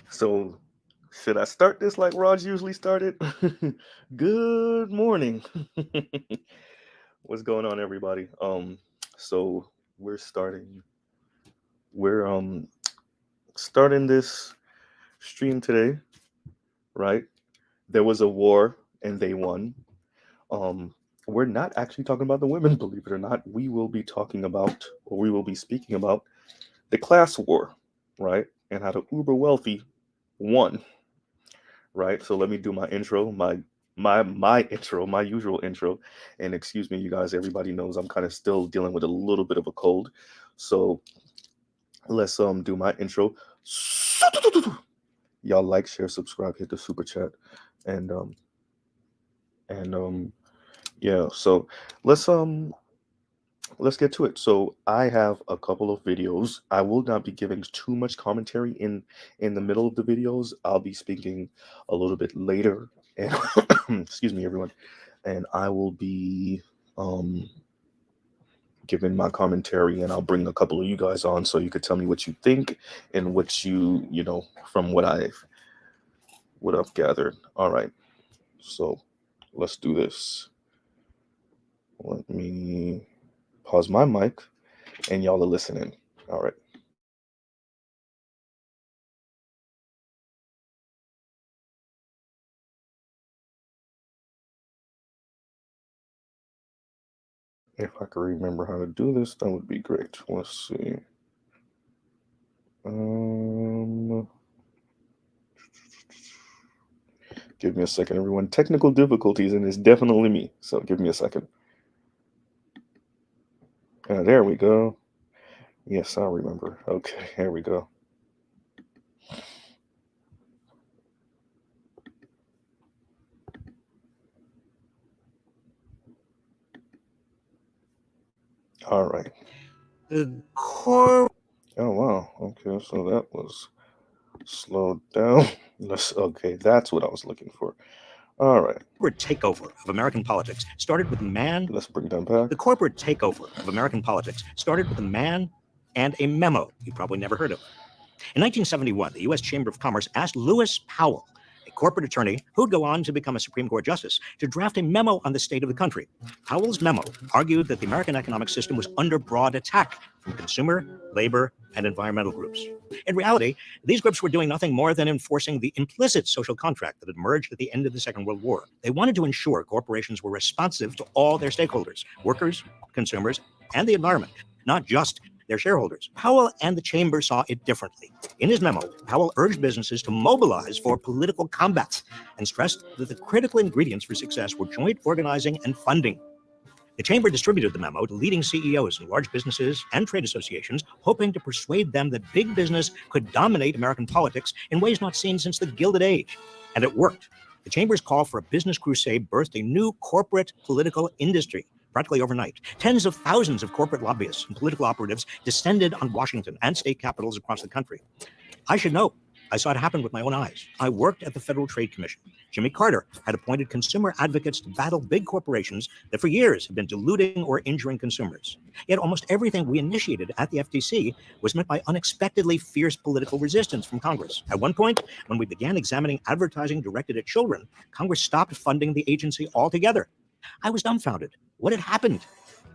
So, should I start this like Raj usually started? Good morning. What's going on, everybody? So we're starting. We're starting this stream today, right? There was a war and they won. Um, we're not actually talking about the women, believe it or not. We will be talking about, or we will be speaking about, the class war, right? And how the uber wealthy won. Right? So let me do my intro, my intro, my usual intro. And excuse me, you guys, everybody knows I'm kind of still dealing with a little bit of a cold. So let's do my intro. Y'all like, share, subscribe, hit the super chat. And and yeah, so let's let's get to it. So I have a couple of videos. I will not be giving too much commentary in the middle of the videos. I'll be speaking a little bit later, and excuse me, everyone, and I will be giving my commentary, and I'll bring a couple of you guys on so you could tell me what you think and what you know from what I've gathered. All right, so let's do this. Let me pause my mic, and y'all are listening. All right. If I could remember how to do this, that would be great. Let's see. Give me a second, everyone. Technical difficulties, and it's definitely me. So give me a second. There we go. Yes, I remember. Okay, here we go. All right. Oh, wow. Okay, so that was slowed down. Okay, that's what I was looking for. All right. Corporate takeover of American politics started with a man. Let's bring that back. The corporate takeover of American politics started with a man and a memo you probably never heard of. In 1971, the U.S. Chamber of Commerce asked Lewis Powell, a corporate attorney who'd go on to become a Supreme Court justice, to draft a memo on the state of the country. Powell's memo argued that the American economic system was under broad attack from consumer, labor, and environmental groups. In reality, these groups were doing nothing more than enforcing the implicit social contract that had emerged at the end of the Second World War. They wanted to ensure corporations were responsive to all their stakeholders, workers, consumers, and the environment, not just their shareholders. Powell and the chamber saw it differently. In his memo, Powell urged businesses to mobilize for political combat and stressed that the critical ingredients for success were joint organizing and funding. The chamber distributed the memo to leading CEOs in large businesses and trade associations, hoping to persuade them that big business could dominate American politics in ways not seen since the Gilded Age. And it worked. The chamber's call for a business crusade birthed a new corporate political industry. Practically overnight, tens of thousands of corporate lobbyists and political operatives descended on Washington and state capitals across the country. I should know, I saw it happen with my own eyes. I worked at the Federal Trade Commission. Jimmy Carter had appointed consumer advocates to battle big corporations that for years had been diluting or injuring consumers. Yet almost everything we initiated at the FTC was met by unexpectedly fierce political resistance from Congress. At one point, when we began examining advertising directed at children, Congress stopped funding the agency altogether. I was dumbfounded. What had happened?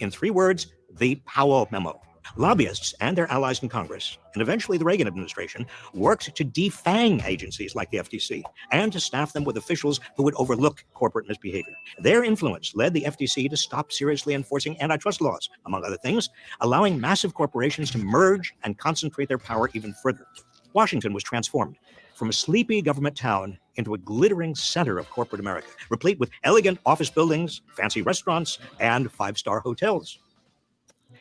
In 3 words, the Powell memo. Lobbyists and their allies in Congress, and eventually the Reagan administration, worked to defang agencies like the FTC and to staff them with officials who would overlook corporate misbehavior. Their influence led the FTC to stop seriously enforcing antitrust laws, among other things, allowing massive corporations to merge and concentrate their power even further. Washington was transformed from a sleepy government town into a glittering center of corporate America, replete with elegant office buildings, fancy restaurants, and 5-star hotels.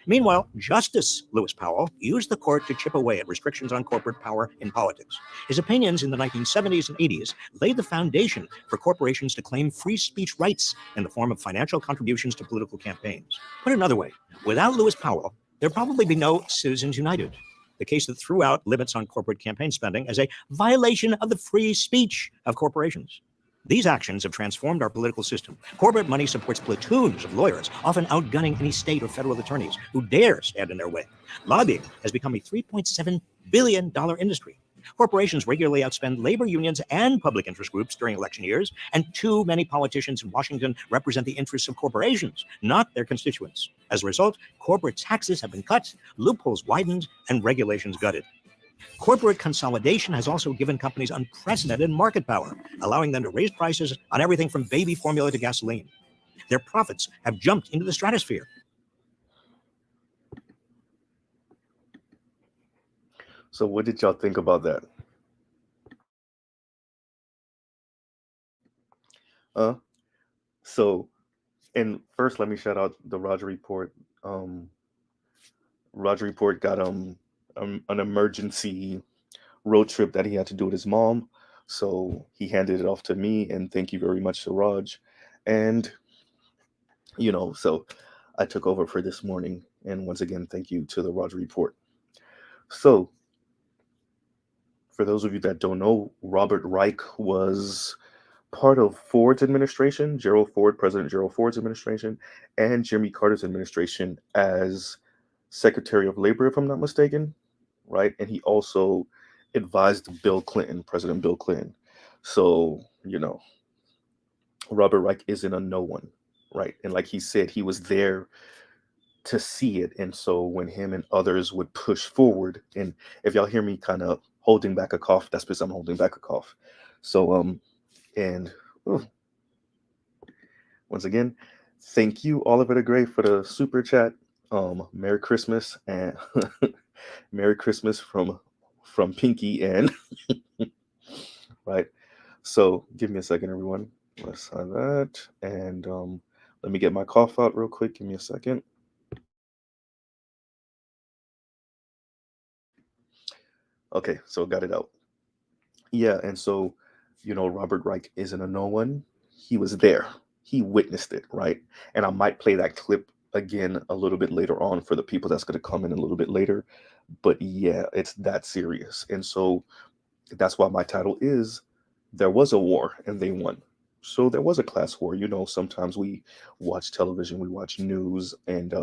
Meanwhile, Justice Lewis Powell used the court to chip away at restrictions on corporate power in politics. His opinions in the 1970s and 80s laid the foundation for corporations to claim free speech rights in the form of financial contributions to political campaigns. Put another way, without Lewis Powell, there'd probably be no Citizens United, the case that threw out limits on corporate campaign spending as a violation of the free speech of corporations. These actions have transformed our political system. Corporate money supports platoons of lawyers, often outgunning any state or federal attorneys who dare stand in their way. Lobbying has become a $3.7 billion industry. Corporations regularly outspend labor unions and public interest groups during election years, and too many politicians in Washington represent the interests of corporations, not their constituents. As a result, corporate taxes have been cut, loopholes widened, and regulations gutted. Corporate consolidation has also given companies unprecedented market power, allowing them to raise prices on everything from baby formula to gasoline. Their profits have jumped into the stratosphere. So what did y'all think about that? So, and first let me shout out the Roger Report. Roger Report got an emergency road trip that he had to do with his mom. So he handed it off to me, and thank you very much to Raj. And so I took over for this morning, and once again, thank you to the Roger Report. So, for those of you that don't know, Robert Reich was part of Ford's administration, President Gerald Ford's administration, and Jimmy Carter's administration as Secretary of Labor, if I'm not mistaken, right? And he also advised President Bill Clinton. So, Robert Reich isn't a no one, right? And like he said, he was there to see it. And so when him and others would push forward, and if y'all hear me kind of holding back a cough, that's because I'm holding back a cough. So, and once again, thank you, Oliver the Gray, for the super chat. Merry Christmas and Merry Christmas from Pinky and right. So give me a second, everyone. Let's have that, and let me get my cough out real quick. Give me a second. Okay, so got it out. Yeah, and so Robert Reich isn't a no one. He was there. He witnessed it, right? And I might play that clip again a little bit later on for the people that's going to come in a little bit later. But yeah, it's that serious. And so that's why my title is There Was a War and They Won. So there was a class war. Sometimes we watch television, we watch news, and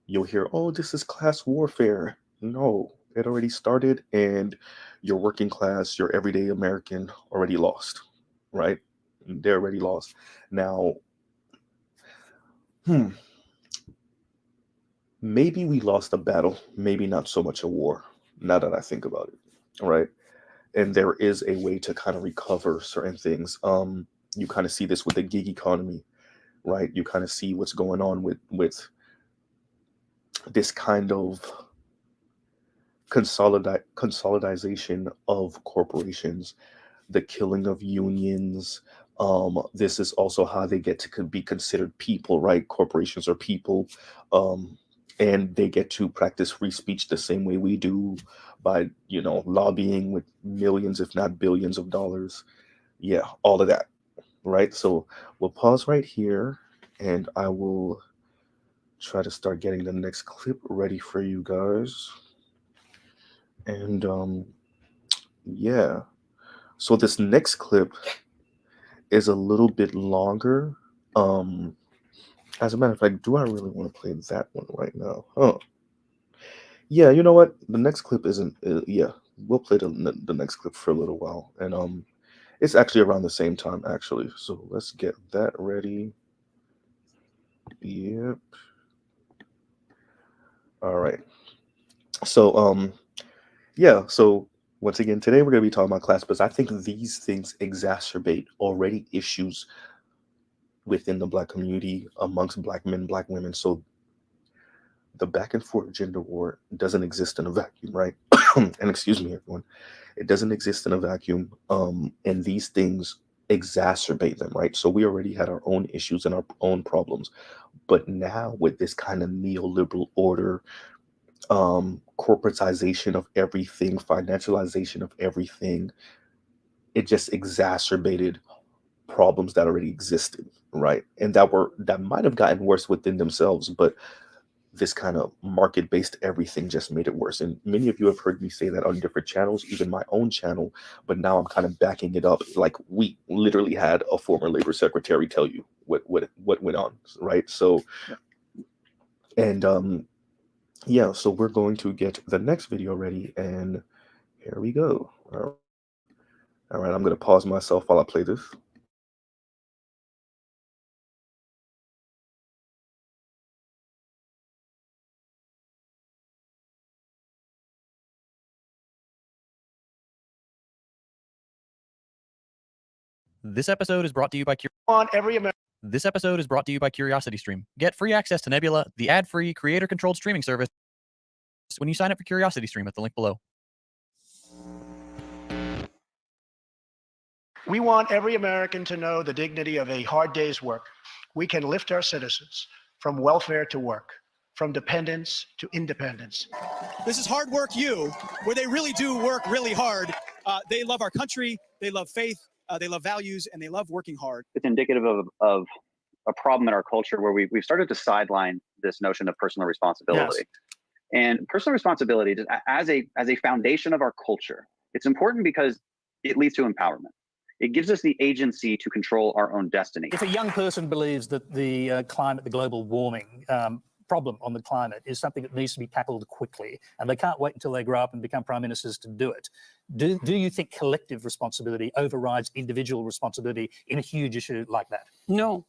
you'll hear, oh, this is class warfare. No, it already started, and your working class, your everyday American already lost, right? They're already lost. Now, maybe we lost a battle, maybe not so much a war, now that I think about it, right? And there is a way to kind of recover certain things. You kind of see this with the gig economy, right? You kind of see what's going on with this kind of consolidation of corporations, the killing of unions. This is also how they get to be considered people, right? Corporations are people, and they get to practice free speech the same way we do by, lobbying with millions, if not billions of dollars. Yeah, all of that, right? So we'll pause right here, and I will try to start getting the next clip ready for you guys. And yeah. So this next clip is a little bit longer. As a matter of fact, do I really want to play that one right now? Huh. Yeah, you know what? The next clip isn't. Yeah, we'll play the next clip for a little while, and it's actually around the same time actually. So let's get that ready. Yep. All right. So yeah. So once again, today we're going to be talking about class, because I think these things exacerbate already issues within the Black community, amongst Black men, Black women. So the back and forth gender war doesn't exist in a vacuum, right? And excuse me, everyone, it doesn't exist in a vacuum. And these things exacerbate them, right? So we already had our own issues and our own problems, but now with this kind of neoliberal order, corporatization of everything, financialization of everything, it just exacerbated problems that already existed, right? And that might have gotten worse within themselves, but this kind of market-based everything just made it worse. And many of you have heard me say that on different channels, even my own channel, but now I'm kind of backing it up. Like, we literally had a former labor secretary tell you what went on, right? So, and yeah, so we're going to get the next video ready, and Here we go. All right, I'm going to pause myself while I play this. This episode is brought to you by Curiosity Stream. Get free access to Nebula, the ad-free, creator-controlled streaming service, when you sign up for Curiosity Stream at the link below. We want every American to know the dignity of a hard day's work. We can lift our citizens from welfare to work, from dependence to independence. This is Hard Work U, where they really do work really hard. They love our country, they love faith, they love values, and they love working hard. It's indicative of a problem in our culture where we've started to sideline this notion of personal responsibility. Yes. And personal responsibility, as a foundation of our culture, it's important because it leads to empowerment. It gives us the agency to control our own destiny. If a young person believes that the climate, the global warming problem on the climate is something that needs to be tackled quickly, and they can't wait until they grow up and become prime ministers to do it, do you think collective responsibility overrides individual responsibility in a huge issue like that? No.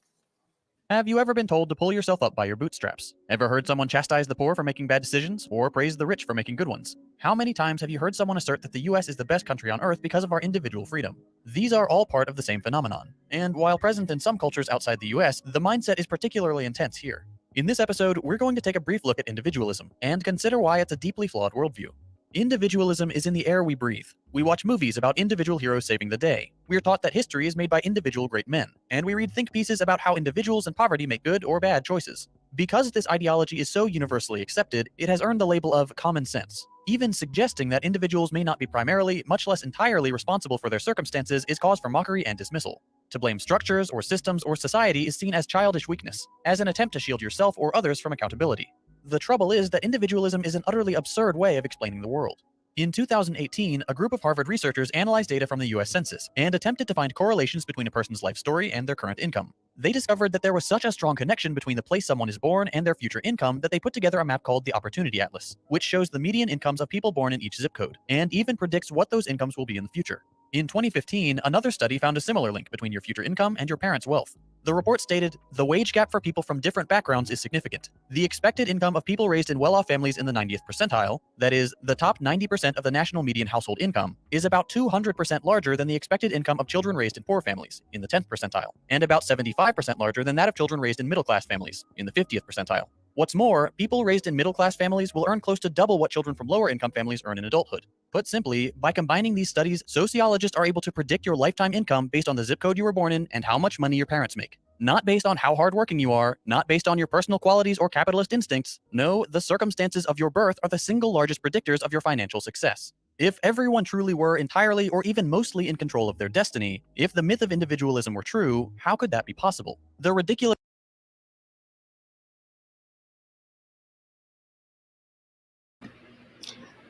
Have you ever been told to pull yourself up by your bootstraps? Ever heard someone chastise the poor for making bad decisions, or praise the rich for making good ones? How many times have you heard someone assert that the US is the best country on earth because of our individual freedom? These are all part of the same phenomenon, and while present in some cultures outside the US, the mindset is particularly intense here. In this episode, we're going to take a brief look at individualism, and consider why it's a deeply flawed worldview. Individualism is in the air we breathe. We watch movies about individual heroes saving the day. We're taught that history is made by individual great men, and we read think pieces about how individuals in poverty make good or bad choices. Because this ideology is so universally accepted, it has earned the label of common sense. Even suggesting that individuals may not be primarily, much less entirely, responsible for their circumstances is cause for mockery and dismissal. To blame structures or systems or society is seen as childish weakness, as an attempt to shield yourself or others from accountability. The trouble is that individualism is an utterly absurd way of explaining the world. In 2018, a group of Harvard researchers analyzed data from the US Census and attempted to find correlations between a person's life story and their current income. They discovered that there was such a strong connection between the place someone is born and their future income that they put together a map called the Opportunity Atlas, which shows the median incomes of people born in each zip code, and even predicts what those incomes will be in the future. In 2015, another study found a similar link between your future income and your parents' wealth. The report stated, the wage gap for people from different backgrounds is significant. The expected income of people raised in well-off families in the 90th percentile, that is, the top 90% of the national median household income, is about 200% larger than the expected income of children raised in poor families, in the 10th percentile, and about 75% larger than that of children raised in middle-class families, in the 50th percentile. What's more, people raised in middle-class families will earn close to double what children from lower-income families earn in adulthood. Put simply, by combining these studies, sociologists are able to predict your lifetime income based on the zip code you were born in and how much money your parents make. Not based on how hardworking you are, not based on your personal qualities or capitalist instincts. No, the circumstances of your birth are the single largest predictors of your financial success. If everyone truly were entirely or even mostly in control of their destiny, if the myth of individualism were true, how could that be possible? The ridiculous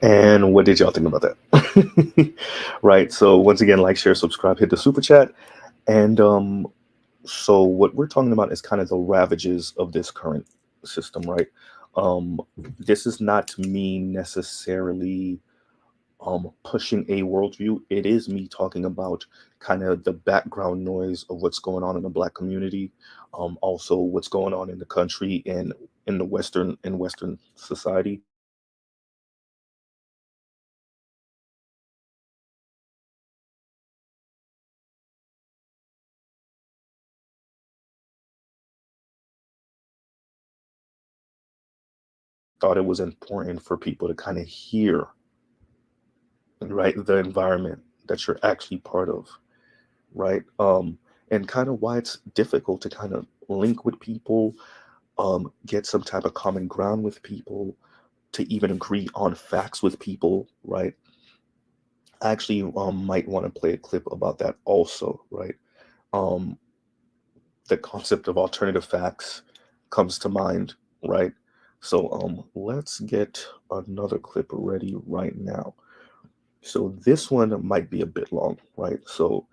And what did y'all think about that? Right. So once again, like, share, subscribe, hit the super chat. And so what we're talking about is kind of the ravages of this current system, right? This is not me necessarily pushing a worldview. It is me talking about kind of the background noise of what's going on in the Black community, also what's going on in the country and in the Western society. Thought it was important for people to kind of hear, right, the environment that you're actually part of, right? And kind of why it's difficult to kind of link with people, get some type of common ground with people, to even agree on facts with people, right? I actually might want to play a clip about that also, right? The concept of alternative facts comes to mind, right? So let's get another clip ready right now. So this one might be a bit long, right? So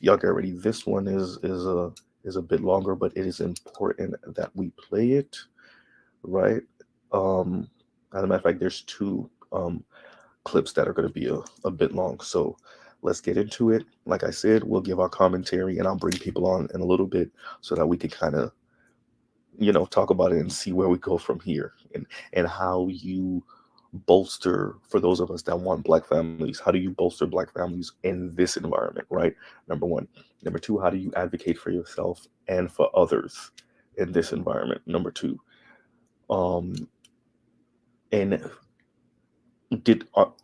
y'all get ready. This one is a bit longer, but it is important that we play it, right? As a matter of fact, there's two. clips that are going to be a bit long. So let's get into it. Like I said, we'll give our commentary, and I'll bring people on in a little bit so that we can kind of, talk about it and see where we go from here, and how you bolster, for those of us that want Black families, how do you bolster Black families in this environment, right? Number one. Number two, how do you advocate for yourself and for others in this environment? Number two, and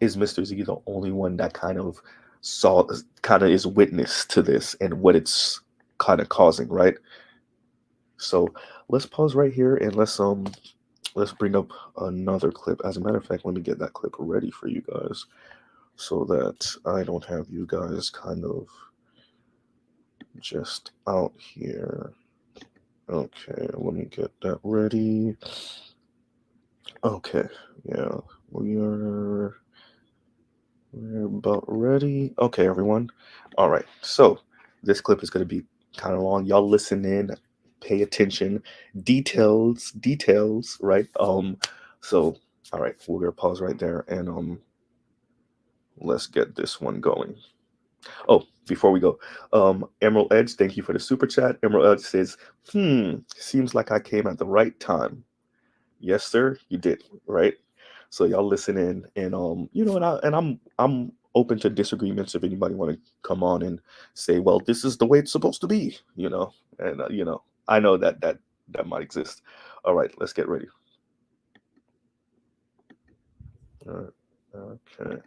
is Mr. Z the only one that kind of is witness to this and what it's kind of causing, right? So let's pause right here and let's bring up another clip. As a matter of fact, let me get that clip ready for you guys so that I don't have you guys kind of just out here. Okay, let me get that ready. Okay, yeah, we're about ready. Okay, everyone. All right, so this clip is going to be kind of long. Y'all listen in, pay attention, details, right? So all right, we're gonna pause right there and let's get this one going. Oh, before we go, Emerald Edge, thank you for the super chat. Emerald Edge says, seems like I came at the right time. Yes, sir, you did, right? So y'all listen in, and I'm open to disagreements if anybody want to come on and say, well, this is the way it's supposed to be, and I know that might exist. All right, let's get ready. All right, okay.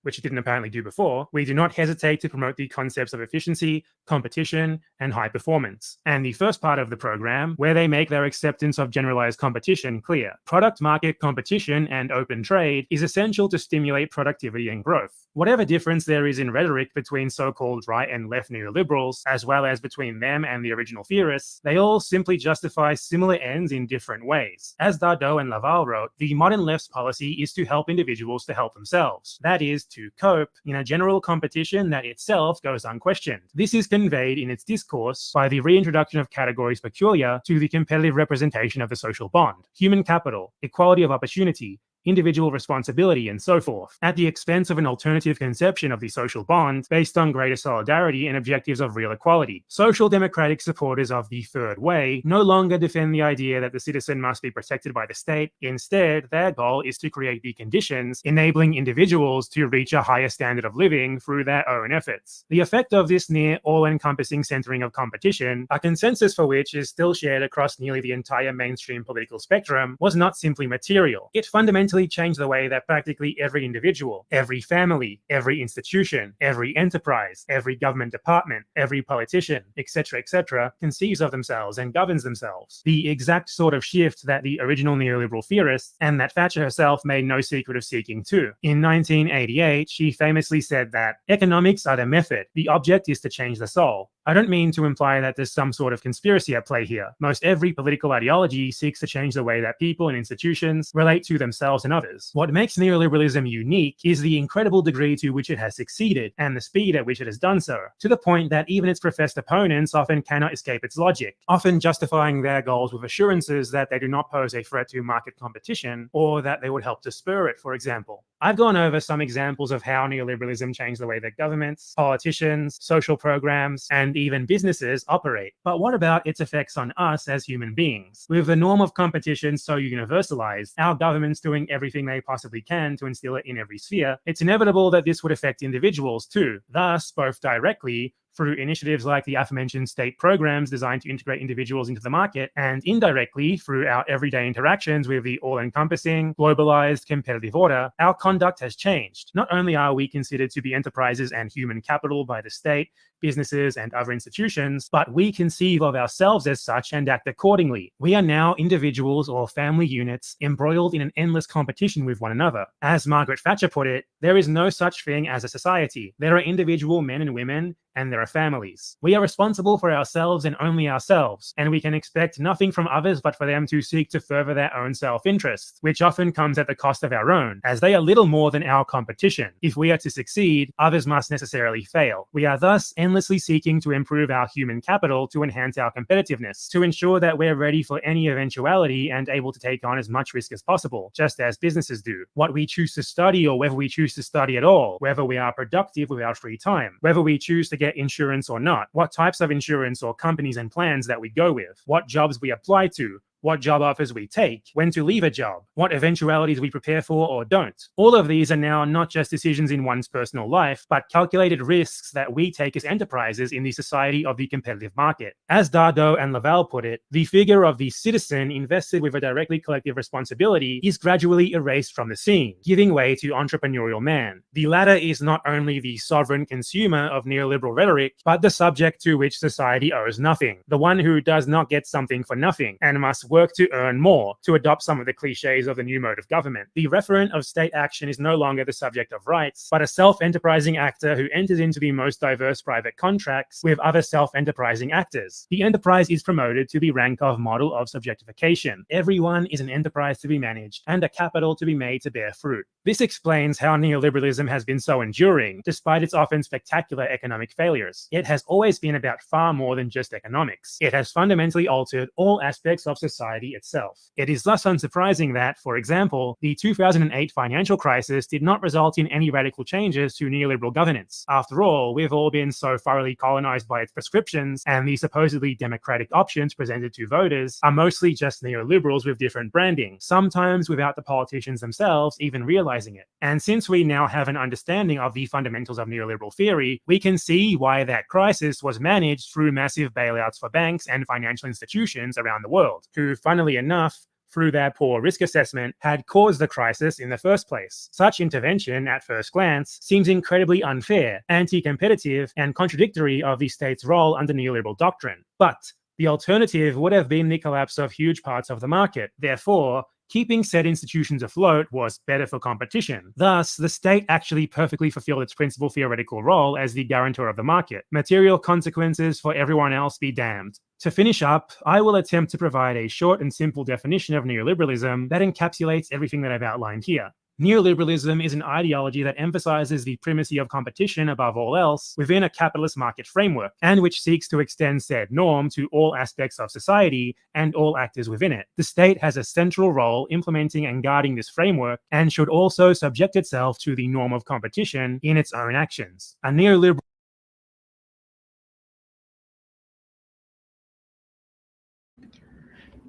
which it didn't apparently do before, we do not hesitate to promote the concepts of efficiency, competition, and high performance. And the first part of the program, where they make their acceptance of generalized competition clear. Product market competition and open trade is essential to stimulate productivity and growth. Whatever difference there is in rhetoric between so-called right and left neoliberals, as well as between them and the original theorists, they all simply justify similar ends in different ways. As Dardot and Laval wrote, the modern left's policy is to help individuals to help themselves. That is, to cope in a general competition that itself goes unquestioned. This is conveyed in its discourse by the reintroduction of categories peculiar to the competitive representation of the social bond: human capital, equality of opportunity, individual responsibility, and so forth, at the expense of an alternative conception of the social bond based on greater solidarity and objectives of real equality. Social democratic supporters of the third way no longer defend the idea that the citizen must be protected by the state. Instead, their goal is to create the conditions enabling individuals to reach a higher standard of living through their own efforts. The effect of this near all-encompassing centering of competition, a consensus for which is still shared across nearly the entire mainstream political spectrum, was not simply material. It fundamentally changed the way that practically every individual, every family, every institution, every enterprise, every government department, every politician, etc., conceives of themselves and governs themselves. The exact sort of shift that the original neoliberal theorists and that Thatcher herself made no secret of seeking too. In 1988, she famously said that economics are the method, the object is to change the soul. I don't mean to imply that there's some sort of conspiracy at play here. Most every political ideology seeks to change the way that people and institutions relate to themselves and others. What makes neoliberalism unique is the incredible degree to which it has succeeded and the speed at which it has done so, to the point that even its professed opponents often cannot escape its logic, often justifying their goals with assurances that they do not pose a threat to market competition or that they would help to spur it, for example. I've gone over some examples of how neoliberalism changed the way that governments, politicians, social programs, and even businesses operate. But what about its effects on us as human beings? With the norm of competition so universalized, our governments doing everything they possibly can to instill it in every sphere, it's inevitable that this would affect individuals too, thus both directly through initiatives like the aforementioned state programs designed to integrate individuals into the market, and indirectly through our everyday interactions with the all-encompassing, globalized, competitive order. Our conduct has changed. Not only are we considered to be enterprises and human capital by the state, businesses, and other institutions, but we conceive of ourselves as such and act accordingly. We are now individuals or family units embroiled in an endless competition with one another. As Margaret Thatcher put it, there is no such thing as a society. There are individual men and women, and there are families. We are responsible for ourselves and only ourselves, and we can expect nothing from others but for them to seek to further their own self-interest, which often comes at the cost of our own, as they are little more than our competition. If we are to succeed, others must necessarily fail. We are thus endlessly seeking to improve our human capital to enhance our competitiveness, to ensure that we're ready for any eventuality and able to take on as much risk as possible, just as businesses do. What we choose to study, or whether we choose to study at all, whether we are productive with our free time, whether we choose to get insurance or not, what types of insurance or companies and plans that we go with, what jobs we apply to, what job offers we take, when to leave a job, what eventualities we prepare for or don't. All of these are now not just decisions in one's personal life, but calculated risks that we take as enterprises in the society of the competitive market. As Dardo and Laval put it, the figure of the citizen invested with a directly collective responsibility is gradually erased from the scene, giving way to entrepreneurial man. The latter is not only the sovereign consumer of neoliberal rhetoric, but the subject to which society owes nothing, the one who does not get something for nothing, and must work to earn more, to adopt some of the cliches of the new mode of government. The referent of state action is no longer the subject of rights, but a self-enterprising actor who enters into the most diverse private contracts with other self-enterprising actors. The enterprise is promoted to the rank of model of subjectification. Everyone is an enterprise to be managed and a capital to be made to bear fruit. This explains how neoliberalism has been so enduring, despite its often spectacular economic failures. It has always been about far more than just economics. It has fundamentally altered all aspects of society itself. It is thus unsurprising that, for example, the 2008 financial crisis did not result in any radical changes to neoliberal governance. After all, we've all been so thoroughly colonized by its prescriptions, and the supposedly democratic options presented to voters are mostly just neoliberals with different branding, sometimes without the politicians themselves even realizing it. And since we now have an understanding of the fundamentals of neoliberal theory, we can see why that crisis was managed through massive bailouts for banks and financial institutions around the world, who, funnily enough, through their poor risk assessment, had caused the crisis in the first place. Such intervention, at first glance, seems incredibly unfair, anti-competitive, and contradictory of the state's role under neoliberal doctrine. But the alternative would have been the collapse of huge parts of the market. Therefore, keeping said institutions afloat was better for competition. Thus, the state actually perfectly fulfilled its principal theoretical role as the guarantor of the market. Material consequences for everyone else be damned. To finish up, I will attempt to provide a short and simple definition of neoliberalism that encapsulates everything that I've outlined here. Neoliberalism is an ideology that emphasizes the primacy of competition above all else within a capitalist market framework, and which seeks to extend said norm to all aspects of society and all actors within it. The state has a central role implementing and guarding this framework, and should also subject itself to the norm of competition in its own actions. A neoliberal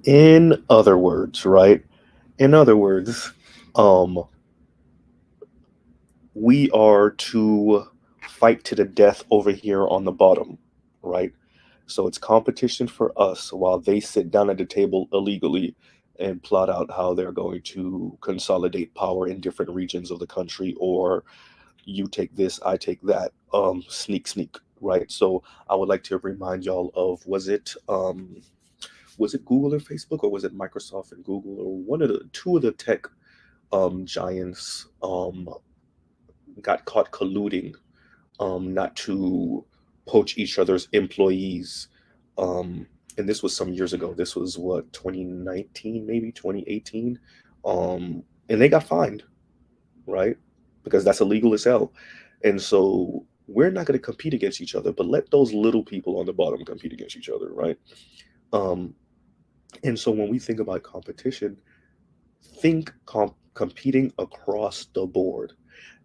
In other words, right? In other words, we are to fight to the death over here on the bottom, right? So it's competition for us while they sit down at the table illegally and plot out how they're going to consolidate power in different regions of the country, or you take this, I take that, sneak, right? So I would like to remind y'all of, was it Google and Facebook, or was it Microsoft and Google, or one of the two of the tech giants got caught colluding not to poach each other's employees. And this was some years ago. This was what, 2019, maybe 2018. And they got fined, right? Because that's illegal as hell. And so we're not going to compete against each other, but let those little people on the bottom compete against each other, right? And so when we think about competition, think competing across the board.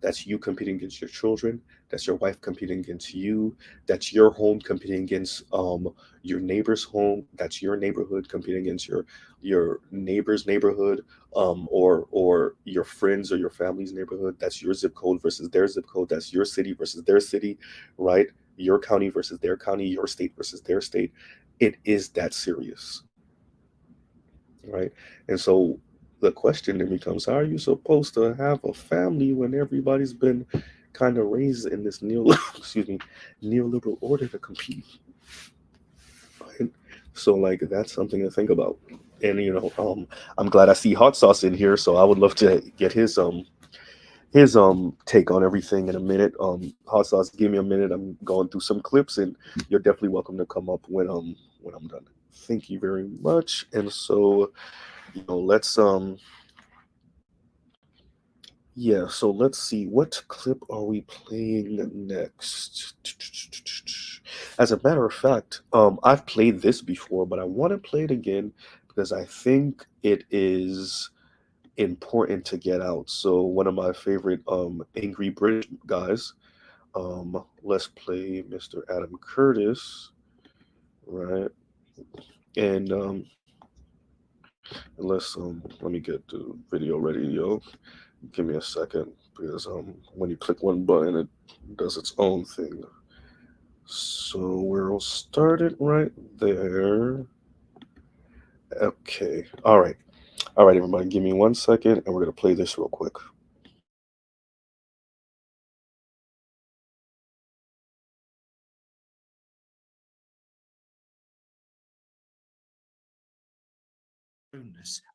That's you competing against your children. That's your wife competing against you. That's your home competing against your neighbor's home. That's your neighborhood competing against your neighbor's neighborhood, or your friends or your family's neighborhood. That's your zip code versus their zip code. That's your city versus their city, right? Your county versus their county. Your state versus their state. It is that serious, right? And so the question then becomes, how are you supposed to have a family when everybody's been kind of raised in this neoliberal order to compete, right? So like, that's something to think about. And I'm glad I see Hot Sauce in here, so I would love to get his his take on everything in a minute. Hot sauce, give me a minute. I'm going through some clips, and you're definitely welcome to come up when I'm done. Thank you very much. And so, let's yeah, so let's see, what clip are we playing next? As a matter of fact, I've played this before, but I want to play it again because I think it is important to get out. So one of my favorite angry British guys, let's play Mr. Adam Curtis, right? And let me get the video ready, yo. Give me a second, because when you click one button, it does its own thing. So we'll start it right there. Okay. All right, everybody, give me 1 second, and we're gonna play this real quick.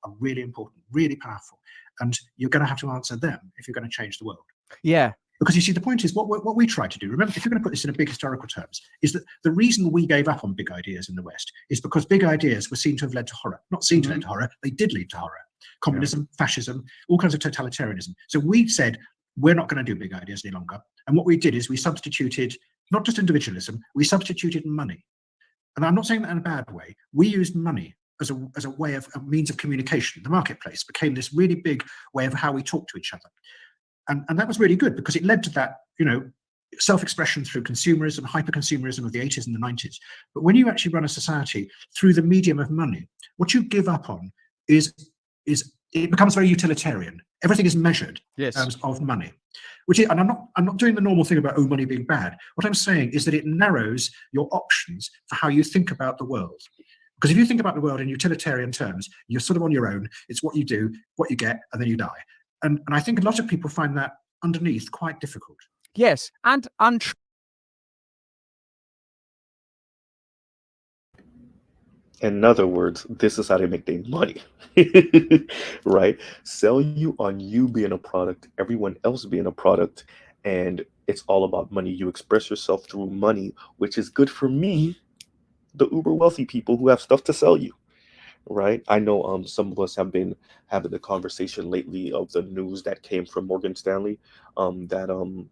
Are really important, really powerful, and you're going to have to answer them if you're going to change the world. Yeah. Because you see, the point is, what we try to do, remember, if you're going to put this in a big historical terms, is that the reason we gave up on big ideas in the West is because big ideas were seen to have led to horror. Not seen to lead to horror, they did lead to horror. Communism, fascism, all kinds of totalitarianism. So we said, we're not going to do big ideas any longer. And what we did is we substituted, not just individualism, we substituted money. And I'm not saying that in a bad way. We used money as a way of a means of communication. The marketplace became this really big way of how we talk to each other. And that was really good because it led to that, self-expression through consumerism, hyper-consumerism of the 80s and the 90s. But when you actually run a society through the medium of money, what you give up on is it becomes very utilitarian. Everything is measured in terms of money. And I'm not doing the normal thing about money being bad. What I'm saying is that it narrows your options for how you think about the world. Because if you think about the world in utilitarian terms, you're sort of on your own. It's what you do, what you get, and then you die. And I think a lot of people find that underneath quite difficult. Yes, and in other words, this is how they make their money, right? Sell you on you being a product, everyone else being a product, and it's all about money. You express yourself through money, which is good for me, the uber wealthy people who have stuff to sell you, right? I know some of us have been having the conversation lately of the news that came from Morgan Stanley, that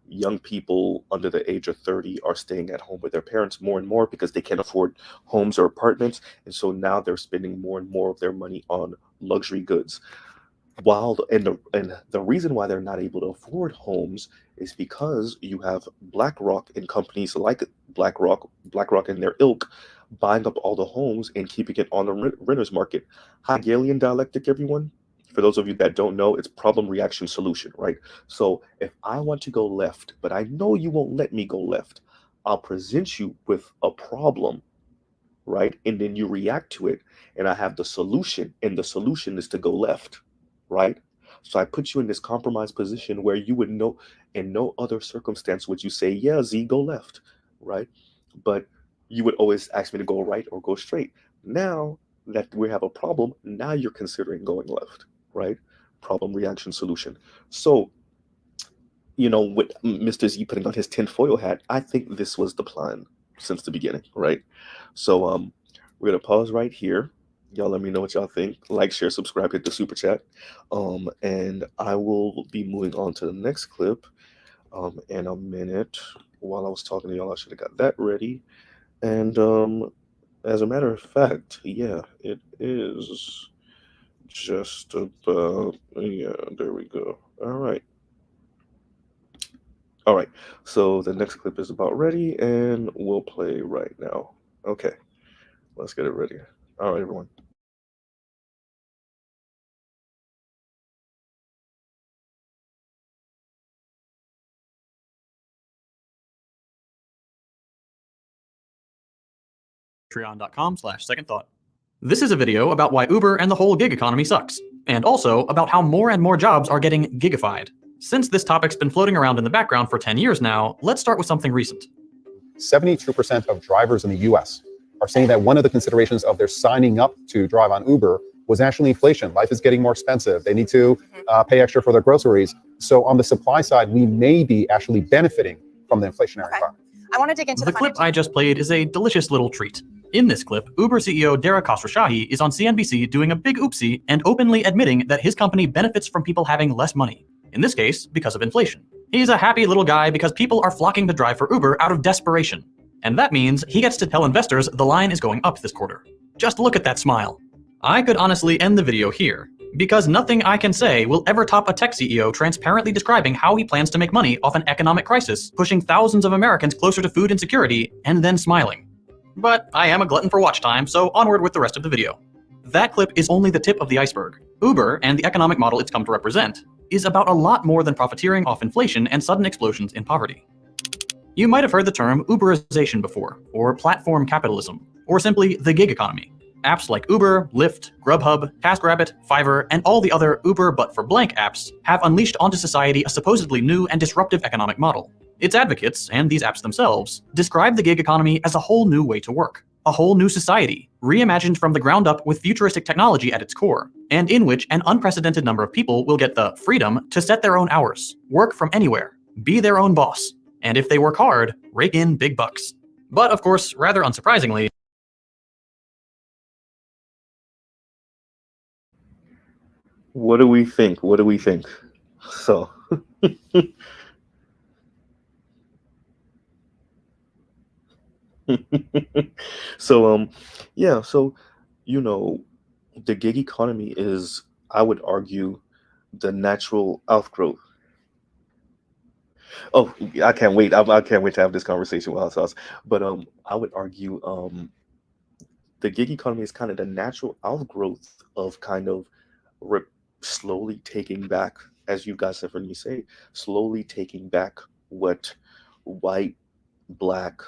young people under the age of 30 are staying at home with their parents more and more because they can't afford homes or apartments, and so now they're spending more and more of their money on luxury goods. And the reason why they're not able to afford homes is because you have BlackRock and companies like BlackRock and their ilk buying up all the homes and keeping it on the renters market. Hegelian dialectic, everyone. For those of you that don't know, it's problem, reaction, solution, right? So if I want to go left, but I know you won't let me go left, I'll present you with a problem, right? And then you react to it, and I have the solution, and the solution is to go left, right? So I put you in this compromised position where you would know, in no other circumstance would you say, yeah, Z, go left, right? But you would always ask me to go right or go straight. Now that we have a problem, now you're considering going left, right? Problem, reaction, solution. So, with Mr. Z putting on his tinfoil hat, I think this was the plan since the beginning, right? So we're gonna pause right here. Y'all let me know what y'all think. Like, share, subscribe, hit the super chat. And I will be moving on to the next clip in a minute. While I was talking to y'all, I should have got that ready. And as a matter of fact, yeah, it is just about, yeah, there we go. All right, so the next clip is about ready, and we'll play right now. Okay, let's get it ready. All right, everyone. Patreon.com/second thought. This is a video about why Uber and the whole gig economy sucks, and also about how more and more jobs are getting gigified. Since this topic's been floating around in the background for 10 years now, let's start with something recent. 72% of drivers in the US are saying that one of the considerations of their signing up to drive on Uber was actually inflation. Life is getting more expensive. They need to pay extra for their groceries. So on the supply side, we may be actually benefiting from the inflationary environment. I want to dig into The clip I just played is a delicious little treat. In this clip, Uber CEO Dara Khosrowshahi is on CNBC doing a big oopsie and openly admitting that his company benefits from people having less money. In this case, because of inflation. He's a happy little guy because people are flocking to drive for Uber out of desperation. And that means he gets to tell investors the line is going up this quarter. Just look at that smile. I could honestly end the video here, because nothing I can say will ever top a tech CEO transparently describing how he plans to make money off an economic crisis, pushing thousands of Americans closer to food insecurity, and then smiling. But I am a glutton for watch time, so onward with the rest of the video. That clip is only the tip of the iceberg. Uber, and the economic model it's come to represent, is about a lot more than profiteering off inflation and sudden explosions in poverty. You might have heard the term Uberization before, or platform capitalism, or simply the gig economy. Apps like Uber, Lyft, Grubhub, TaskRabbit, Fiverr, and all the other Uber but for blank apps have unleashed onto society a supposedly new and disruptive economic model. Its advocates, and these apps themselves, describe the gig economy as a whole new way to work, a whole new society, reimagined from the ground up with futuristic technology at its core, and in which an unprecedented number of people will get the freedom to set their own hours, work from anywhere, be their own boss, and if they work hard, rake in big bucks. But of course, rather unsurprisingly, What do we think? What do we think? So, yeah, so, you know, the gig economy is, I would argue, the natural outgrowth. Oh, I can't wait. I can't wait to have this conversation with us. But I would argue the gig economy is kind of the natural outgrowth of kind of re- slowly taking back, as you guys have heard me say, slowly taking back what white, black,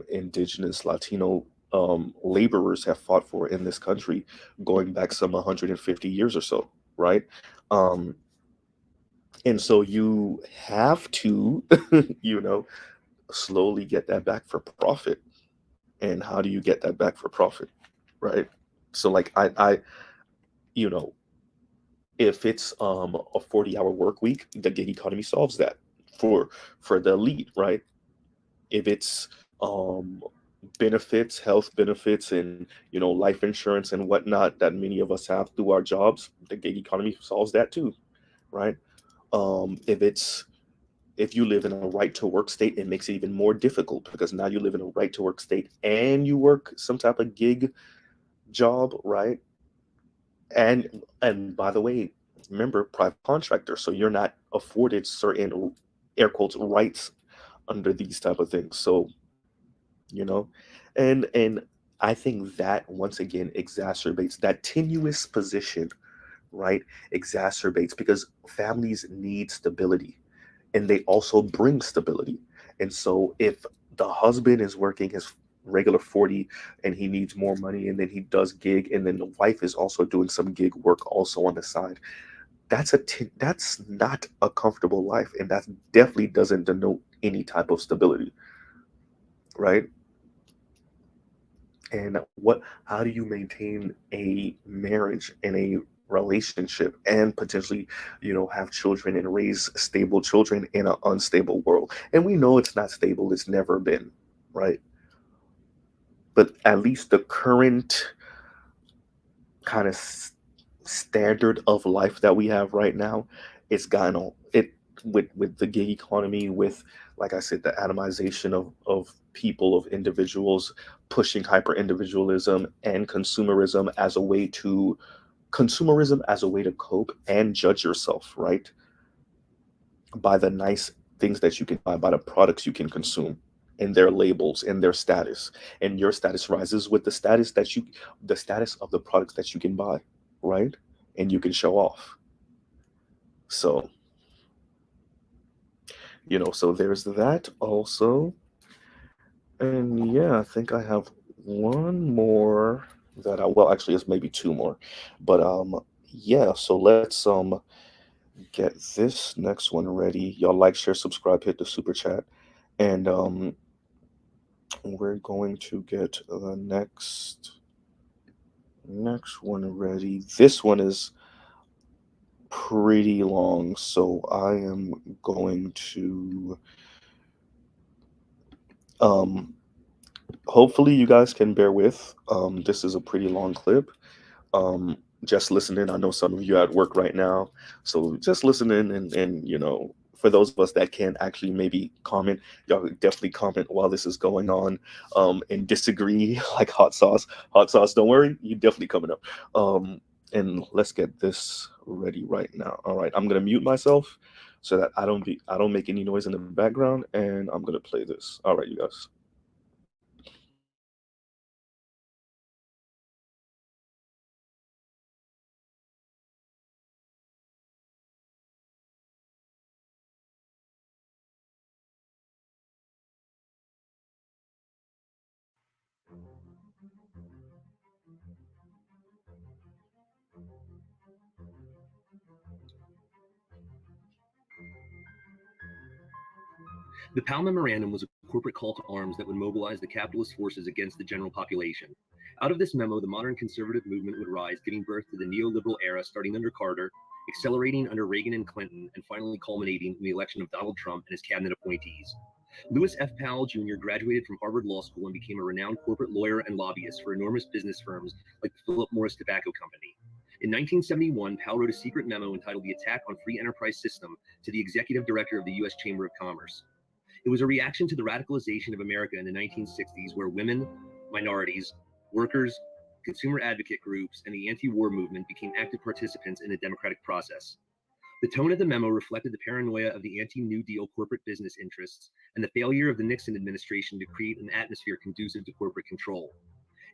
indigenous, Latino laborers have fought for in this country, going back some 150 years or so, right? Um, and so you have to, you know, slowly get that back for profit. And how do you get that back for profit, right? So like you know, if it's a 40-hour work week, the gig economy solves that for the elite, right? If it's benefits, health benefits, and life insurance and whatnot that many of us have through our jobs, the gig economy solves that too, right? If you live in a right to work state, it makes it even more difficult because now you live in a right to work state and you work some type of gig job, right? And by the way, remember, private contractor, so you're not afforded certain air quotes rights under these type of things. So, you know, and I think that once again exacerbates that tenuous position, right? Exacerbates because families need stability and they also bring stability. And so if the husband is working his regular 40 and he needs more money and then he does gig and then the wife is also doing some gig work also on the side, that's not a comfortable life, and that definitely doesn't denote any type of stability, right? And how do you maintain a marriage and a relationship and potentially have children and raise stable children in an unstable world? And we know it's not stable, it's never been, right? But at least the current kind of standard of life that we have right now, it's gotten all it with the gig economy, with, like I said, the atomization of people, of individuals, pushing hyper individualism and consumerism as a way to cope and judge yourself, right? By the nice things that you can buy, by the products you can consume, and their labels and their status. And your status rises with the status of the products that you can buy, right? And you can show off. So, so there's that also. And yeah, I think I have one more actually it's maybe two more. But yeah, so let's get this next one ready. Y'all like, share, subscribe, hit the super chat. And we're going to get the next Next one ready. This one is pretty long, so I am going to hopefully you guys can bear with. This is a pretty long clip. Just listening, I know some of you are at work right now, so just listening, and for those of us that can actually maybe comment, y'all definitely comment while this is going on, and disagree like hot sauce. Don't worry, you definitely coming up. And let's get this ready right now. All right, I'm gonna mute myself so that I don't make any noise in the background, and I'm gonna play this. All right, you guys. The Powell Memorandum was a corporate call to arms that would mobilize the capitalist forces against the general population. Out of this memo, the modern conservative movement would rise, giving birth to the neoliberal era starting under Carter, accelerating under Reagan and Clinton, and finally culminating in the election of Donald Trump and his cabinet appointees. Lewis F. Powell Jr. graduated from Harvard Law School and became a renowned corporate lawyer and lobbyist for enormous business firms like the Philip Morris Tobacco Company. In 1971, Powell wrote a secret memo entitled The Attack on Free Enterprise System to the executive director of the U.S. Chamber of Commerce. It was a reaction to the radicalization of America in the 1960s, where women, minorities, workers, consumer advocate groups, and the anti-war movement became active participants in the democratic process. The tone of the memo reflected the paranoia of the anti-New Deal corporate business interests and the failure of the Nixon administration to create an atmosphere conducive to corporate control.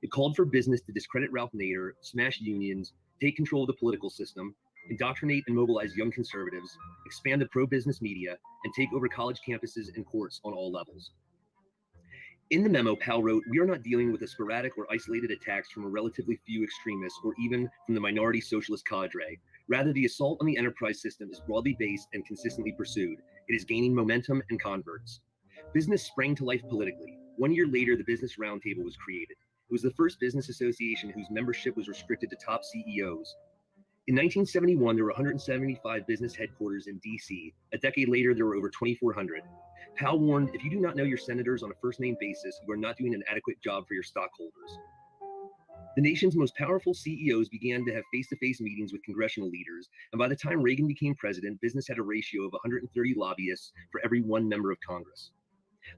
It called for business to discredit Ralph Nader, smash unions, take control of the political system, indoctrinate and mobilize young conservatives, expand the pro-business media, and take over college campuses and courts on all levels. In the memo, Powell wrote, "We are not dealing with a sporadic or isolated attacks from a relatively few extremists or even from the minority socialist cadre. Rather, the assault on the enterprise system is broadly based and consistently pursued. It is gaining momentum and converts." Business sprang to life politically. 1 year later, the Business Roundtable was created. It was the first business association whose membership was restricted to top CEOs. In 1971, there were 175 business headquarters in D.C. A decade later, there were over 2,400. Powell warned, "If you do not know your senators on a first-name basis, you are not doing an adequate job for your stockholders." The nation's most powerful CEOs began to have face-to-face meetings with congressional leaders, and by the time Reagan became president, business had a ratio of 130 lobbyists for every one member of Congress.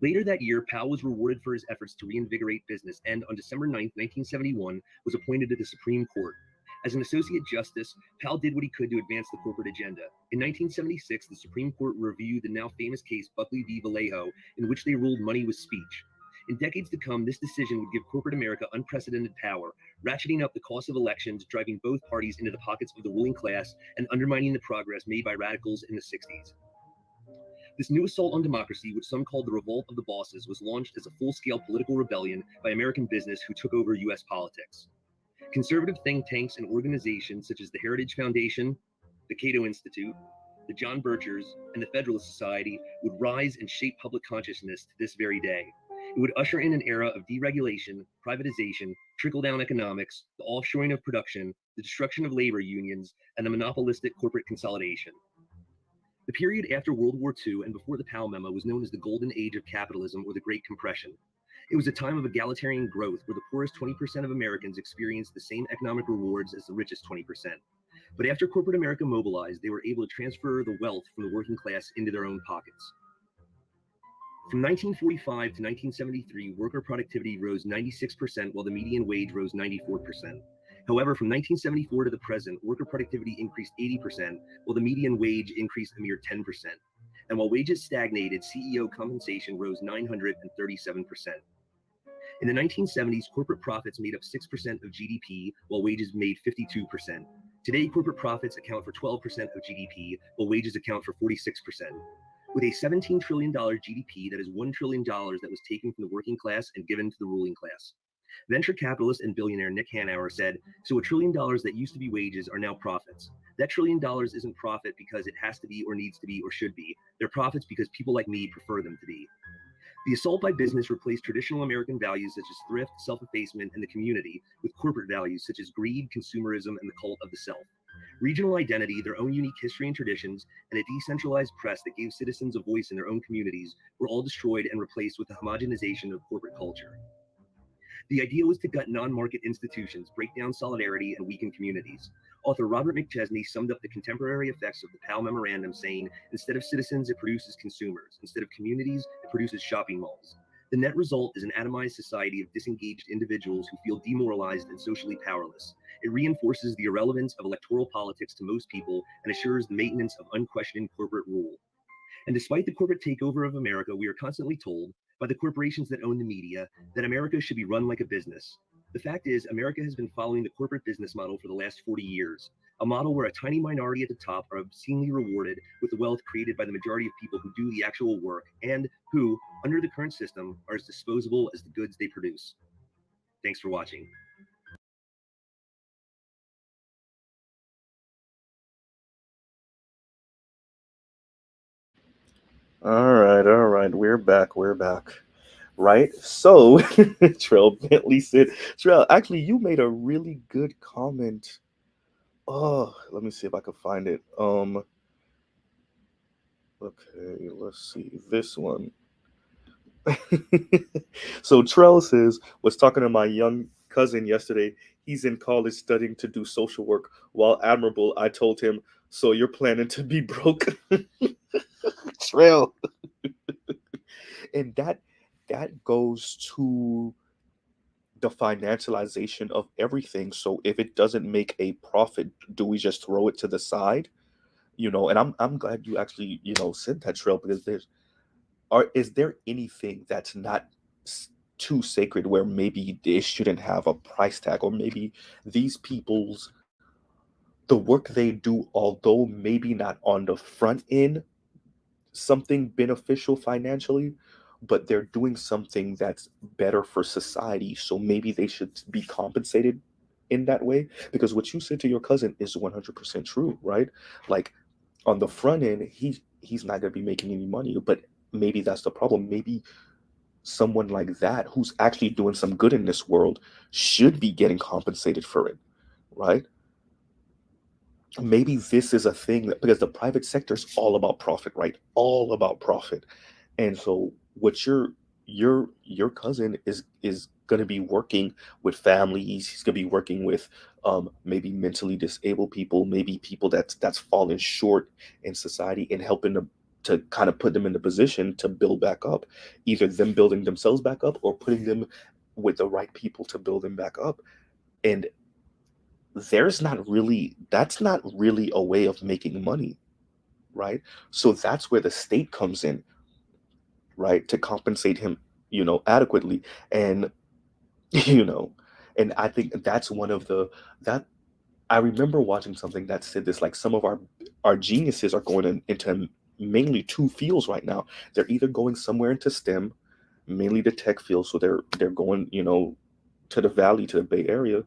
Later that year, Powell was rewarded for his efforts to reinvigorate business and, on December 9, 1971, was appointed to the Supreme Court. As an associate justice, Powell did what he could to advance the corporate agenda. In 1976, the Supreme Court reviewed the now famous case Buckley v. Vallejo, in which they ruled money was speech. In decades to come, this decision would give corporate America unprecedented power, ratcheting up the cost of elections, driving both parties into the pockets of the ruling class, and undermining the progress made by radicals in the 60s. This new assault on democracy, which some called the revolt of the bosses, was launched as a full-scale political rebellion by American business who took over U.S. politics. Conservative think tanks and organizations such as the Heritage Foundation, the Cato Institute, the John Birchers, and the Federalist Society would rise and shape public consciousness to this very day. It would usher in an era of deregulation, privatization, trickle-down economics, the offshoring of production, the destruction of labor unions, and the monopolistic corporate consolidation. The period after World War II and before the Powell Memo was known as the Golden Age of Capitalism or the Great Compression. It was a time of egalitarian growth where the poorest 20% of Americans experienced the same economic rewards as the richest 20%. But after corporate America mobilized, they were able to transfer the wealth from the working class into their own pockets. From 1945 to 1973, worker productivity rose 96% while the median wage rose 94%. However, from 1974 to the present, worker productivity increased 80%, while the median wage increased a mere 10%. And while wages stagnated, CEO compensation rose 937%. In the 1970s, corporate profits made up 6% of GDP, while wages made 52%. Today, corporate profits account for 12% of GDP, while wages account for 46%. With a $17 trillion GDP, that is $1 trillion that was taken from the working class and given to the ruling class. Venture capitalist and billionaire Nick Hanauer said, "So $1 trillion that used to be wages are now profits. That $1 trillion isn't profit because it has to be or needs to be or should be. They're profits because people like me prefer them to be." The assault by business replaced traditional American values such as thrift, self-effacement, and the community with corporate values such as greed, consumerism, and the cult of the self. Regional identity, their own unique history and traditions, and a decentralized press that gave citizens a voice in their own communities were all destroyed and replaced with the homogenization of corporate culture. The idea was to gut non-market institutions, break down solidarity, and weaken communities. Author Robert McChesney summed up the contemporary effects of the Powell Memorandum saying, instead of citizens, it produces consumers. Instead of communities, it produces shopping malls. The net result is an atomized society of disengaged individuals who feel demoralized and socially powerless. It reinforces the irrelevance of electoral politics to most people and assures the maintenance of unquestioned corporate rule. And despite the corporate takeover of America, we are constantly told by the corporations that own the media that America should be run like a business. The fact is, America has been following the corporate business model for the last 40 years, a model where a tiny minority at the top are obscenely rewarded with the wealth created by the majority of people who do the actual work and who, under the current system, are as disposable as the goods they produce. Thanks for watching. All right. We're back. Right? So, Trell Bentley said, Trell, actually, you made a really good comment. Oh, let me see if I can find it. Okay, let's see this one. So Trell says, was talking to my young cousin yesterday. He's in college studying to do social work. While admirable, I told him, so you're planning to be broke? Trell. And that goes to the financialization of everything. So if it doesn't make a profit, do we just throw it to the side? And I'm glad you actually, said that, Trell, because is there anything that's not too sacred where maybe it shouldn't have a price tag, or maybe these people's the work they do, although maybe not on the front end something beneficial financially, but they're doing something that's better for society, so maybe they should be compensated in that way? Because what you said to your cousin is 100% true, right? Like, on the front end, he's not going to be making any money, but maybe that's the problem. Maybe someone like that who's actually doing some good in this world should be getting compensated for it, right? Maybe this is a thing because the private sector is all about profit, right? All about profit. And so what your cousin is going to be working with families. He's going to be working with maybe mentally disabled people, maybe people that's fallen short in society, and helping them to kind of put them in the position to build back up, either them building themselves back up or putting them with the right people to build them back up. And that's not really a way of making money, right? So that's where the state comes in, right, to compensate him, adequately. And you know and I think that's one of the that I remember watching something that said this, like, some of our geniuses are going into mainly two fields right now. They're either going somewhere into STEM, mainly the tech field, so they're going, to the valley, to the Bay Area,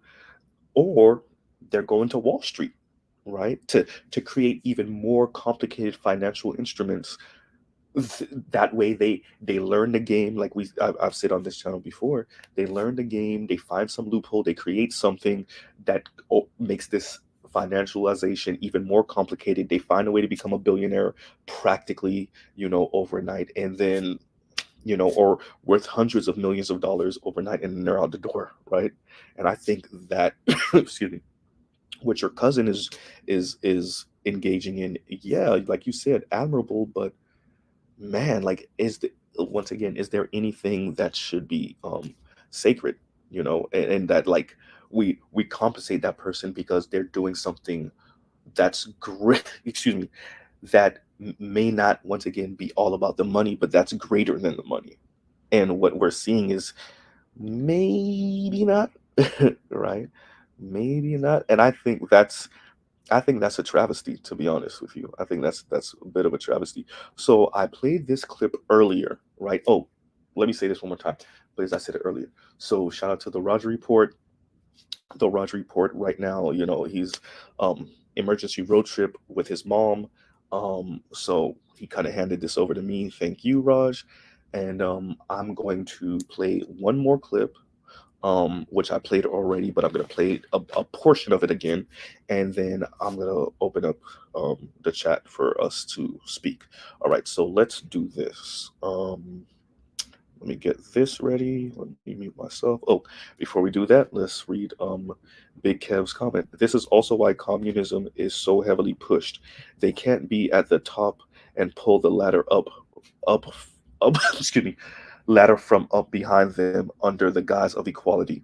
or they're going to Wall Street, right, to create even more complicated financial instruments. That way they learn the game, like I've said on this channel before. They learn the game, they find some loophole, they create something that makes this financialization even more complicated. They find a way to become a billionaire practically, overnight, and then, or worth hundreds of millions of dollars overnight, and then they're out the door, right? And I think that excuse me, what your cousin is engaging in, yeah, like you said, admirable, but man, like, once again, is there anything that should be sacred, and that, like, we compensate that person because they're doing something that's great excuse me, that may not, once again, be all about the money, but that's greater than the money. And what we're seeing is maybe not right, maybe not. And I think that's a travesty, to be honest with you. I think that's a bit of a travesty. So I played this clip earlier, right? Oh, let me say this one more time, because I said it earlier. So shout out to the Roger Report. The Roger Report right now, he's emergency road trip with his mom. So he kind of handed this over to me. Thank you, Raj. and I'm going to play one more clip, which I played already, but I'm gonna play a portion of it again, and then I'm gonna open up the chat for us to speak. All right, so let's do this. Let me get this ready. Let me mute myself. Oh, before we do that, let's read Big Kev's comment. This is also why communism is so heavily pushed. They can't be at the top and pull the ladder up, up. Excuse me, ladder from up behind them under the guise of equality.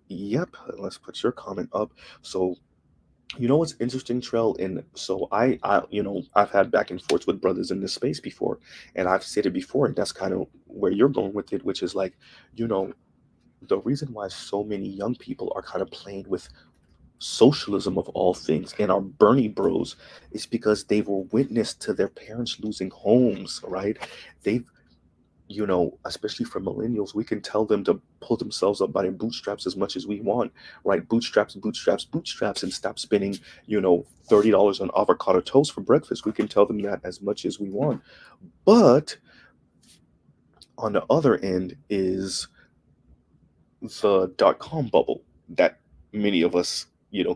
Yep. Let's put your comment up. So you know what's interesting, Trell? And so I've had back and forth with brothers in this space before, and I've said it before, and that's kind of where you're going with it, which is like, you know, the reason why so many young people are kind of playing with socialism of all things and are Bernie bros is because they were witness to their parents losing homes, right? They've especially for millennials, we can tell them to pull themselves up by their bootstraps as much as we want, right? Bootstraps, bootstraps, bootstraps, and stop spending, $30 on avocado toast for breakfast. We can tell them that as much as we want. But on the other end is the dot-com bubble that many of us,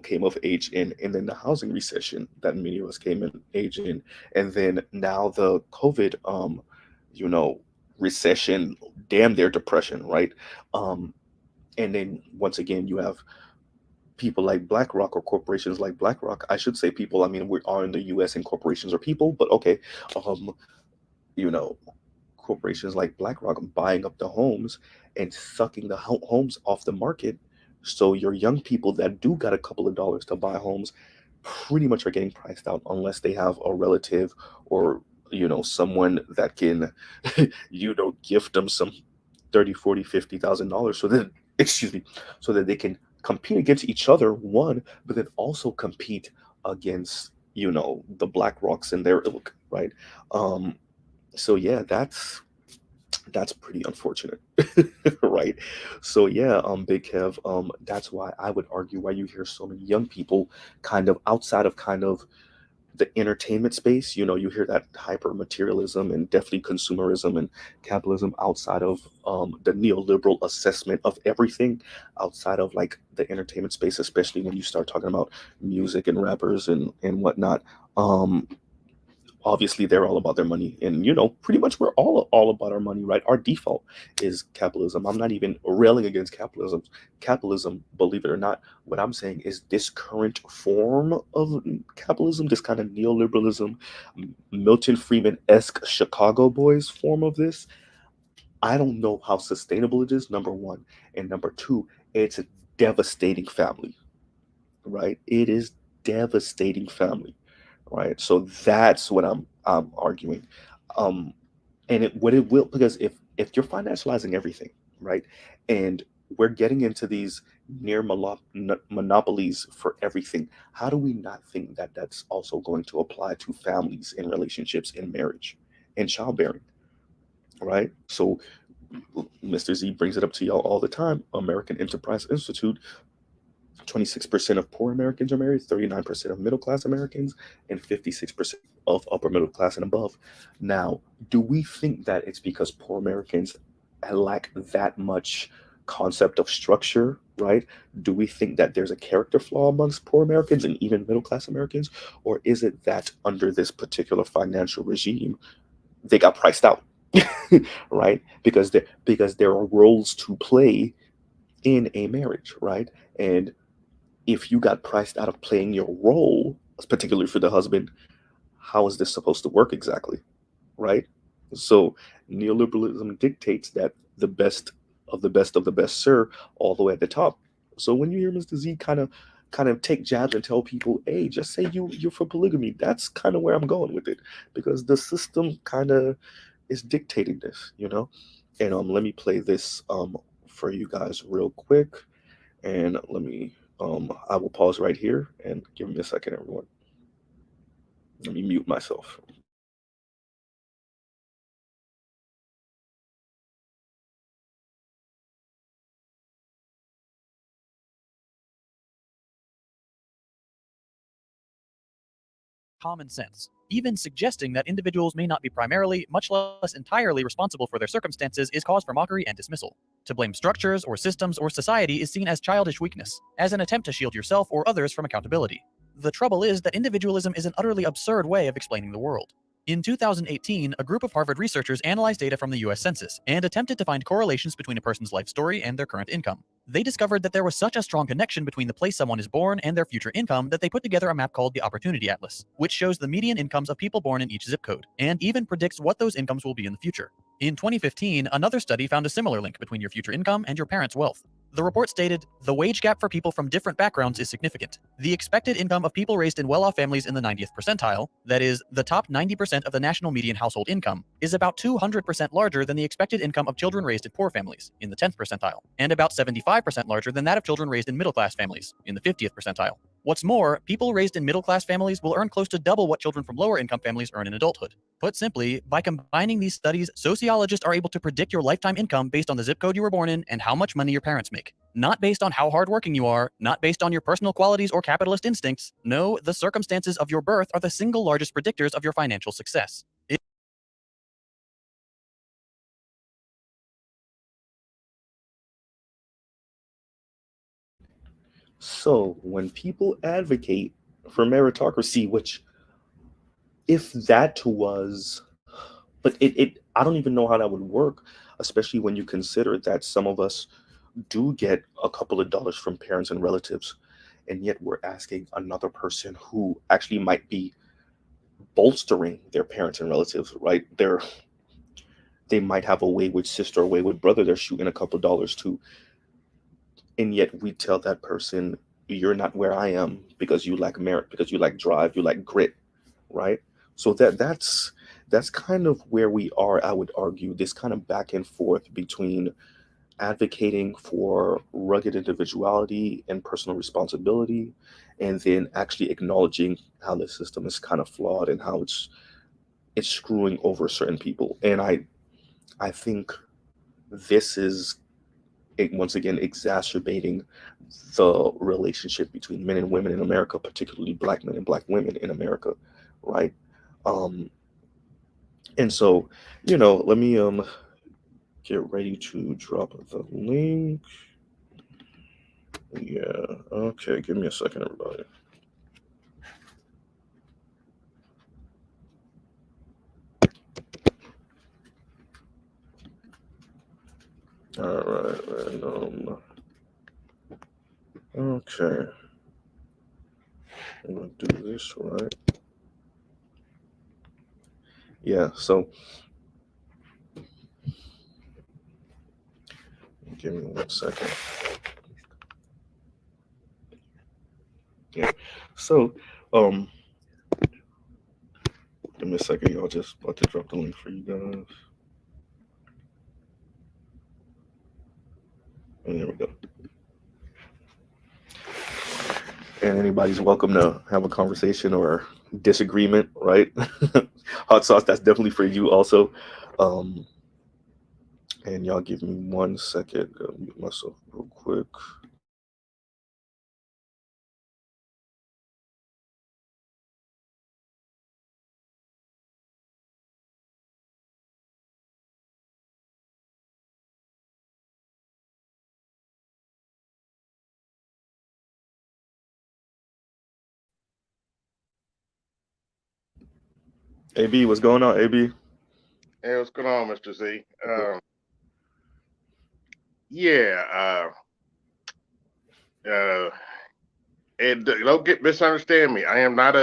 came of age in, and then the housing recession that many of us came in age in, and then now the COVID, you know, recession, damn near depression, right? Um, and then once again, you have people like BlackRock or corporations like BlackRock. I should say people. I mean, we are in the U.S. and corporations are people, but okay. Um, you know, corporations like BlackRock buying up the homes and sucking the homes off the market. So your young people that do got a couple of dollars to buy homes pretty much are getting priced out unless they have a relative or someone that can gift them some 30, 40, 50,000 dollars so that excuse me, so that they can compete against each other, one, but then also compete against the Black Rocks and their ilk, right? So yeah, that's pretty unfortunate. Right? So yeah, Big Kev, that's why I would argue why you hear so many young people kind of outside of kind of the entertainment space. You hear that hyper materialism and definitely consumerism and capitalism outside of the neoliberal assessment of everything outside of like the entertainment space, especially when you start talking about music and rappers and whatnot. Obviously they're all about their money, and pretty much we're all about our money, right? Our default is capitalism. I'm not even railing against capitalism, believe it or not. What I'm saying is this current form of capitalism, this kind of neoliberalism, Milton Friedman-esque Chicago boys form of this, I don't know how sustainable it is, number one, and number two, it's a devastating family, right? It is devastating family, right? So that's what I'm arguing. Um, and what it will, because if you're financializing everything, right, and we're getting into these near monopolies for everything, how do we not think that that's also going to apply to families and relationships and marriage and childbearing, right? So Mr. Z brings it up to y'all all the time. American Enterprise Institute, 26% of poor Americans are married, 39% of middle class Americans, and 56% of upper middle class and above. Now, do we think that it's because poor Americans lack that much concept of structure, right? Do we think that there's a character flaw amongst poor Americans and even middle class Americans? Or is it that under this particular financial regime, they got priced out? Right? Because there are roles to play in a marriage, right? And if you got priced out of playing your role, particularly for the husband, how is this supposed to work exactly? Right? So neoliberalism dictates that the best of the best of the best, sir, all the way at the top. So when you hear Mr. Z kind of take jabs and tell people, hey, just say you're for polygamy, that's kind of where I'm going with it. Because the system kind of is dictating this. And let me play this for you guys real quick. And I will pause right here and give me a second, everyone. Let me mute myself. Common sense. Even suggesting that individuals may not be primarily, much less entirely, responsible for their circumstances is cause for mockery and dismissal. To blame structures or systems or society is seen as childish weakness, as an attempt to shield yourself or others from accountability. The trouble is that individualism is an utterly absurd way of explaining the world. In 2018, a group of Harvard researchers analyzed data from the US Census and attempted to find correlations between a person's life story and their current income. They discovered that there was such a strong connection between the place someone is born and their future income that they put together a map called the Opportunity Atlas, which shows the median incomes of people born in each zip code, and even predicts what those incomes will be in the future. In 2015, another study found a similar link between your future income and your parents' wealth. The report stated, the wage gap for people from different backgrounds is significant. The expected income of people raised in well-off families in the 90th percentile, that is, the top 90% of the national median household income, is about 200% larger than the expected income of children raised in poor families, in the 10th percentile, and about 75% larger than that of children raised in middle-class families, in the 50th percentile. What's more, people raised in middle-class families will earn close to double what children from lower-income families earn in adulthood. Put simply, by combining these studies, sociologists are able to predict your lifetime income based on the zip code you were born in and how much money your parents make. Not based on how hardworking you are, not based on your personal qualities or capitalist instincts. No, the circumstances of your birth are the single largest predictors of your financial success. So when people advocate for meritocracy, which if that was, but I don't even know how that would work, especially when you consider that some of us do get a couple of dollars from parents and relatives, and yet we're asking another person who actually might be bolstering their parents and relatives, right? They might have a wayward sister or wayward brother they're shooting a couple of dollars to, and yet we tell that person, you're not where I am because you lack merit, because you lack drive, you lack grit, right? So that's kind of where we are, I would argue, this kind of back and forth between advocating for rugged individuality and personal responsibility, and then actually acknowledging how the system is kind of flawed and how it's screwing over certain people. And I think this is once again exacerbating the relationship between men and women in America, particularly black men and black women in America, right? And so, let me get ready to drop the link. Yeah, okay, give me a second, everybody. All right, random. Okay. I'm gonna do this right. Yeah, so give me 1 second. Yeah, so give me a second, y'all. Just about to drop the link for you guys. And there we go. And anybody's welcome to have a conversation or disagreement, right? Hot sauce, that's definitely for you also. And y'all give me 1 second. Gotta mute myself real quick. AB, what's going on, AB? Hey, what's going on, Mr. Z? And don't misunderstand me. I'm not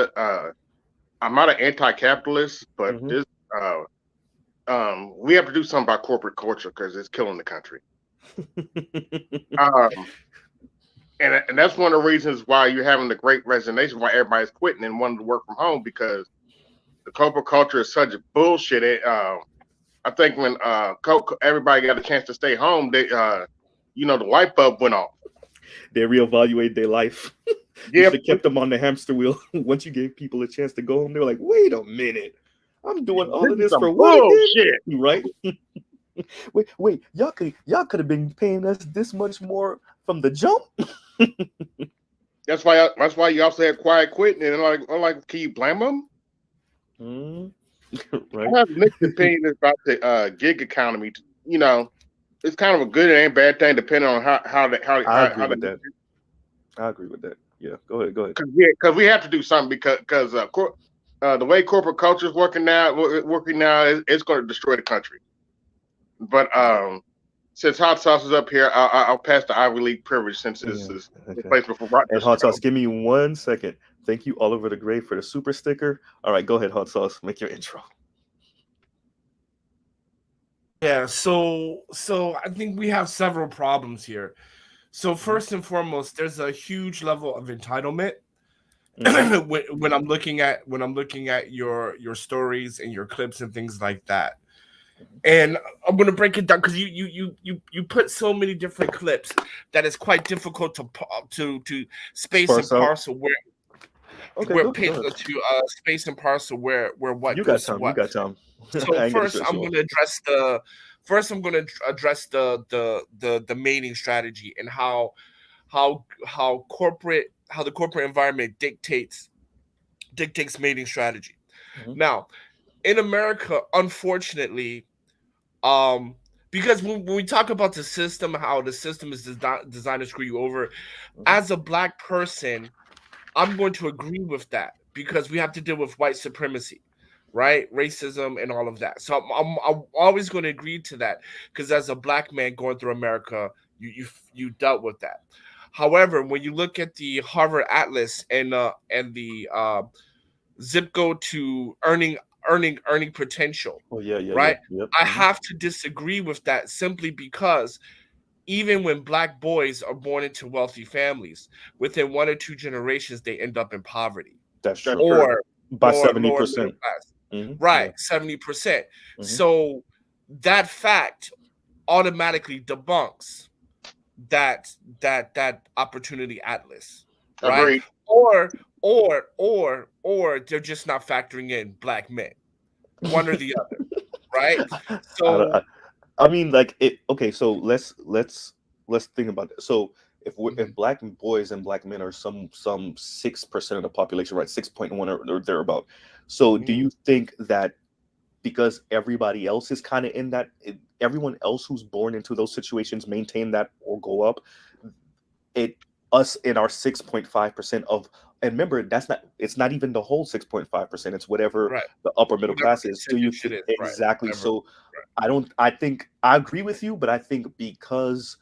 an anti-capitalist, but this we have to do something about corporate culture because it's killing the country. And that's one of the reasons why you're having the great resignation, why everybody's quitting and wanting to work from home, because the corporate culture is such bullshit. I think when everybody got a chance to stay home, they the light bulb went off. They reevaluate their life. You should have kept them on the hamster wheel. Once you gave people a chance to go home, they were like, wait a minute. I'm doing all of this for what again? Right? wait, y'all could have been paying us this much more from the jump. That's why you also had quiet quitting, and like, can you blame them? Mm. I Right. have mixed opinions about the gig economy. You know, it's kind of a good and bad thing depending on I agree how with that. I agree with that. Yeah. Go ahead. Go ahead. because we have to do something because the way corporate culture is working now, it's going to destroy the country. But since hot sauce is up here, I'll pass the Ivy League privilege since this Yeah. is the Okay. place before And Hot Sauce, give me 1 second. Thank you, Oliver the Great, for the super sticker. All right, go ahead, Hot Sauce. Make your intro. Yeah, so I think we have several problems here. So first and foremost, there's a huge level of entitlement Mhm. when I'm looking at your stories and your clips and things like that. And I'm gonna break it down because you put so many different clips that it's quite difficult to space and Sparse out. parcel Okay, go ahead. space and parcel where what You got goes to time. You what. got time. So I ain't gonna stress you off. I'm gonna address the mating strategy and how the corporate environment dictates mating strategy. Mhm. Now, in America, unfortunately, because when we talk about the system, how the system is designed to screw you over, as a Black person, I'm going to agree with that because we have to deal with white supremacy, right? Racism and all of that. So I'm always going to agree to that because as a Black man going through America, you dealt with that. However, when you look at the Harvard Atlas and the zip code to earning potential, Oh yeah, yeah, yeah. right? Yep. I have to disagree with that simply because even when Black boys are born into wealthy families, within 1 or 2 generations, they end up in poverty That's That's true. true. or By lower middle 70%. class. Yeah. Right, 70%. Mhm. So that fact automatically debunks that opportunity atlas, right? Agreed. Or they're just not factoring in Black men, one or the other, right? I, don't- So I mean, like it. Okay, so let's think about it. So if mhm, Black boys and Black men are some 6% of the population, right? 6.1 or thereabout. So do mhm. you think that because everybody else is kind of in that, everyone else who's born into those situations maintain that or go up, it us in our 6.5% of, and remember that's not, it's not even the whole 6.5%, it's whatever Right, the upper middle whatever class is. Do you percentage it think is, right, exactly? whatever, So right. I think I agree with you, but I think because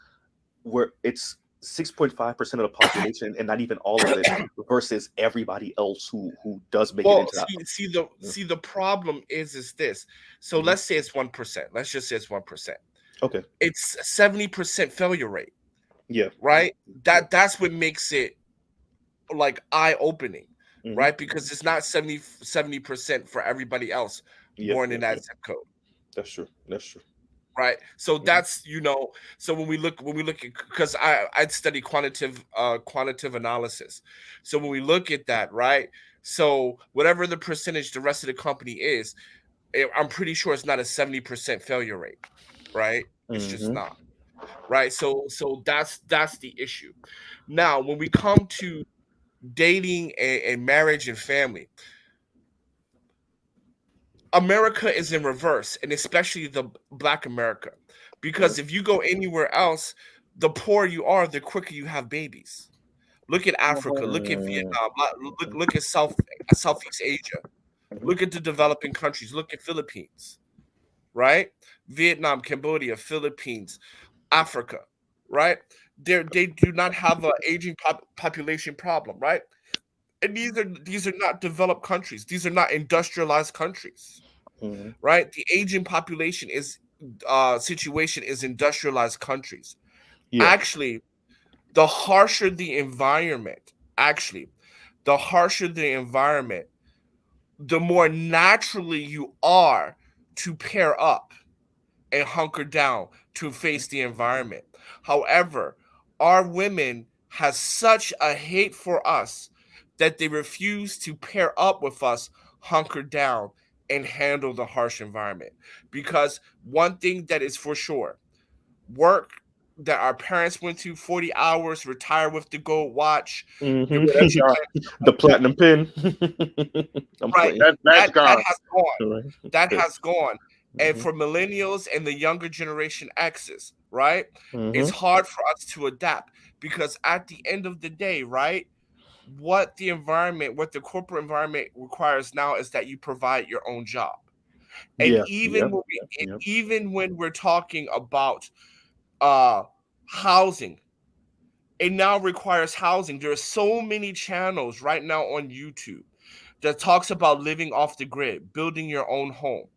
it's 6.5% of the population and not even all of it versus everybody else who does make it Well, into that. see the problem is this. So Mhm. let's say it's 1%. Let's just say it's 1%. Okay. It's 70% failure rate, Yeah. right? Yeah. That's what makes it like eye-opening, Hmm. right? Because it's not 70% for everybody else Yep. born in Yep. that Yep. zip code. That's true. That's true. Right. So Hmm. that's, so when we look at, because I'd study quantitative analysis. So when we look at that, right? So whatever the percentage the rest of the company is, I'm pretty sure it's not a 70% failure rate, right? It's just Hmm. not. Right. So that's the issue. Now, when we come to dating and marriage and family, America is in reverse, and especially the Black America, because if you go anywhere else, the poorer you are, the quicker you have babies. Look at Africa. Look at Mm. Vietnam. Look at Southeast Asia. Mhm. Look at the developing countries. Look at Philippines, right? Vietnam, Cambodia, Philippines, Africa, right? They do not have an aging population problem, right? And these are not developed countries. These are not industrialized countries, Mhm. right? The aging population is situation is industrialized countries. Yeah. Actually, the harsher the environment, actually, the harsher the environment, the more naturally you are to pair up and hunker down to face the environment. However, our women has such a hate for us that they refuse to pair up with us, hunker down, and handle the harsh environment. Because one thing that is for sure, work that our parents went to, 40 hours, retire with the gold watch. Mhm. Yeah, that's gone. The platinum pin. I'm Right. playing. That's That gone. has gone. Right. That Okay. has gone. And Mhm. for millennials and the younger generation X's, right? It's Mhm. hard for us to adapt because at the end of the day, right? What the corporate environment requires now is that you provide your own job. And Yeah. Yep. Yep. even when we're talking about housing, it now requires housing. There are so many channels right now on YouTube that talks about living off the grid, building your own home.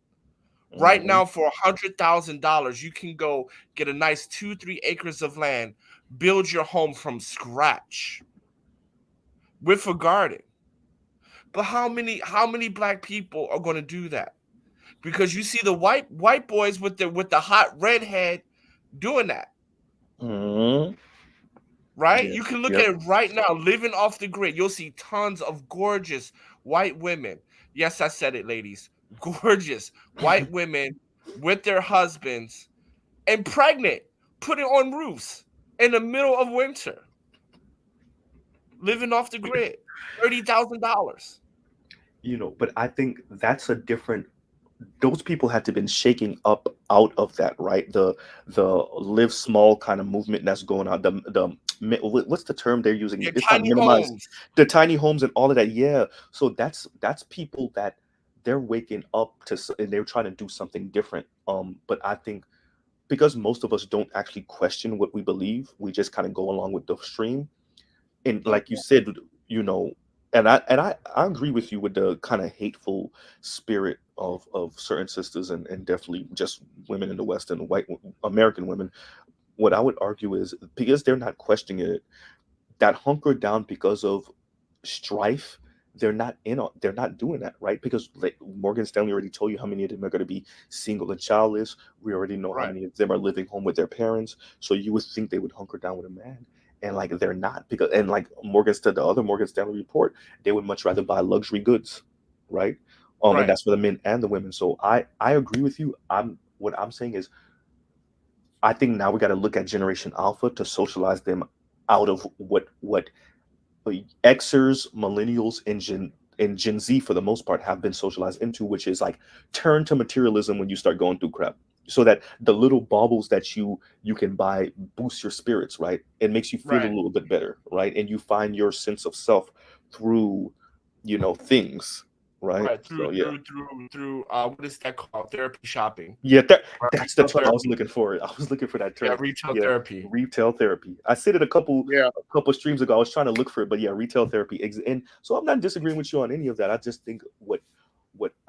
Right Mhm. now, for $100,000, you can go get a nice 2-3 acres of land, build your home from scratch with a garden. But how many black people are going to do that? Because you see the white boys with the hot redhead doing that, Mhm. right? Yeah. You can look Yep. at it right now, living off the grid. You'll see tons of gorgeous white women. Yes, I said it, ladies. Gorgeous white women with their husbands and pregnant, putting on roofs in the middle of winter, living off the grid, $30,000. But I think that's a different. Those people had to been shaking up out of that, right? The live small kind of movement that's going on. What's the term they're using? Your It's not tiny minimized. homes. The tiny homes and all of that. Yeah. So that's people that they're waking up and they're trying to do something different. But I think because most of us don't actually question what we believe, we just kind of go along with the stream. And like you said, you know, and I agree with you with the kind of hateful spirit of certain sisters and definitely just women in the West and American women. What I would argue is because they're not questioning it, that hunker down because of strife, they're not doing that, right? Because like Morgan Stanley already told you how many of them are going to be single and childless. We already know how Right. many of them are living home with their parents. So you would think they would hunker down with a man. And like they're not, because and like the other Morgan Stanley report, they would much rather buy luxury goods, right? And Right. that's for the men and the women. So I agree with you. What I'm saying is I think now we got to look at Generation Alpha to socialize them out of what Xers, millennials, and Gen Z for the most part have been socialized into, which is like turn to materialism when you start going through crap. So that the little baubles that you can buy boost your spirits, right? It makes you feel a Right. little bit better, right? And you find your sense of self through, things, right? Right. So yeah. Through what is that called? Therapy shopping. Yeah, Right. that's the Retail term I was therapy. looking for. I was looking for that Yeah, term. retail Yeah, therapy. retail therapy. I said it Yeah. a couple streams ago. I was trying to look for it, but yeah, retail therapy. And so I'm not disagreeing with you on any of that. I just think what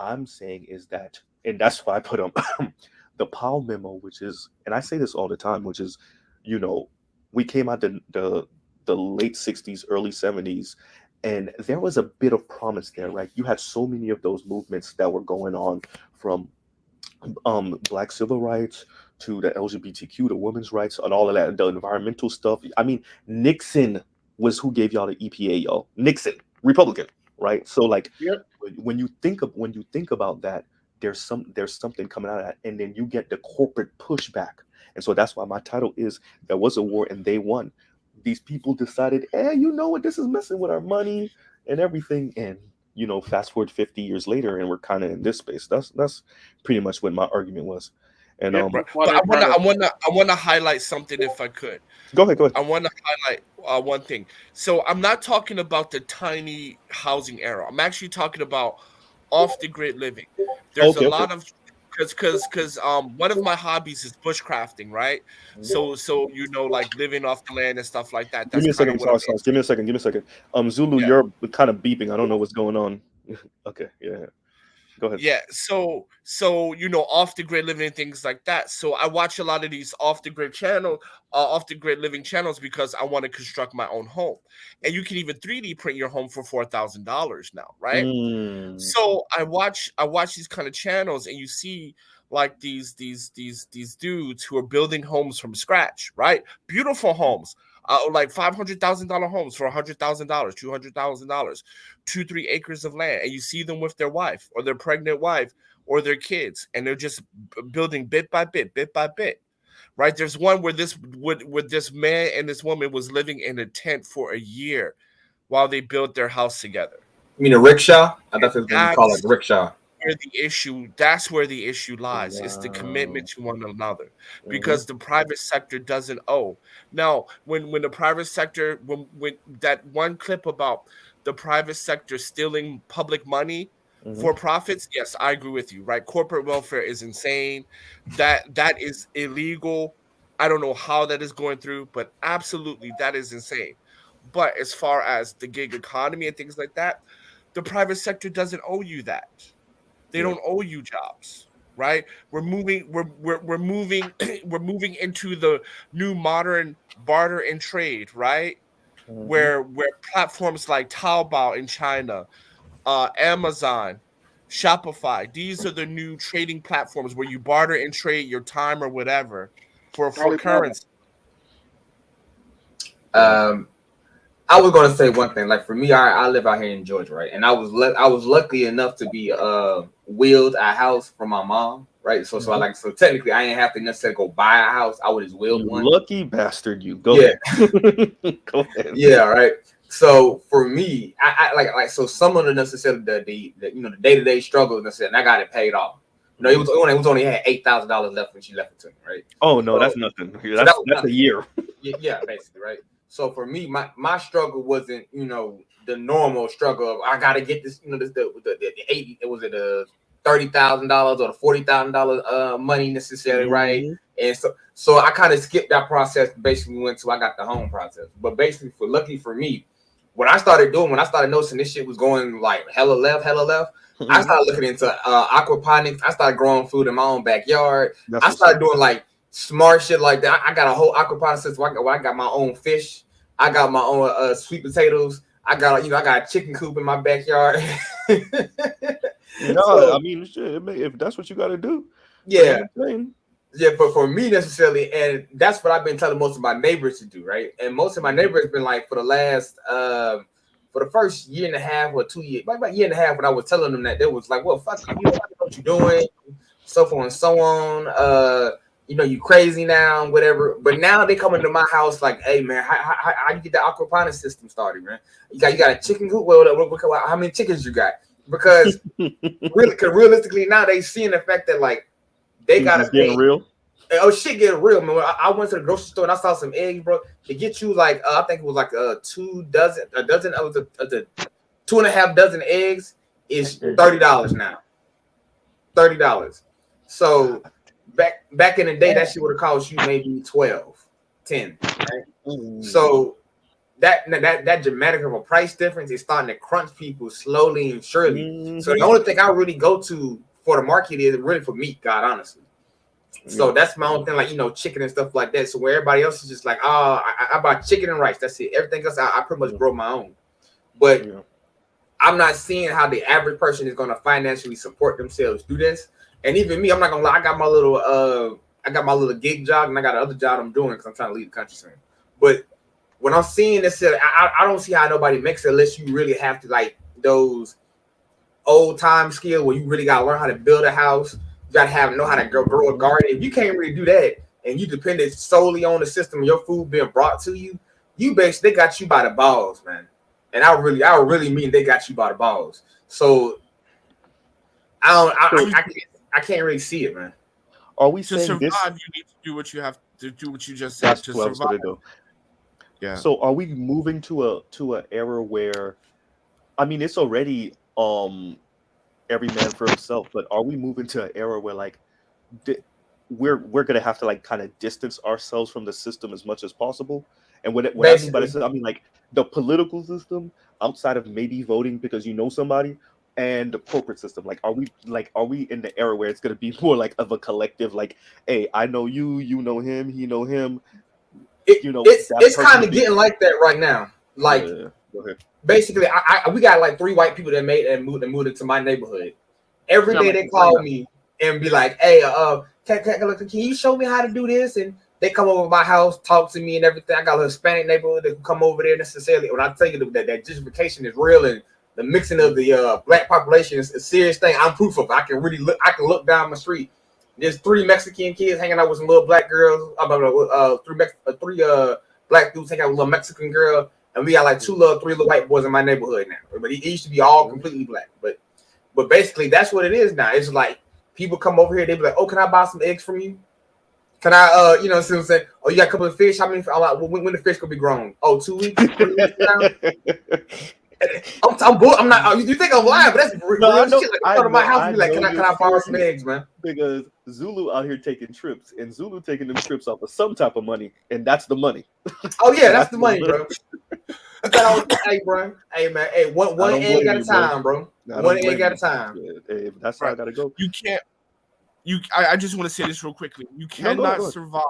I'm saying is that, and that's why I put up the Powell memo, which is, and I say this all the time, which is, you know, we came out the late '60s, early '70s, and there was a bit of promise there, right? You had so many of those movements that were going on from black civil rights to the LGBTQ, the women's rights, and all of that, the environmental stuff. I mean, Nixon was who gave y'all the EPA, y'all. Nixon, Republican, right? So like Yep. when you think about that, there's something coming out of that, and then you get the corporate pushback, and so that's why my title is there was a war and they won. These people decided, you know what, this is messing with our money and everything, and fast forward 50 years later, and we're kind of in this space. That's pretty much what my argument was. And Yeah. Right. Why But they try to I wanna highlight something if I could. go ahead. I want to highlight one thing. So I'm not talking about the tiny housing era. I'm actually talking about off the grid living. There's a Okay. lot of because one of my hobbies is bushcrafting, right? So like living off the land and stuff like that. Give That's me a kind of second, what I'm Sauce. Give me a second. Give me a second. Zulu, yeah. you're kind of beeping. I don't know what's going on. Okay, yeah. Go ahead. Yeah, so off the grid living and things like that. So I watch a lot of these off the grid off the grid living channels because I want to construct my own home, and you can even 3D print your home for $4,000 now, right? Mm. So I watch these kind of channels, and you see like these dudes who are building homes from scratch, right? Beautiful homes. Like $500,000 homes for $100,000, $200,000, 2-3 acres of land, and you see them with their wife or their pregnant wife or their kids, and they're just building bit by bit, right? There's one where this man and this woman was living in a tent for a year while they built their house together. You mean a rickshaw? I thought that's what you call it, rickshaw. That's where the issue lies. It's the commitment to one another, because the private sector doesn't owe. Now, when the private sector, when that one clip about the private sector stealing public money for profits, yes, I agree with you, right? Corporate welfare is insane. That is illegal. I don't know how that is going through, but absolutely that is insane. But as far as the gig economy and things like that, the private sector doesn't owe you that. They don't owe you jobs, right? We're moving we're moving we're moving into the new modern barter and trade, right? Where platforms like Taobao in China, Amazon, Shopify, these are the new trading platforms where you barter and trade your time or whatever for currency. I was gonna say one thing. Like for me, I live out here in Georgia, right? And I was lucky enough to be willed a house from my mom, right? So technically, I didn't have to necessarily go buy a house. I would just will one. Lucky bastard, you. Go ahead. Go ahead. Yeah, right. So for me, I like so some of the necessarily the day-to-day struggle and I got it paid off. You know, it was only had $8,000 left when she left it to me, right? Oh no, that's nothing. That's a year. Yeah, basically, right. So for me, my struggle wasn't, the normal struggle of I gotta get this, the 80, it was it $30,000 or the $40,000 money necessarily, right? And so I kind of skipped that process. Basically, went to I got the home process. But basically, luckily for me, when I started noticing this shit was going like hella left, I started looking into aquaponics. I started growing food in my own backyard. I started doing like smart shit like that. I got a whole aquaponics system. I got my own fish. I got my own sweet potatoes. I got a chicken coop in my backyard. I mean, shit, if that's what you got to do. Yeah. Yeah, but for me necessarily, and that's what I've been telling most of my neighbors to do, right? And most of my neighbors have been like for the first year and a half or 2 years, about a year and a half, when I was telling them that, they was like, well, fuck you, I know what you're doing, so forth and so on. You crazy now, whatever. But now they come into my house like, hey man, how you get the aquaponics system started, man? You got a chicken coop? Well, how many chickens you got? Because realistically now they seeing the fact that like they gotta pay. Real. Oh shit, getting real, man. I went to the grocery store and I saw some eggs, bro. They get you like I think it was like a dozen of the 2.5 dozen eggs is $30 now. $30. So back in the day, that shit would have cost you maybe 12, 10. Right? So that dramatic of a price difference is starting to crunch people slowly and surely. So the only thing I really go to for the market is really for meat, God, honestly. So that's my own thing, like chicken and stuff like that. So where everybody else is just like, I buy chicken and rice. That's it. Everything else, I pretty much grow my own. But I'm not seeing how the average person is going to financially support themselves through this. And even me, I'm not gonna lie, I got my little gig job, and I got another job I'm doing because I'm trying to leave the country soon. But when I'm seeing this, I don't see how nobody makes it unless you really have to like those old time skills where you really gotta learn how to build a house. You gotta know how to grow a garden. If you can't really do that, and you depended solely on the system, your food being brought to you, they got you by the balls, man. And I really mean they got you by the balls. So I can't really see it, man. Are we to saying survive? this? You need to do what you have to do. What you just said to survive. Yeah. So are we moving to an era where, I mean, it's already every man for himself, but are we moving to an era where like we're gonna have to like kind of distance ourselves from the system as much as possible? And what I mean by this, I mean like the political system outside of maybe voting because you know somebody. And the corporate system, are we in the era where it's gonna be more like of a collective, like, hey, I know you, you know him, he know him. It's kind of getting like that right now. Like, go ahead. Basically, we got like 3 white people that moved into my neighborhood. Every day they call me and be like, hey, can you show me how to do this? And they come over to my house, talk to me and everything. I got a Hispanic neighborhood that can come over there necessarily. When I tell you that gentrification is real and the mixing of the black population is a serious thing. I'm proof of it. I can look down my street. There's 3 Mexican kids hanging out with some little black girls. Three black dudes hanging out with a little Mexican girl, and we got like 3 little white boys in my neighborhood now. But it used to be all completely black. But basically, that's what it is now. It's like people come over here, they be like, "Oh, can I buy some eggs from you? Can I, you know, see what I'm saying? Oh, you got a couple of fish? How many? I'm like, when the fish gonna be grown? Oh, 2 weeks. 3 weeks now? I'm not. You think I'm lying? But that's real shit. Like, come to my house and be like, can I borrow some eggs, man? Because Zulu out here taking trips, and Zulu taking them trips off of some type of money, and that's the money. Oh yeah, that's the money, bro. Hey, bro. Hey, man. Hey, one egg at a time, bro. One egg at a time. Hey, that's how I gotta go. You can't. I just want to say this real quickly. You cannot survive.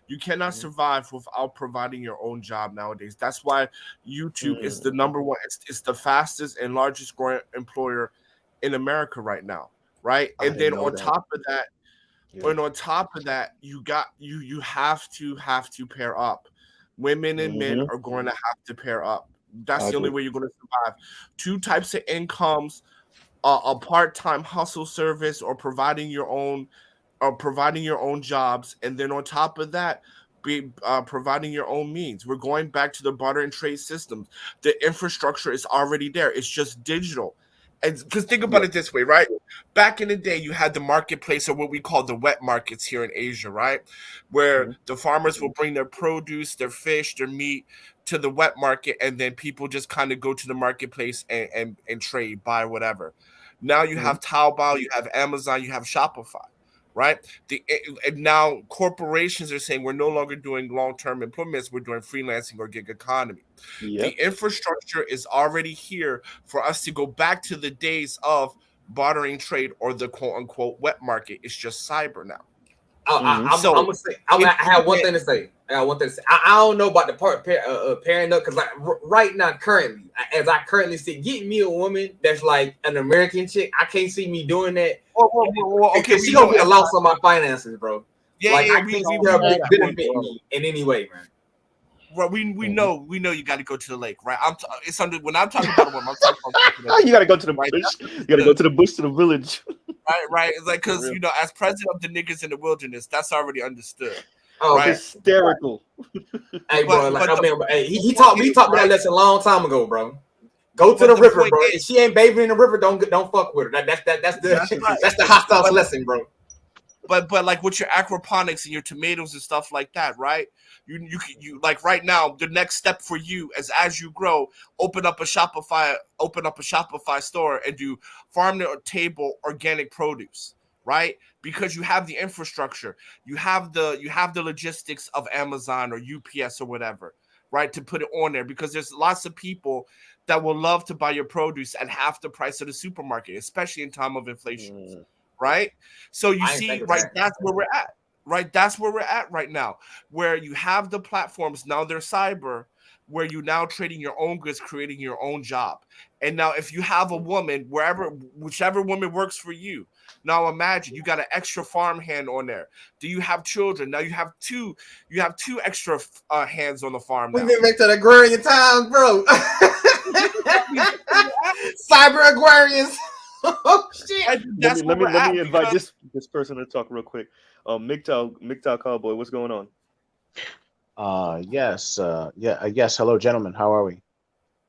You cannot survive without providing your own job nowadays. That's why YouTube is the number one. It's the fastest and largest growing employer in America right now, right? And then on top of that, you have to pair up. Women and men are going to have to pair up. That's the only way you're going to survive. 2 types of incomes, a part-time hustle service, or providing your own jobs, and then on top of that, providing your own means. We're going back to the barter and trade systems. The infrastructure is already there. It's just digital. And because think about it this way, right? Back in the day, you had the marketplace, or what we call the wet markets here in Asia, right? Where the farmers will bring their produce, their fish, their meat to the wet market, and then people just kind of go to the marketplace and trade, buy whatever. Now you have Taobao, you have Amazon, you have Shopify, right? And now corporations are saying we're no longer doing long-term employments, we're doing freelancing or gig economy. The infrastructure is already here for us to go back to the days of bartering trade, or the quote-unquote wet market. It's just cyber now. I'm gonna say, I have one thing to say. I don't know about the part pairing up, because like right now, currently, as I currently see, getting me a woman that's like an American chick, I can't see me doing that. Okay, she gonna be a loss on my finances, bro. Yeah, like, yeah, I can't see her benefit me in any way, man. Well, we know you got to go to the lake, right? It's under when I'm talking about a woman. I'm talking about you got to go to the bush. You got to go to the bush, to the village. Right. It's like, because as president of the niggas in the wilderness, that's already understood. Oh, right? Hysterical. Hey, bro, he taught me that lesson a long time ago, bro. Go to the river, bro. If she ain't bathing in the river, don't fuck with her. That's the hostile lesson, bro. But like with your aquaponics and your tomatoes and stuff like that, right? You like right now, the next step for you is, as you grow, open up a Shopify store and do farm to table organic produce, right? Because you have the infrastructure, you have the logistics of Amazon or UPS or whatever, right? To put it on there, because there's lots of people that will love to buy your produce at half the price of the supermarket, especially in time of inflation. Right? So you see, right, that's where we're at. Right? That's where we're at right now, where you have the platforms, now they're cyber, where you now trading your own goods, creating your own job. And now if you have a woman, whichever woman works for you, now imagine you got an extra farm hand on there. Do you have children? Now you have two extra hands on the farm now. We get back to the agrarian times, bro. Cyber agrarians. Oh shit! Let me invite this person to talk real quick. MGTOW Cowboy, what's going on? Yes. Yes. Hello, gentlemen. How are we?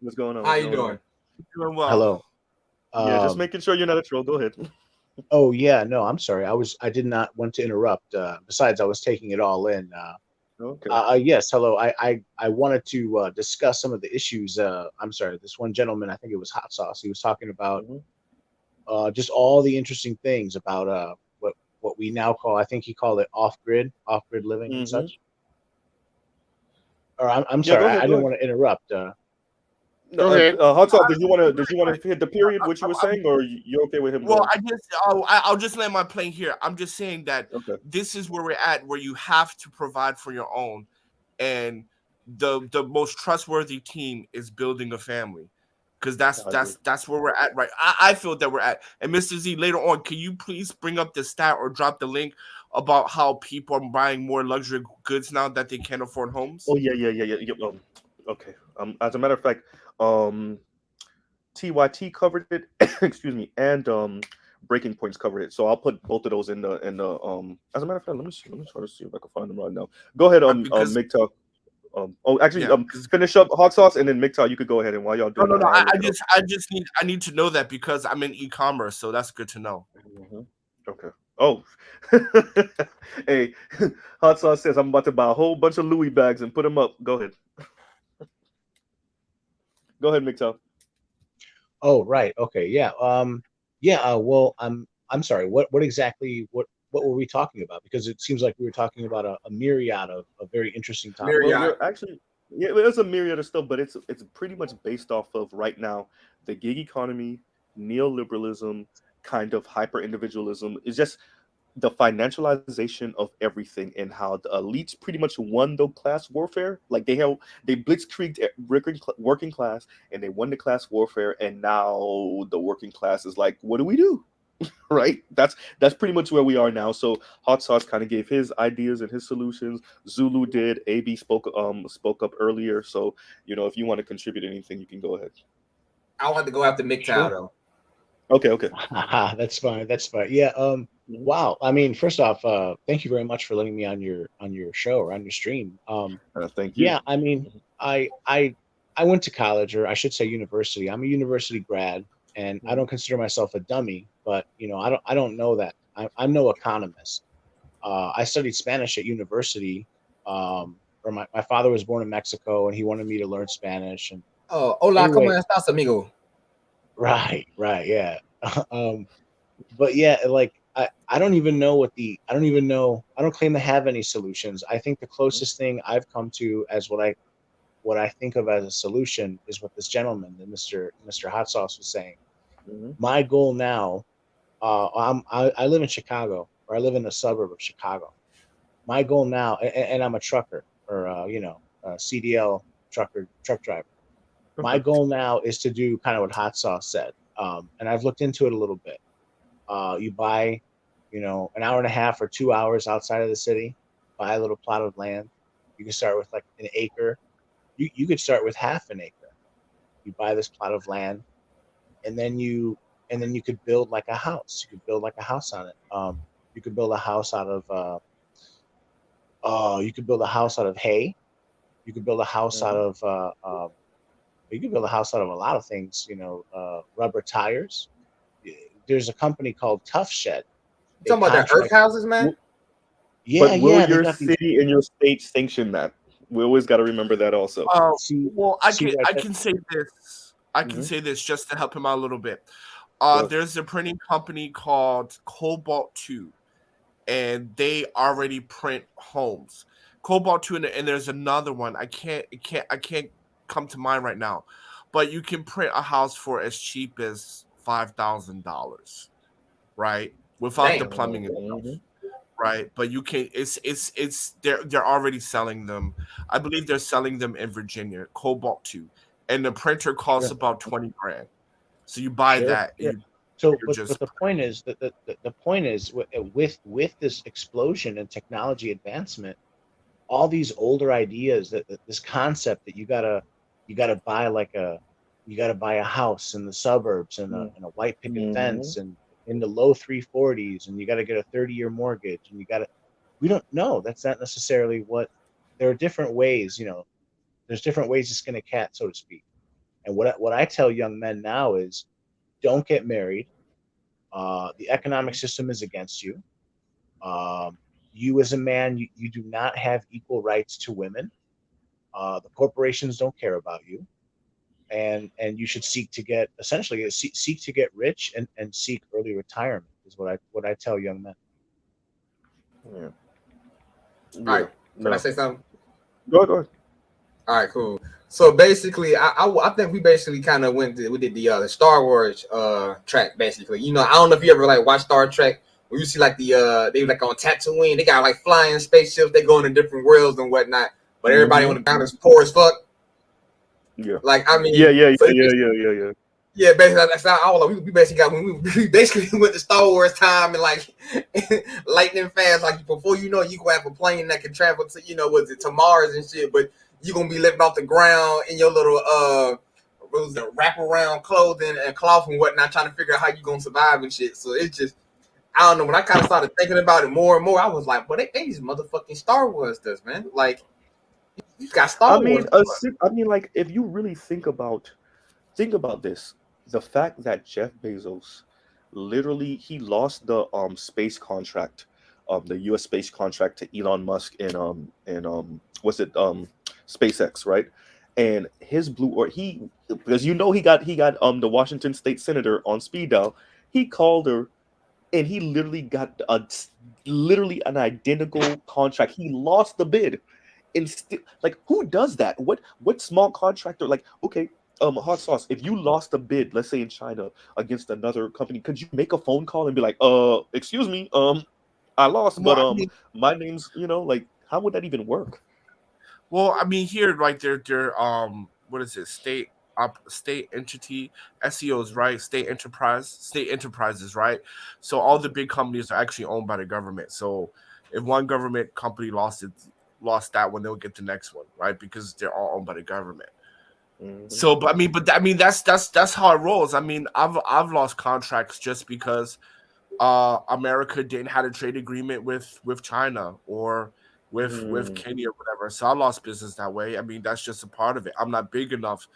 What's going on? How you doing? Doing well. Hello. Yeah, just making sure you're not a troll. Go ahead. Oh yeah, no, I'm sorry. I did not want to interrupt. Besides, I was taking it all in. Okay. Yes. Hello. I wanted to discuss some of the issues. I'm sorry. This one gentleman, I think it was Hot Sauce. He was talking about. Just all the interesting things about what we now call, I think he called it off-grid living and such. Or I'm sorry, ahead, I didn't want to interrupt. Go ahead. Hot Sauce, did you want to hit the period what you were saying, or you okay with him? Well, I'll just land my plane here. I'm just saying that this is where we're at, where you have to provide for your own, and the most trustworthy team is building a family. Because that's where we're at, right? I feel that we're at. And Mr. Z, later on, can you please bring up the stat or drop the link about how people are buying more luxury goods now that they can't afford homes? Oh yeah. Okay. As a matter of fact, TYT covered it. Excuse me, and breaking points cover it. So I'll put both of those in the As a matter of fact, let me try to see if I can find them right now. Go ahead, because MGTOW. Actually, yeah, finish up hot sauce, and then MGTOW, you could go ahead, and while y'all no, doing no, that, no. I'll look it up. I need to know that because I'm in e-commerce, so that's good to know. Okay. Oh, hey, hot sauce says I'm about to buy a whole bunch of Louis bags and put them up. Go ahead. Go ahead, MGTOW. Oh, right. Okay. Yeah. Well, I'm sorry. What exactly what were we talking about? Because it seems like we were talking about a myriad of very interesting topics. Well, we're actually, yeah, there's a myriad of stuff, but it's pretty much based off of right now the gig economy, neoliberalism, kind of hyper individualism. It's just the financialization of everything and how the elites pretty much won the class warfare. Like they blitzkrieged working class and they won the class warfare, and now the working class is like, what do we do? Right? That's pretty much where we are now. So hot sauce kind of gave his ideas and his solutions. Zulu did. AB spoke up earlier. So if you want to contribute anything, you can go ahead. I want to go after MGTOW though. Okay. That's fine. Yeah. Wow. I mean, first off, thank you very much for letting me on your show or on your stream. Thank you. Yeah. I mean, I went to college, or I should say university. I'm a university grad, and I don't consider myself a dummy, but I don't know that. I'm no economist. I studied Spanish at university. Or my father was born in Mexico, and he wanted me to learn Spanish. And hola, anyway, ¿cómo estás, amigo? Right, yeah. But yeah, like I don't even know I don't claim to have any solutions. I think the closest thing I've come to as what I think of as a solution is what this gentleman, that Mr. Hot Sauce, was saying. My goal now, I live in Chicago, or I live in a suburb of Chicago. My goal now, and I'm a trucker, or a CDL truck driver. My goal now is to do kind of what Hot Sauce said, and I've looked into it a little bit. You buy, an hour and a half or 2 hours outside of the city, buy a little plot of land. You can start with like an acre. You could start with half an acre. You buy this plot of land, and then you could build like a house. You could build like a house on it. You could build a house out of hay. You could build a house out of you could build a house out of a lot of things. Rubber tires. There's a company called Tough Shed. You talking about the earth houses, man? But will your city and your state sanction that? We always got to remember that also. Well, I can say this. I can say this just to help him out a little bit. There's a printing company called Cobalt 2, and they already print homes. Cobalt 2, and there's another one. I can't come to mind right now, but you can print a house for as cheap as $5,000, right? Without the plumbing and stuff. Right, but you can. It's they're already selling them. I believe they're selling them in Virginia. Cobalt 2, and the printer costs about $20,000. So you buy that. And but the point is that the point is with this explosion in technology advancement, all these older ideas that this concept that you gotta buy a house in the suburbs and a white picket fence and in the low 340s, and you got to get a 30-year mortgage, and we don't know. That's not necessarily what. There are different ways, there's different ways to skin a cat, so to speak. And what I tell young men now is, don't get married. The economic system is against you. You as a man, you do not have equal rights to women. The corporations don't care about you. And you should seek to get rich and seek early retirement is what I tell young men. All right, can I say something? Go ahead. All right, cool. So basically, I think we basically kind of we did the Star Wars track basically. I don't know if you ever watch Star Trek, where you see they like on Tatooine, they got like flying spaceships, they go into different worlds and whatnot, but everybody on the ground is poor as fuck. Yeah. Yeah. Yeah, basically that's how we basically we basically went to Star Wars time and lightning fast. Like before you gonna have a plane that can travel to to Mars and shit, but you gonna be living off the ground in your little was the wraparound clothing and cloth and whatnot, trying to figure out how you gonna survive and shit. So it's just, I don't know. When I kind of started thinking about it more and more, I was like, "But they these motherfucking Star Wars does, man. Like, you got Star Wars." I mean, like, if you really think about this, the fact that Jeff Bezos literally he lost the space contract, the U.S. space contract to Elon Musk and what's it SpaceX, right? And his because he got the Washington State senator on speed dial. He called her, and he literally got literally an identical contract. He lost the bid, and still, like, who does that? What small contractor, like, okay, hot sauce, if you lost a bid, let's say in China against another company, could you make a phone call and be like, excuse me, I lost, but my name's, like, how would that even work? Well, I mean, here, like, they're what is it, state entity, SEOs, right? State enterprises, right? So all the big companies are actually owned by the government. So if one government company lost that one, they'll get the next one, right? Because they're all owned by the government. Mm-hmm. So, but I mean, that's how it rolls. I mean, I've lost contracts just because America didn't have a trade agreement with China or with Kenya or whatever. So I lost business that way. I mean, that's just a part of it. I'm not big enough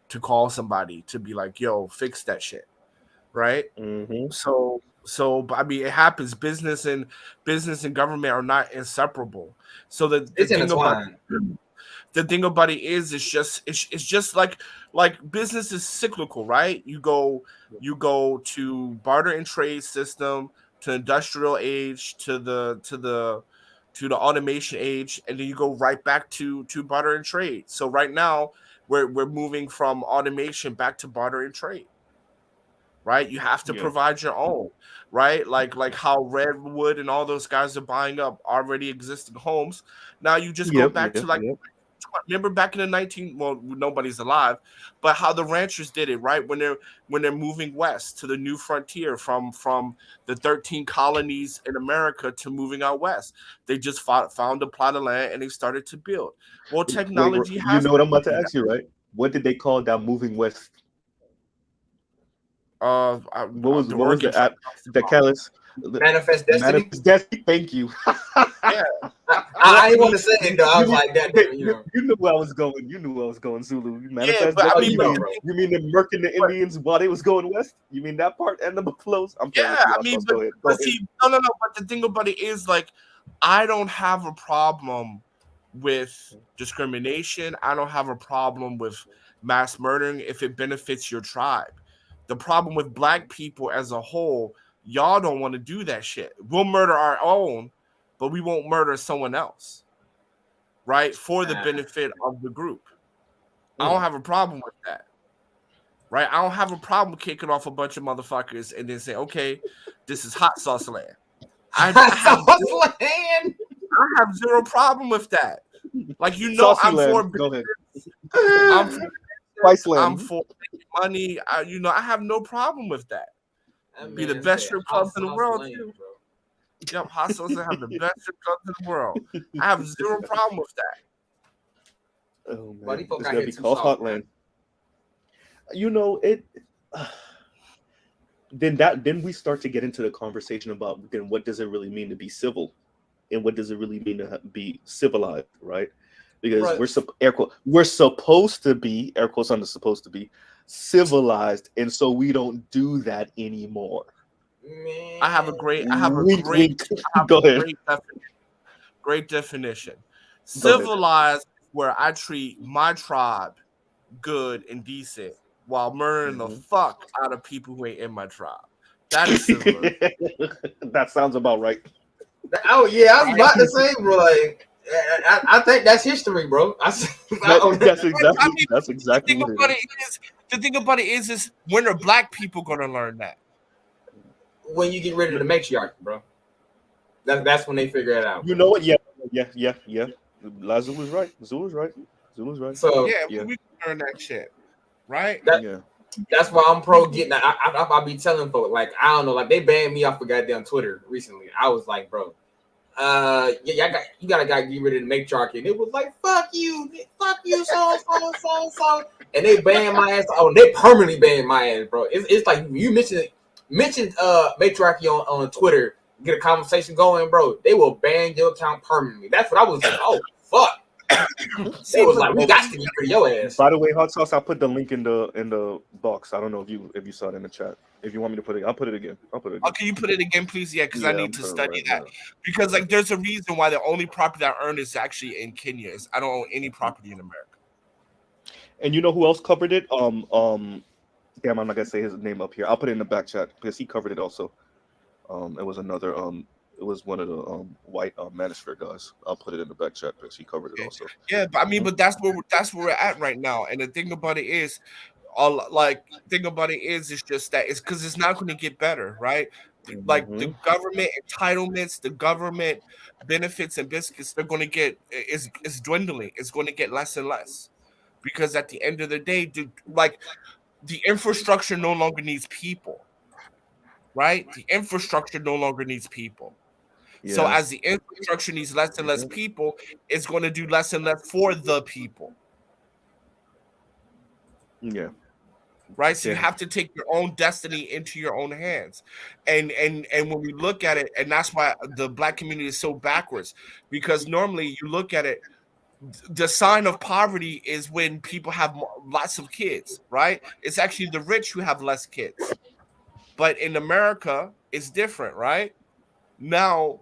to call somebody to be like, yo, fix that shit. Right. Mm-hmm. So, but I mean, it happens. Business and government are not inseparable. So the thing about it is, it's just like business is cyclical, right? You go to barter and trade system, to industrial age, to the automation age, and then you go right back to barter and trade. So right now we're moving from automation back to barter and trade. Right, you have to provide your own, right? Like how Redwood and all those guys are buying up already existing homes. Now you just go back to remember back in the nobody's alive, but how the ranchers did it, right? When they're moving west to the new frontier from the 13 colonies in America to moving out west, they just found a plot of land and they started to build. Well, technology has. You know what I'm about to ask you, right? What did they call that moving west? What was the app? The catalyst. Manifest Destiny. Manifest Destiny. Thank you. Yeah, I didn't want to say it though. I was like that. You knew where I was going. You knew where I was going, Zulu. Manifest Destiny. You mean the murking the Indians while they was going west? You mean that part and the buffaloes? I'm yeah, I mean, but see, no. But the thing about it is, like, I don't have a problem with discrimination. I don't have a problem with mass murdering if it benefits your tribe. The problem with black people as a whole, y'all don't want to do that shit. We'll murder our own, but we won't murder someone else, right? For the benefit of the group. I don't have a problem with that, right? I don't have a problem kicking off a bunch of motherfuckers and then say, okay, this is hot sauce land. I have zero problem with that. Like, I'm for business. I'm for I'm for money. I have no problem with that. Be the best strip clubs in the world too. Yep, hot sauce have the best strip clubs in the world. I have zero problem with that. Oh man, it's gonna be called Hotland. It. Then we start to get into the conversation about then what does it really mean to be civil, and what does it really mean to be civilized, right? Because we're supposed to be, air quotes on the supposed to be, civilized, and so we don't do that anymore. I have a great definition. Civilized, where I treat my tribe good and decent while murdering the fuck out of people who ain't in my tribe. That is civilized. That sounds about right. Oh yeah, I was about to say, bro. Like, I think that's history, bro. That's exactly what it is. The thing about it is when are black people gonna learn that? When you get rid of the matriarchy, bro. That's when they figure it out. You know what? Yeah. Zulu's right. So we can learn that shit, right? That's why I'm pro getting that. I be telling folks, like, I don't know, like, they banned me off of goddamn Twitter recently. I was like, bro, you gotta get rid of the matriarchy. And it was like, fuck you, so. And they banned my ass. Oh, they permanently banned my ass, bro. It's like you mentioned matriarchy on Twitter, get a conversation going, bro. They will ban your account permanently. That's what I was like, oh, fuck. They was like, we got to get rid of your ass. By the way, Hot Sauce, I'll put the link in the box. I don't know if you saw it in the chat. If you want me to put it, I'll put it again. Oh, can you put it again, please? Yeah, because I need to study that. Now. Because like, there's a reason why the only property I earn is actually in Kenya. I don't own any property in America. And you know who else covered it? Damn, I'm not gonna say his name up here. I'll put it in the back chat because he covered it also. It was another it was one of the white manosphere guys. I'll put it in the back chat because he covered it also. Yeah, but I mean, but that's where we're at right now. And the thing about it is, it's just that it's because it's not going to get better, right? Like the government entitlements, the government benefits and biscuits, they're going to get is dwindling. It's going to get less and less because at the end of the day, the infrastructure no longer needs people, right? The infrastructure no longer needs people. Yeah. So as the infrastructure needs less and less people, it's going to do less and less for the people. Yeah. Right. So you have to take your own destiny into your own hands. And when we look at it, and that's why the Black community is so backwards, because normally you look at it, the sign of poverty is when people have lots of kids, right? It's actually the rich who have less kids. But in America, it's different, right? Now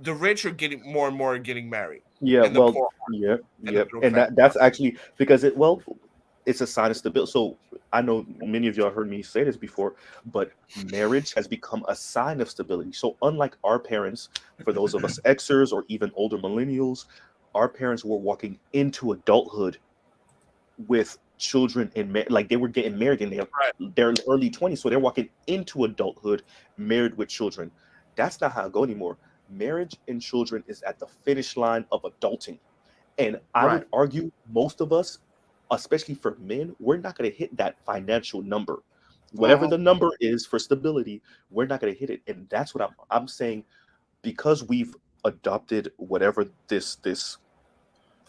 the rich are getting more and more getting married. Yeah, and that's actually because it's a sign of stability. So I know many of y'all heard me say this before, but marriage has become a sign of stability. So unlike our parents, for those of us Xers or even older millennials, our parents were walking into adulthood with children like they were getting married in their early 20s, so they're walking into adulthood married with children. That's not how it goes anymore. Marriage and children is at the finish line of adulting, and I would argue most of us, especially for men, we're not going to hit that financial number, whatever the number is for stability. We're not going to hit it, and that's what I'm saying, because we've adopted whatever this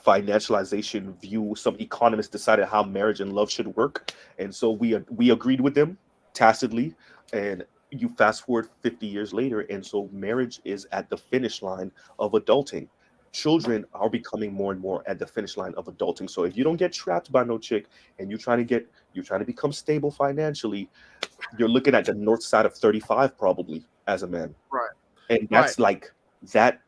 financialization view. Some economists decided how marriage and love should work, and so we agreed with them tacitly. And you fast forward 50 years later, and so marriage is at the finish line of adulting. Children are becoming more and more at the finish line of adulting. So if you don't get trapped by no chick and you're trying to become stable financially, you're looking at the north side of 35 probably as a man. Right. And that's like that,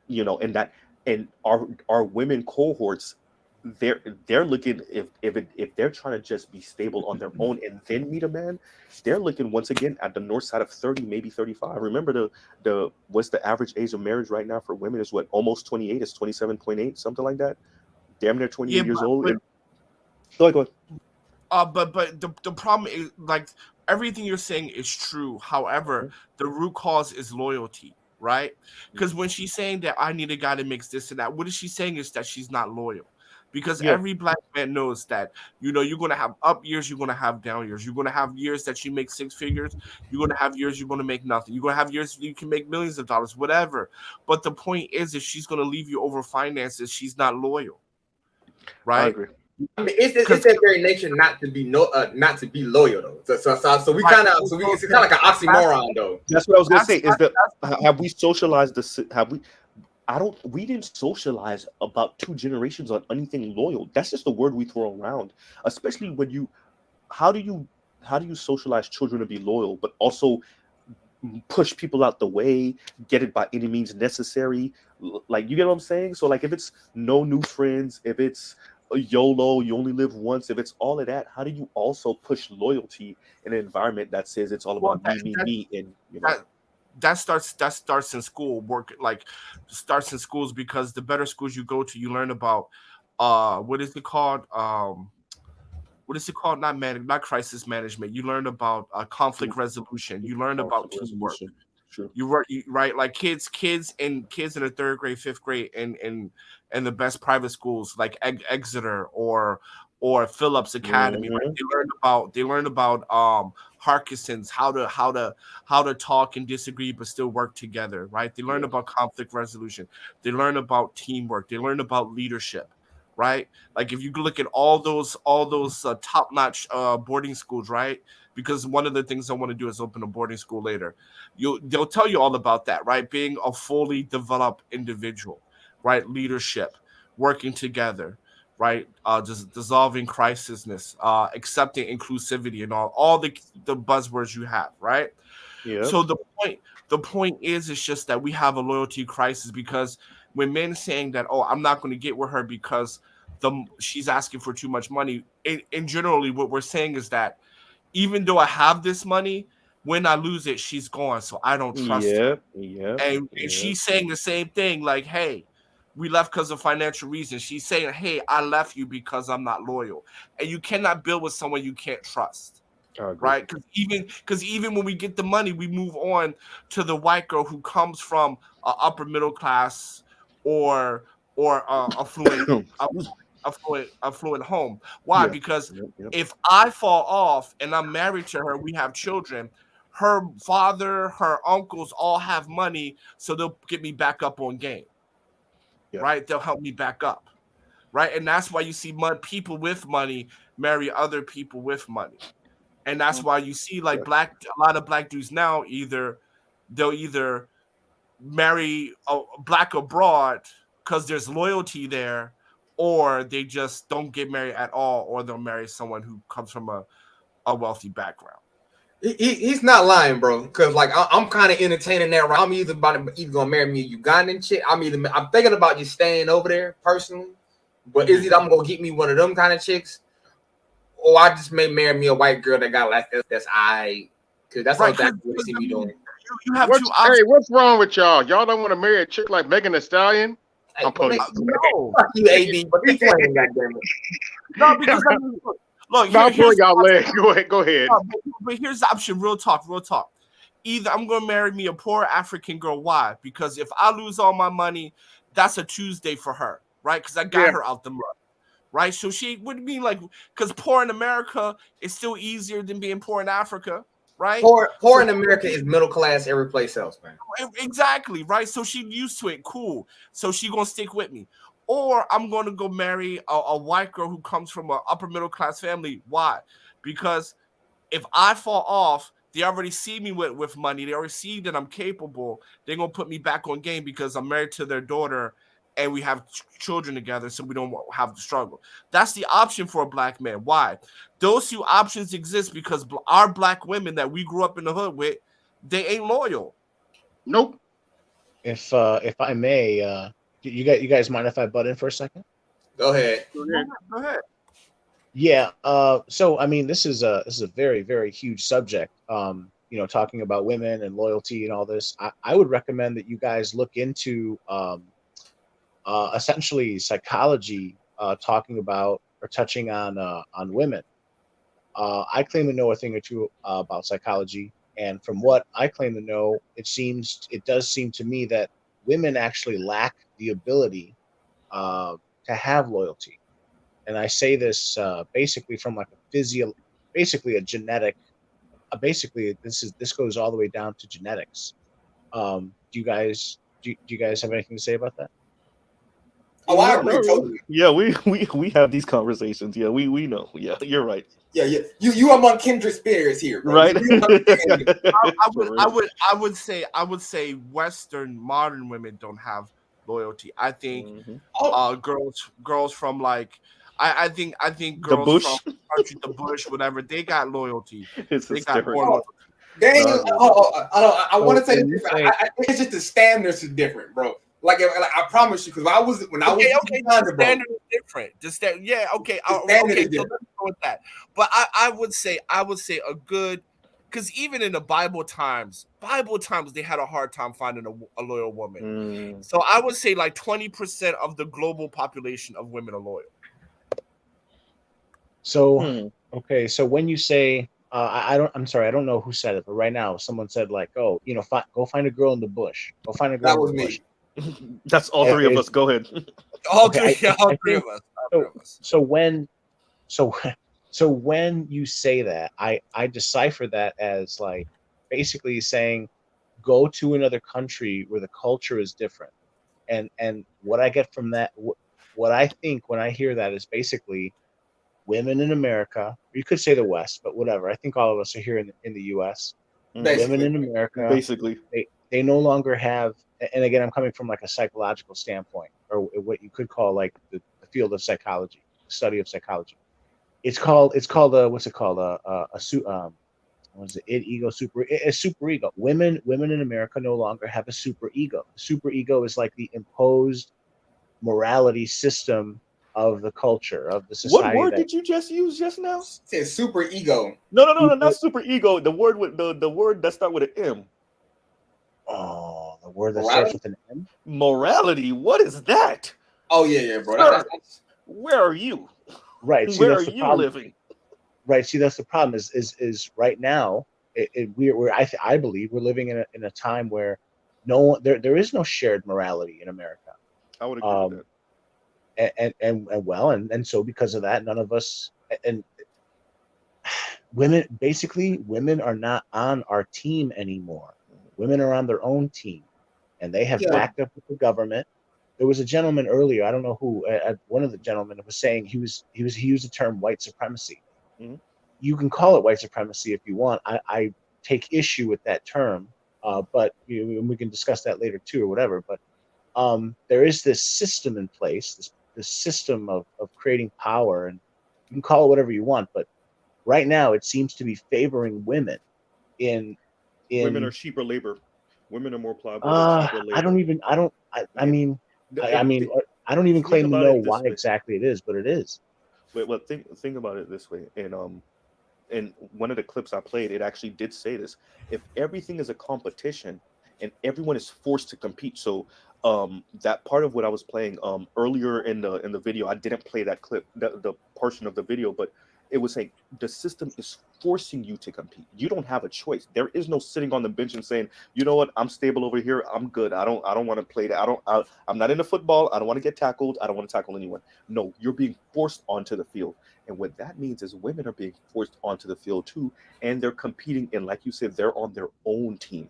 and our women cohorts, they're looking, if they're trying to just be stable on their own and then meet a man, they're looking once again at the north side of 30, maybe 35. Remember what's the average age of marriage right now for women is what, almost 28. It's 27.8, something like that. Damn near 28 years old. Go ahead. But the problem is, like, everything you're saying is true. However, the root cause is loyalty, right? Because when she's saying that I need a guy that makes this and that, what is she saying is that she's not loyal. Because every Black man knows that, you're going to have up years, you're going to have down years. You're going to have years that you make six figures. You're going to have years you're going to make nothing. You're going to have years you can make millions of dollars, whatever. But the point is, if she's going to leave you over finances, she's not loyal, right? I agree. I mean, it's that very nature not to be loyal though. So we kind of it's kind of like an oxymoron though. That's what I was gonna say. Is that have we socialized this? We didn't socialize about 2 generations on anything loyal. That's just the word we throw around, especially when how do you socialize children to be loyal, but also push people out the way, get it by any means necessary? Like, you get what I'm saying? So like, if it's no new friends, if it's a YOLO, you only live once, if it's all of that, how do you also push loyalty in an environment that says it's all about me, and that starts in school. Starts in schools, because the better schools you go to, you learn about what is it called? Not crisis management. You learn about conflict resolution. You learn about teamwork. Sure. Right, like kids in the 3rd grade, 5th grade, and the best private schools like Exeter or Phillips Academy. Right? They learn about Harkisons, how to talk and disagree but still work together, right? They learn about conflict resolution. They learn about teamwork. They learn about leadership, right? Like if you look at all those top-notch boarding schools, right? Because one of the things I want to do is open a boarding school later. They'll tell you all about that, right? Being a fully developed individual, right? Leadership, working together, right? Dissolving crisisness, accepting inclusivity, and all the buzzwords you have, right? Yeah. So the point is just that we have a loyalty crisis, because when men saying that, oh, I'm not going to get with her because she's asking for too much money, and generally what we're saying is that even though I have this money, when I lose it, she's gone, so I don't trust her. And she's saying the same thing, like, hey, we left because of financial reasons. She's saying, hey, I left you because I'm not loyal. And you cannot build with someone you can't trust, right? Because even when we get the money, we move on to the white girl who comes from upper middle class or affluent home. Why? Because if I fall off and I'm married to her, we have children, her father, her uncles all have money, so they'll get me back up on game. Right? They'll help me back up. Right? And that's why you see people with money marry other people with money. And that's why you see like a lot of black dudes now, they'll either marry a black abroad because there's loyalty there, or they just don't get married at all, or they'll marry someone who comes from a wealthy background. He's not lying, bro. Because like I'm kind of entertaining that. Right? I'm either gonna marry me a Ugandan chick. I'm thinking about just staying over there personally. But is it I'm gonna get me one of them kind of chicks, or I just may marry me a white girl that got like that's because that's right, exactly what they see me doing. You have two options. Hey, what's wrong with y'all? Y'all don't want to marry a chick like Megan Thee Stallion? Hey, I'm pulling. No, fuck you, AD. But he's playing, goddamn it. No, because look, I'm pulling y'all leg. Go ahead. But here's the option. Real talk. Either I'm gonna marry me a poor African girl. Why? Because if I lose all my money, that's a Tuesday for her, right? Because I got her out the mud, right? So she would be like, because poor in America is still easier than being poor in Africa, right? Poor in America is middle class every place else, man. Exactly, right? So she used to it. Cool. So she gonna stick with me. Or I'm going to go marry a white girl who comes from an upper middle class family. Why? Because if I fall off, they already see me with money. They already see that I'm capable. They're going to put me back on game because I'm married to their daughter and we have children together, so we don't have to struggle. That's the option for a black man. Why? Those two options exist because our black women that we grew up in the hood with, they ain't loyal. Nope. If I may, you guys mind if I butt in for a second? Go ahead. Go ahead. Yeah. So I mean, this is a very, very huge subject. Talking about women and loyalty and all this. I would recommend that you guys look into essentially psychology, talking about or touching on women. I claim to know a thing or two about psychology, and from what I claim to know, it does seem to me that women actually lack the ability to have loyalty. And I say this basically from like basically a genetic, basically this goes all the way down to genetics. Do you guys have anything to say about that? Oh, I agree totally. Yeah, we have these conversations. Yeah, we know. Yeah, you're right. Yeah. You among kindred spirits here, bro. Right? I would say Western modern women don't have loyalty. I think girls from like I think girls from the bush, whatever, they got loyalty. They got more loyalty. Daniel, I want to say this. It's just the standards are different, bro. Like I promise you, because when I was the standard is different. The standard is different. So let's go with that. But I would say a good, because even in the Bible times, they had a hard time finding a loyal woman. So I would say like 20% of the global population of women are loyal. So okay, so when you say I'm sorry, I don't know who said it, but right now someone said like, oh, go find a girl in the bush. Go find a girl. That was me. That's all three of us. Go ahead. All three of us. So So when you say that, I decipher that as like basically saying go to another country where the culture is different. And what I get from that, what I think when I hear that is basically women in America, or you could say the West, but whatever. I think all of us are here in the US. Women in America, Basically. they no longer have, and again, I'm coming from like a psychological standpoint, or what you could call like the field of psychology, study of psychology. It's called what's it called? What is it? Ego, super, a super ego. Women in America no longer have a super ego. Super ego is like the imposed morality system of the culture, of the What society. word That did you just use just now? Says super ego. No, not super ego. The word with the word that start with an M. Oh, the word that Morality? starts with an M. Morality. What is that? Oh yeah, bro. Sir, where are you? Right. See, Where that's are the you problem. living? Right. See, that's the problem. Is right now we're I believe we're living in a time where no one there is no shared morality in America. I would agree with that. And so because of that, none of us and women are not on our team anymore. Women are on their own team, and they have backed up with the government. There was a gentleman earlier, I don't know who, one of the gentlemen was saying he used the term white supremacy. Mm-hmm. You can call it white supremacy if you want. I take issue with that term, but we can discuss that later too, or whatever. But there is this system in place, this system of creating power, and you can call it whatever you want. But right now, it seems to be favoring women. Women are cheaper labor. Women are more pliable. They're cheaper labor. I don't even Think claim to about know it this why way. exactly it is, but it is. Well, think about it this way. And one of the clips I played, it actually did say this. If everything is a competition and everyone is forced to compete, so that part of what I was playing earlier in the video, I didn't play that clip, the portion of the video, but it was saying the system is forcing you to compete. You don't have a choice. There is no sitting on the bench and saying, you know what, I'm stable over here. I'm good. I don't want to play that. I'm not into football. I don't want to get tackled. I don't want to tackle anyone. No, you're being forced onto the field. And what that means is women are being forced onto the field too, and they're competing. And like you said, they're on their own team.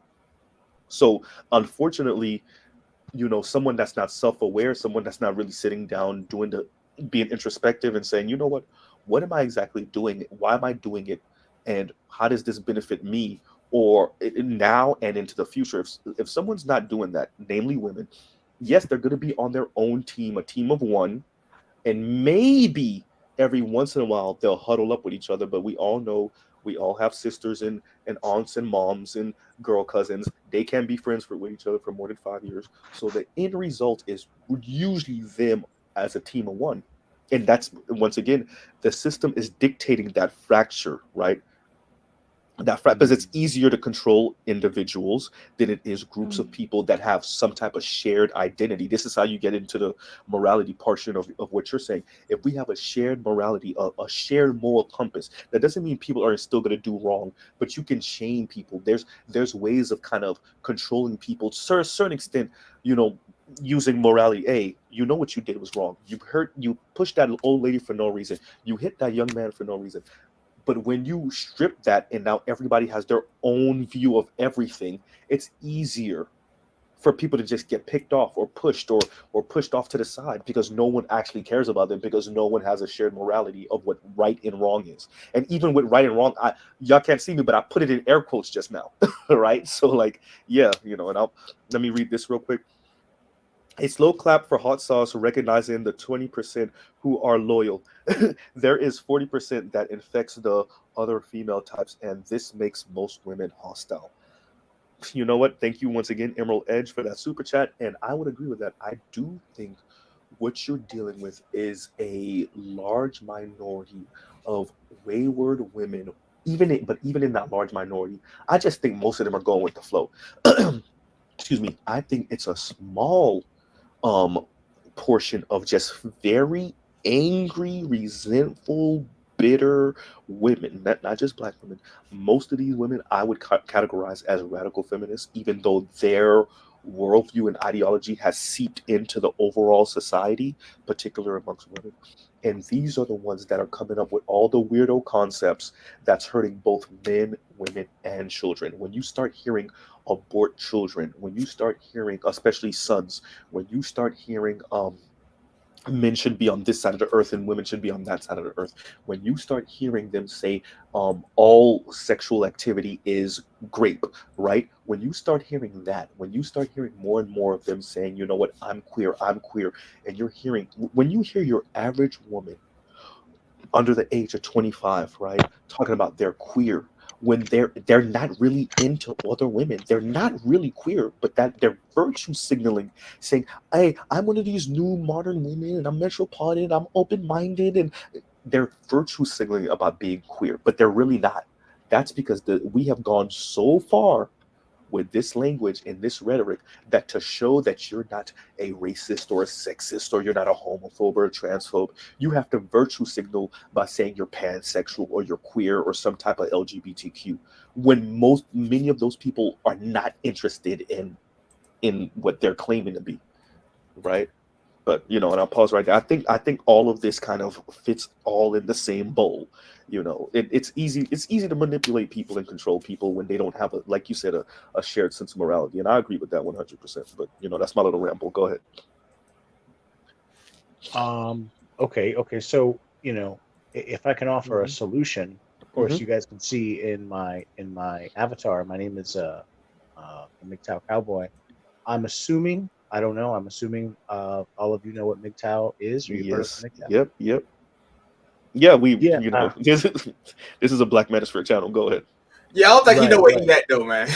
So unfortunately, someone that's not self-aware, someone that's not really sitting down, being introspective and saying, you know what am I exactly doing? Why am I doing it? And how does this benefit me or now and into the future? If someone's not doing that, namely women, yes, they're going to be on their own team, a team of one, and maybe every once in a while they'll huddle up with each other. But we all know we all have sisters and aunts and moms and girl cousins. They can be friends with each other for more than 5 years. So the end result is usually them as a team of one. And that's, once again, the system is dictating that fracture, right? Because it's easier to control individuals than it is groups of people that have some type of shared identity. This is how you get into the morality portion of what you're saying. If we have a shared morality, a shared moral compass, that doesn't mean people are still going to do wrong, but you can shame people. There's ways of kind of controlling people to a certain extent, using morality. Hey, you know what you did was wrong. You pushed that old lady for no reason. You hit that young man for no reason. But when you strip that and now everybody has their own view of everything, it's easier for people to just get picked off or pushed or pushed off to the side because no one actually cares about them, because no one has a shared morality of what right and wrong is. And even with right and wrong, y'all can't see me, but I put it in air quotes just now, right? So like, yeah, and let me read this real quick. A slow clap for hot sauce, recognizing the 20% who are loyal. There is 40% that infects the other female types, and this makes most women hostile. You know what? Thank you once again, Emerald Edge, for that super chat. And I would agree with that. I do think what you're dealing with is a large minority of wayward women. But even in that large minority, I just think most of them are going with the flow. Excuse me. I think it's a small portion of just very angry, resentful, bitter women, not just black women. Most of these women I would categorize as radical feminists, even though their worldview and ideology has seeped into the overall society, particular amongst women. And these are the ones that are coming up with all the weirdo concepts that's hurting both men, women, and children. When you start hearing abort children, when you start hearing, especially sons, when you start hearing men should be on this side of the earth and women should be on that side of the earth, when you start hearing them say all sexual activity is grape, right? When you start hearing that, when you start hearing more and more of them saying, you know what, I'm queer, and you're hearing, when you hear your average woman under the age of 25, right, talking about they're queer, when they're not really into other women, they're not really queer, but that they're virtue signaling, saying, hey, I'm one of these new modern women and I'm metropolitan, I'm open-minded, and they're virtue signaling about being queer, but they're really not. That's because we have gone so far with this language and this rhetoric that to show that you're not a racist or a sexist or you're not a homophobe or a transphobe, you have to virtue signal by saying you're pansexual or you're queer or some type of LGBTQ, when many of those people are not interested in what they're claiming to be, right? But and I'll pause right there. I think all of this kind of fits all in the same bowl. It's easy to manipulate people and control people when they don't have like you said, a shared sense of morality. And I agree with that 100%. But that's my little ramble. Go ahead. Okay. So if I can offer a solution, of course, Mhm. you guys can see in my avatar. My name is the MGTOW Cowboy. I'm assuming. I don't know. I'm assuming all of you know what MGTOW is, or you've heard of Yes. MGTOW. Yep. Yeah, Yeah. this is a Black Manosphere channel. Go ahead. Yeah, I don't think he know where Right. he at though, man.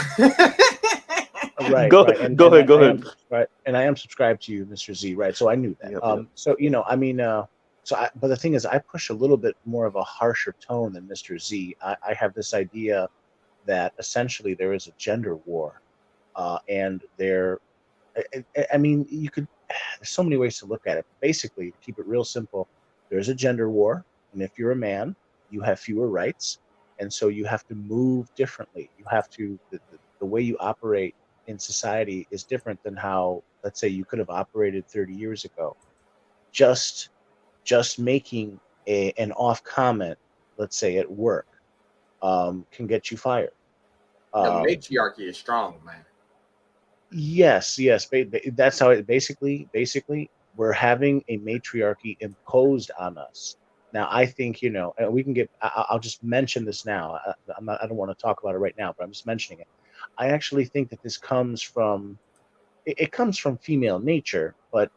Right. Go And go ahead. Go I am ahead. subscribed, and I am subscribed to you, Mr. Z. Right. So I knew that. Yep. So I mean, but the thing is, I push a little bit more of a harsher tone than Mr. Z. I have this idea that essentially there is a gender war, and there. I mean, you could. There's so many ways to look at it. Basically, to keep it real simple, there's a gender war, and if you're a man, you have fewer rights, and so you have to move differently. You have to the way you operate in society is different than how, let's say, you could have operated 30 years ago. Just making an off comment, let's say at work, can get you fired. The Um, matriarchy is strong, man. Yes, that's how it basically we're having a matriarchy imposed on us. Now, I think, and we can get, I'll just mention this now. I don't want to talk about it right now, but I'm just mentioning it. I actually think that this comes from, it comes from female nature, but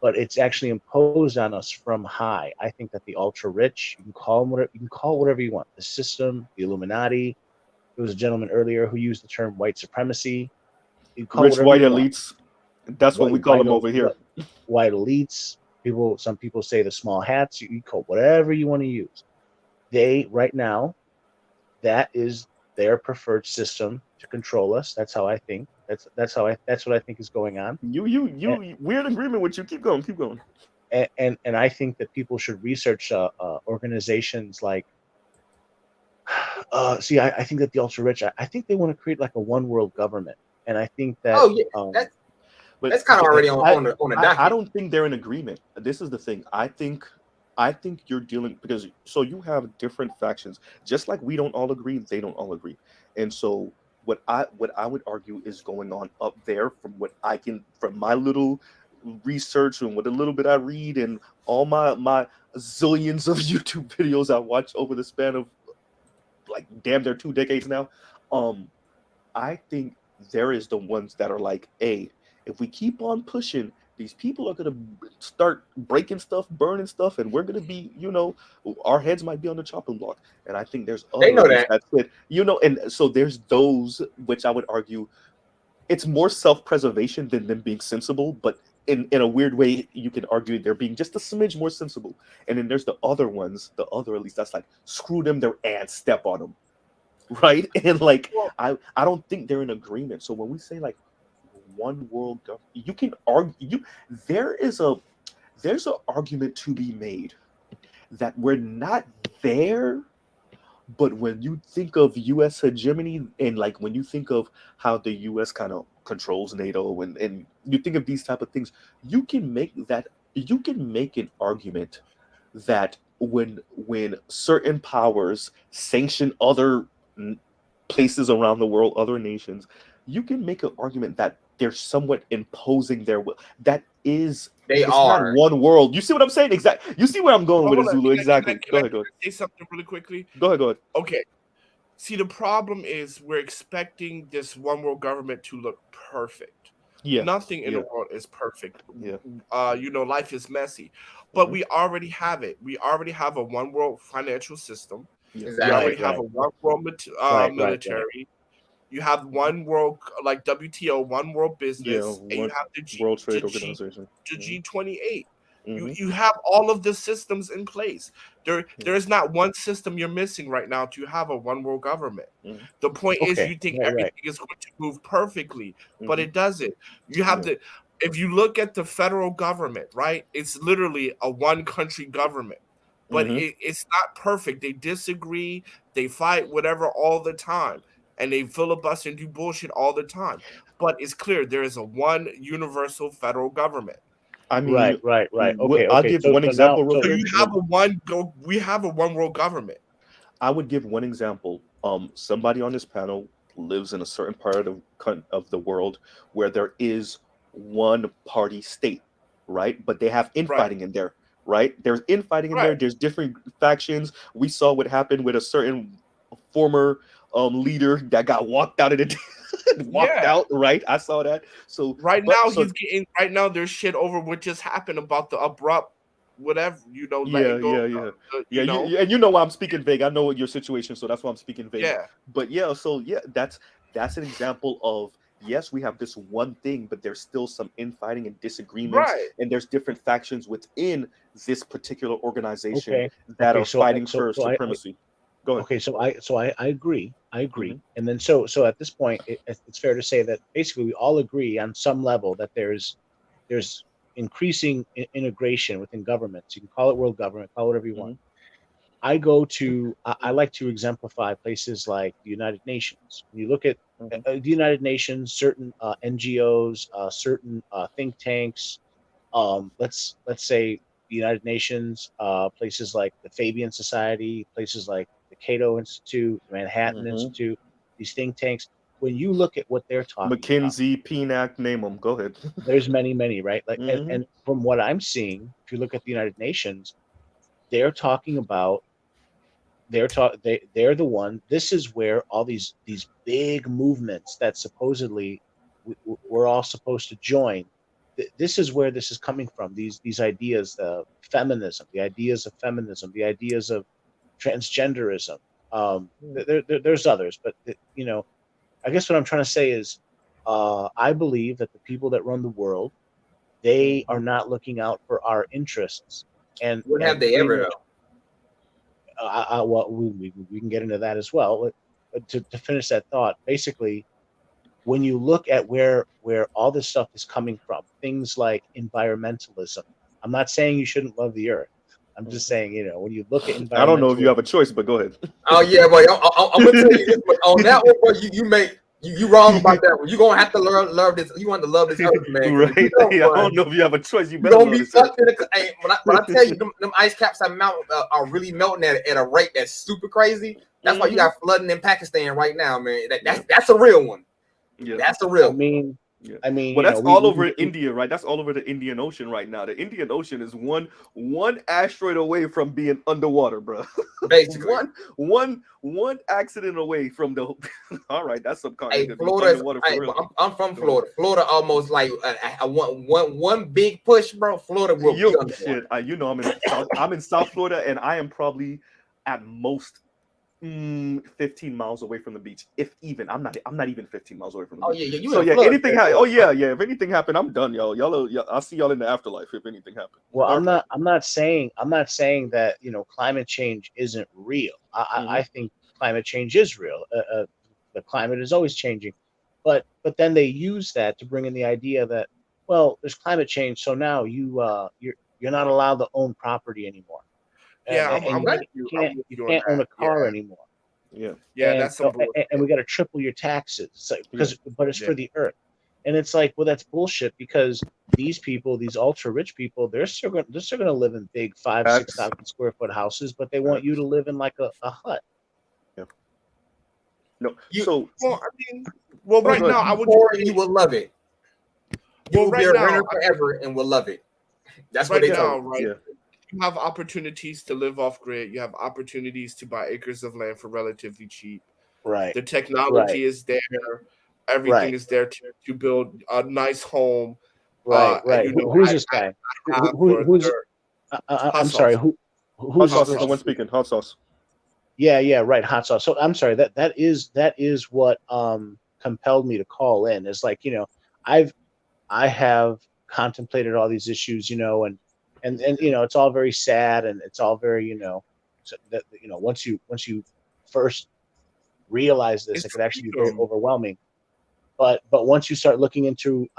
it's actually imposed on us from high. I think that the ultra rich, you can call them whatever, you want. The system, the Illuminati. There was a gentleman earlier who used the term white supremacy. You call Rich whatever white you want. elites. That's what we call them over here. White elites. Some people say the small hats. You call whatever you want to use. They right now, that is their preferred system to control us. That's how I think. That's what I think is going on. We're in agreement with you. Keep going. And I think that people should research organizations like. See, I think that the ultra rich. I think they want to create like a one world government, and I think that. Oh yeah, that's kind of already on the docket. I don't think they're in agreement. This is the thing. I think you're dealing, because so you have different factions. Just like we don't all agree, they don't all agree. And so what I would argue is going on up there, from from my little research and what a little bit I read and all my zillions of YouTube videos I watch over the span of like damn near 2 decades now. I think there is the ones that are like, hey, if we keep on pushing, these people are gonna start breaking stuff, burning stuff, and we're gonna be, our heads might be on the chopping block. And I think there's They other know elites that. that and so there's those which I would argue it's more self-preservation than them being sensible, but in a weird way, you can argue they're being just a smidge more sensible. And then there's the other ones, the other elites that's like, screw them, their ants, step on them. Right. And like I don't think they're in agreement. So when we say like one world government, you can argue there's an argument to be made that we're not there, but when you think of US hegemony, and like when you think of how the US kind of controls NATO, and you think of these type of things, you can make an argument that when certain powers sanction other places around the world, other nations, you can make an argument that they're somewhat imposing their will. That is, They it's not are. one world. You see what I'm saying? Exactly. You see where I'm going with it, Hold on, Zulu? Exactly. Go ahead. can I say something really quickly? Go ahead. Okay. See, the problem is we're expecting this one world government to look perfect. Yeah. Nothing in Yeah. the world is perfect. Yeah. Life is messy, but Mhm. we already have it. We already have a one world financial system. Yeah. We already have a one world Right. military. You have one world like WTO, one world Yeah. business, and you have the World Trade Organization. G28. Mhm. You have all of the systems in place. There is not one system you're missing right now to have a one world government. Mhm. The point is Okay, you think right. everything is going to move perfectly, but Mhm. it doesn't. You have Yeah. to, if you look at the federal government, right? It's literally a one country government, but Mhm. it's not perfect. They disagree, they fight, whatever, all the time, and they filibuster and do bullshit all the time. But it's clear there is a one universal federal government. I mean, Right. I'll Okay. give So one so now, example real so So quick. you have we have a one world government. I would give one example. Somebody on this panel lives in a certain part of the world where there is one party state, right? But they have Right. infighting in there, right? There's infighting in Right. there. There's different factions. We saw what happened with a certain former leader that got walked out of the walked Yeah. out, right? I saw that. So Right but now so right now there's shit over what just happened about the abrupt whatever, letting go of yeah. And you know why I'm speaking vague. I know your situation, so that's why I'm speaking vague. Yeah. But yeah, so yeah, that's an example of, yes, we have this one thing, but there's still some infighting and disagreements, Right. and there's different factions within this particular organization okay. that Okay. are So fighting so for so I supremacy. Go ahead. okay. So I agree. Mhm. And then so at this point, it's fair to say that basically we all agree on some level that there's increasing integration within governments. You can call it world government, call it whatever you want. Mhm. I like to exemplify places like the United Nations. When you look at Mhm. the United Nations, certain NGOs, certain think tanks, let's say the United Nations, places like the Fabian Society, places like the Cato Institute, the Manhattan Mhm. Institute, these think tanks. When you look at what they're talking about, McKinsey, PNAC, name them. Go ahead. there's many, right? Like, Mhm. and from what I'm seeing, if you look at the United Nations, they're talking about they're the one. This is where all these big movements that supposedly we're all supposed to join. This is where this is coming from. These ideas, feminism, the ideas of feminism, the ideas of transgenderism. There's others, but I guess what I'm trying to say is, I believe that the people that run the world, they are not looking out for our interests, and When have they pretty ever much though? well, we can get into that as well. But to finish that thought, basically, when you look at where all this stuff is coming from, things like environmentalism. I'm not saying you shouldn't love the earth. I'm just saying, when you look at I don't know if you have environmentalism, a choice, but go ahead. Oh yeah, boy. I'm gonna tell you this, but on that one, boy, you wrong about that one. You gonna have to love this. You want to love this earth, man. Right? You know, Hey, I boy, don't know if you have a choice. You you better gonna love be this earth. fucked in the. Hey, when I tell you, them ice caps are really melting at a rate that's super crazy. That's why you got flooding in Pakistan right now, man. That's a real one. Yeah. That's a real I one. mean, Yeah. I mean, Well, that's we all over can India, right? That's all over the Indian Ocean right now. The Indian Ocean is one asteroid away from being underwater, bro. Basically. one accident away from the. All right, that's some Hey, continent Florida. underwater for real. I'm from Florida. Florida almost like one big push, bro. Florida will be underwater. Shit, you know I'm in South Florida, and I am probably at most 15 miles away from the beach, if even. I'm not even 15 miles away from the Oh beach. yeah, you So in yeah, flood, anything man. if anything happened, I'm done, y'all I'll see y'all in the afterlife if anything happened. Well, I'm not saying that climate change isn't real. I think climate change is real. The climate is always changing, but then they use that to bring in the idea that, well, there's climate change, so now you're not allowed to own property anymore. Yeah, I'm And with you. I'm with you you on can't own that. a car anymore. Yeah. Yeah, And that's some bullshit. and we got to triple your taxes, but it's for the earth. And it's like, well, that's bullshit, because these people, these ultra rich people, they're still going to live in big 5,000-6,000 square foot houses, but they want you to live in like a hut. Yeah. No. Well, I mean, well, right now I would. You will love it. You will be a renter forever and will love it. That's what they now, told. right? Yeah. You have opportunities to live off grid. You have opportunities to buy acres of land for relatively cheap. Right. The technology is there. Everything is there to build a nice home. Right. And, you know, who's this guy? Who's? I'm sorry. Who's Hot sauce? Someone speaking. Hot sauce. Yeah, right. Hot sauce. So I'm sorry. That is what compelled me to call in. Is like, you know, I have contemplated all these issues, you know, and you know, it's all very sad, and it's all very, you know, so that, you know, once you first realize this, it could actually be very overwhelming. But once you start looking into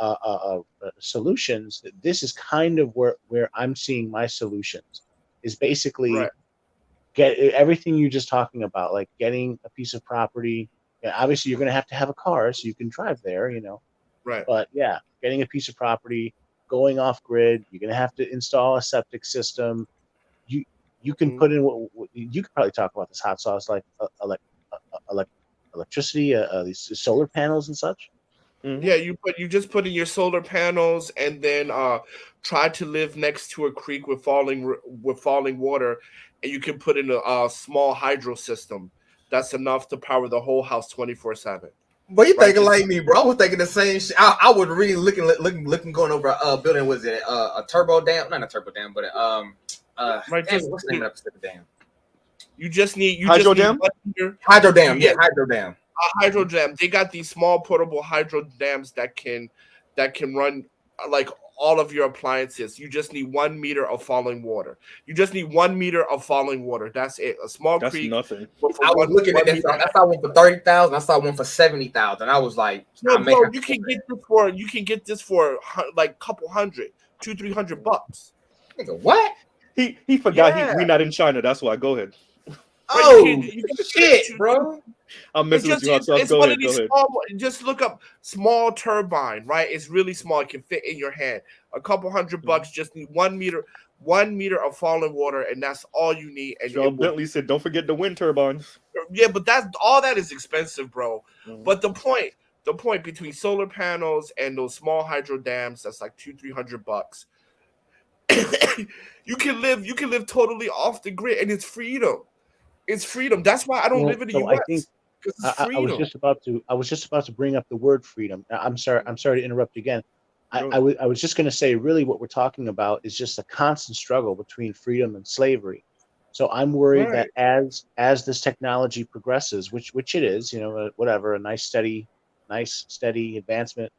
solutions, this is kind of where I'm seeing my solutions, is basically get everything you're just talking about, like getting a piece of property. Yeah, obviously, you're going to have a car so you can drive there, you know. Right. But yeah, getting a piece of property, going off grid, you're going to have to install a septic system. You can put in you could probably talk about this, hot sauce, like electricity, these solar panels and such. Yeah, you just put in your solar panels, and then try to live next to a creek with falling water, and you can put in a small hydro system that's enough to power the whole house 24/7. But you thinking like me, bro? I was thinking the same shit. I was really looking going over a building. Was it a turbo dam? Not a turbo dam, but what's the name of the dam? You just need hydro dam. Hydro dam, yeah, hydro dam. A hydro dam. They got these small portable hydro dams that can run like all of your appliances. You just need 1 meter of falling water. You just need 1 meter of falling water. That's it. A small creek. Nothing. I was looking at that. I saw one for 30,000. I saw one for 70,000. I was like, no, bro, you can get this for like a couple hundred, $200-$300. Nigga, what? He forgot we not in China. That's why. Go ahead. Oh shit, bro! I'm messing with you. It's go ahead. Just look up small turbine, right? It's really small. It can fit in your hand. A couple $100. Just need 1 meter, 1 meter of falling water, and that's all you need. And Joe Bentley said, "Don't forget the wind turbines." Yeah, but all that is expensive, bro. But the point between solar panels and those small hydro dams, that's like $200-$300. you can live totally off the grid, and it's freedom. It's freedom. That's why I don't live in the U.S. I think I was just about to bring up the word freedom. I'm sorry to interrupt you again. I was just going to say, really, what we're talking about is just a constant struggle between freedom and slavery. So I'm worried that as this technology progresses, which it is, you know, whatever, a nice steady advancement,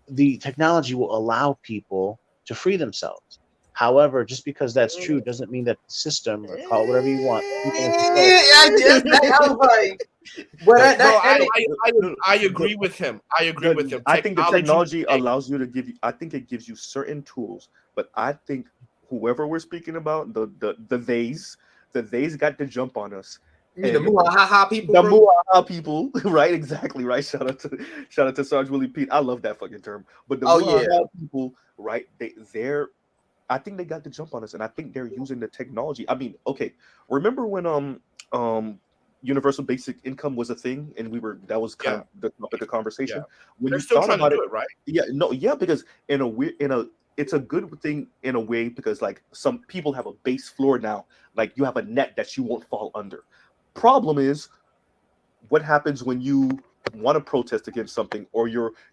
the technology will allow people to free themselves. However, just because that's true doesn't mean that the system, or call it whatever you want, I agree with him. I think the technology allows you to give you. I think it gives you certain tools, but I think whoever we're speaking about, the theys got to jump on us. The muahaha people. The muahaha people, right? Exactly, right. Shout out to Sarge Willie Pete. I love that fucking term. But the muahaha people, right? They're I think they got to jump on us, and I think they're using the technology. I mean, okay, remember when universal basic income was a thing, and that was kind of the topic of conversation. Yeah. When they're still trying to do it, right? Yeah, because it's a good thing in a way, because like some people have a base floor now, like you have a net that you won't fall under. Problem is, what happens when you want to protest against something, or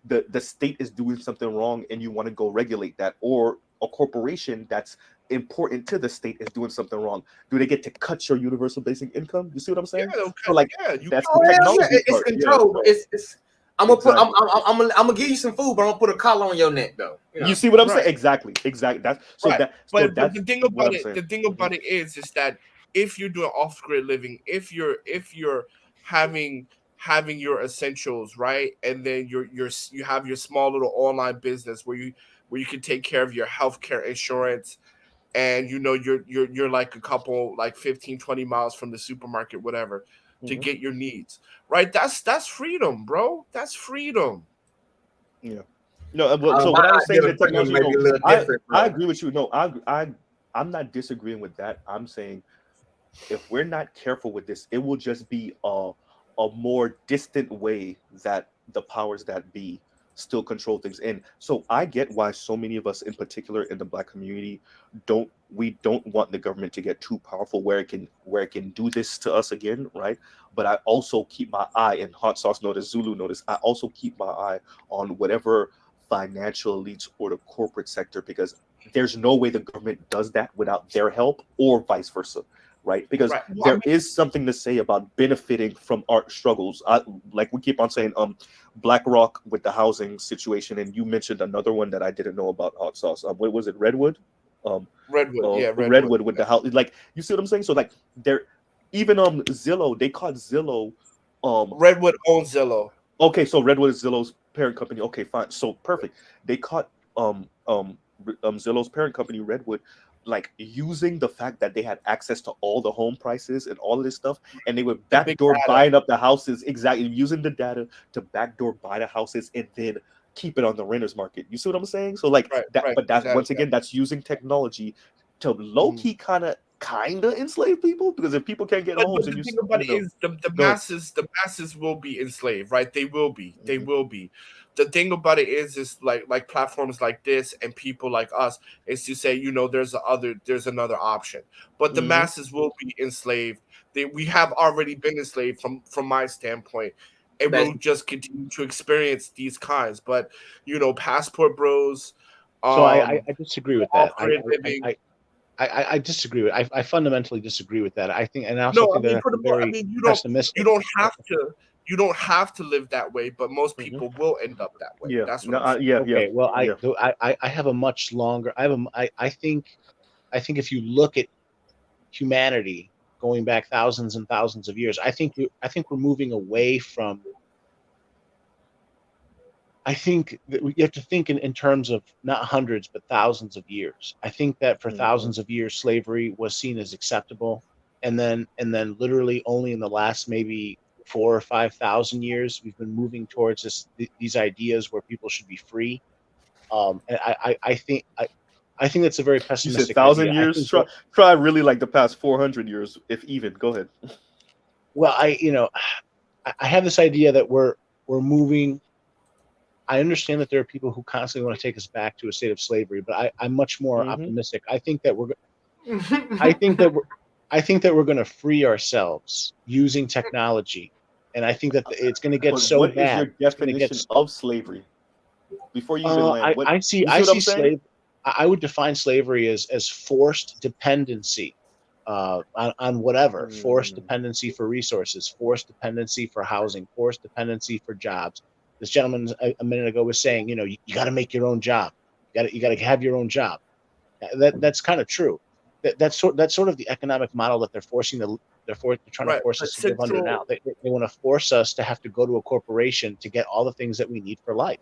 the state is doing something wrong and you want to go regulate that, or a corporation that's important to the state is doing something wrong? Do they get to cut your universal basic income? You see what I'm saying? Yeah, so like that's the technology it's control. Yeah. It's I'm gonna give you some food, but I'm gonna put a collar on your neck though. You see what I'm saying? Exactly. That's so right. But the thing about it is that if you're doing off-grid living, if you're having your essentials, right, and then you have your small little online business where you can take care of your healthcare insurance, and you know you're like a couple, like 15-20 miles from the supermarket, whatever, to get your needs, right? That's freedom, bro. That's freedom. Yeah. No, so My what I was saying, idea the of freedom technology, may be a little different, I bro. agree with you. No, I'm not disagreeing with that. I'm saying if we're not careful with this, it will just be a more distant way that the powers that be still control things. And so I get why so many of us, in particular in the Black community, don't want the government to get too powerful where it can do this to us again, right? But I also keep my eye, and Hot Sauce notice, Zulu notice, I also keep my eye on whatever financial elites or the corporate sector, because there's no way the government does that without their help, or vice versa, right? Because Right. Well, I there mean, is something to say about benefiting from our struggles. Like we keep on saying, BlackRock with the housing situation, and you mentioned another one that I didn't know about, Hot Sauce. What was it, Redwood? Redwood, yeah, Redwood. Redwood with the house. Like, you see what I'm saying? So like, there, even Zillow, they caught Zillow. Redwood owns Zillow. Okay, so Redwood is Zillow's parent company. Okay, fine. So perfect. They caught Zillow's parent company, Redwood, like using the fact that they had access to all the home prices and all of this stuff, and they would The big backdoor data. buying up the houses, exactly using the data to backdoor buy the houses and then keep it on the renters market. You see what I'm saying? So like Right, that, right. but that's Data, once again, that's using technology to low key kind of enslave people, because if people can't get But homes and the you thing about you it know, is the go ahead. masses will be enslaved, right? They will be. They will be. The thing about it is like platforms like this and people like us is to say, there's another option. But the Mm-hmm. masses will be enslaved. We have already been enslaved from my standpoint. And That's we'll just continue to experience these kinds. But passport bros, So I disagree with off that. grid living. I disagree with. I fundamentally disagree with that. I think, and I also No, I think that mean, that's for the a most, I very mean, you pessimistic. don't have to, live that way, but most Mhm. people will end up that way. Yeah, That's what no, I'm saying. Okay, well, yeah. I have a much longer. I think if you look at humanity going back thousands and thousands of years, I think we're moving away from. I think that you have to think in terms of not hundreds but thousands of years. I think that for Mm-hmm. thousands of years, slavery was seen as acceptable, and then literally only in the last maybe 4 or 5 thousand years, we've been moving towards these ideas where people should be free. And I think that's a very You said pessimistic thousand idea. I years. think Try really like the past 400 years, if even. Go ahead. well, I have this idea that we're moving. I understand that there are people who constantly want to take us back to a state of slavery, but I'm much more Mm-hmm. optimistic. I think that we're, I think that we're going to free ourselves using technology, and I think that it's going to get But so what is your bad. It's going to get. definition of slavery? Before you even land, what, you see I what I'm see saying? slave. I would define slavery as forced dependency on whatever, forced Mm, dependency for resources, forced dependency for housing, forced dependency for jobs. This gentleman a minute ago was saying, you got to make your own job. You got to have your own job. That's kind of true. That's sort of the economic model that they're trying to Right, force but us to live under now. They want to force us to have to go to a corporation to get all the things that we need for life.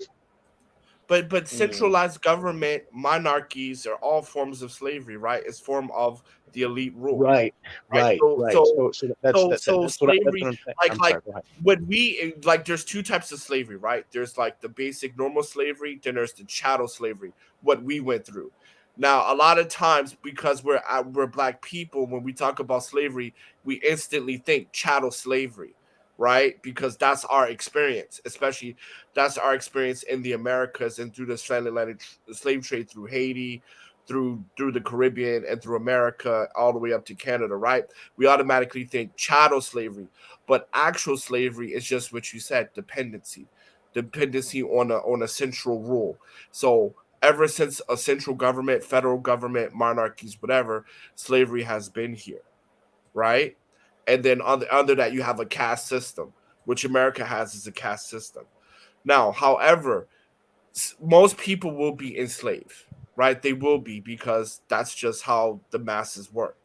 but mm. centralized government, monarchies are all forms of slavery, right? It's form of the elite rule, Right, right? right, So right. so so That's slavery, what I'm saying. like I'm like sorry. Go ahead. when we like, there's two types of slavery, right? There's like the basic normal slavery, then there's the chattel slavery, what we went through. Now, a lot of times, because we're black people, when we talk about slavery, we instantly think chattel slavery, right? Because that's our experience, especially that's our experience in the Americas and through the transatlantic slave trade through Haiti, through the Caribbean and through America all the way up to Canada, right? We automatically think chattel slavery, but actual slavery is just what you said, dependency on a central rule. So ever since a central government, federal government, monarchies, whatever, slavery has been here, right? And then under that, you have a caste system, which America has is a caste system. Now, however, most people will be enslaved, right? They will be, because that's just how the masses work.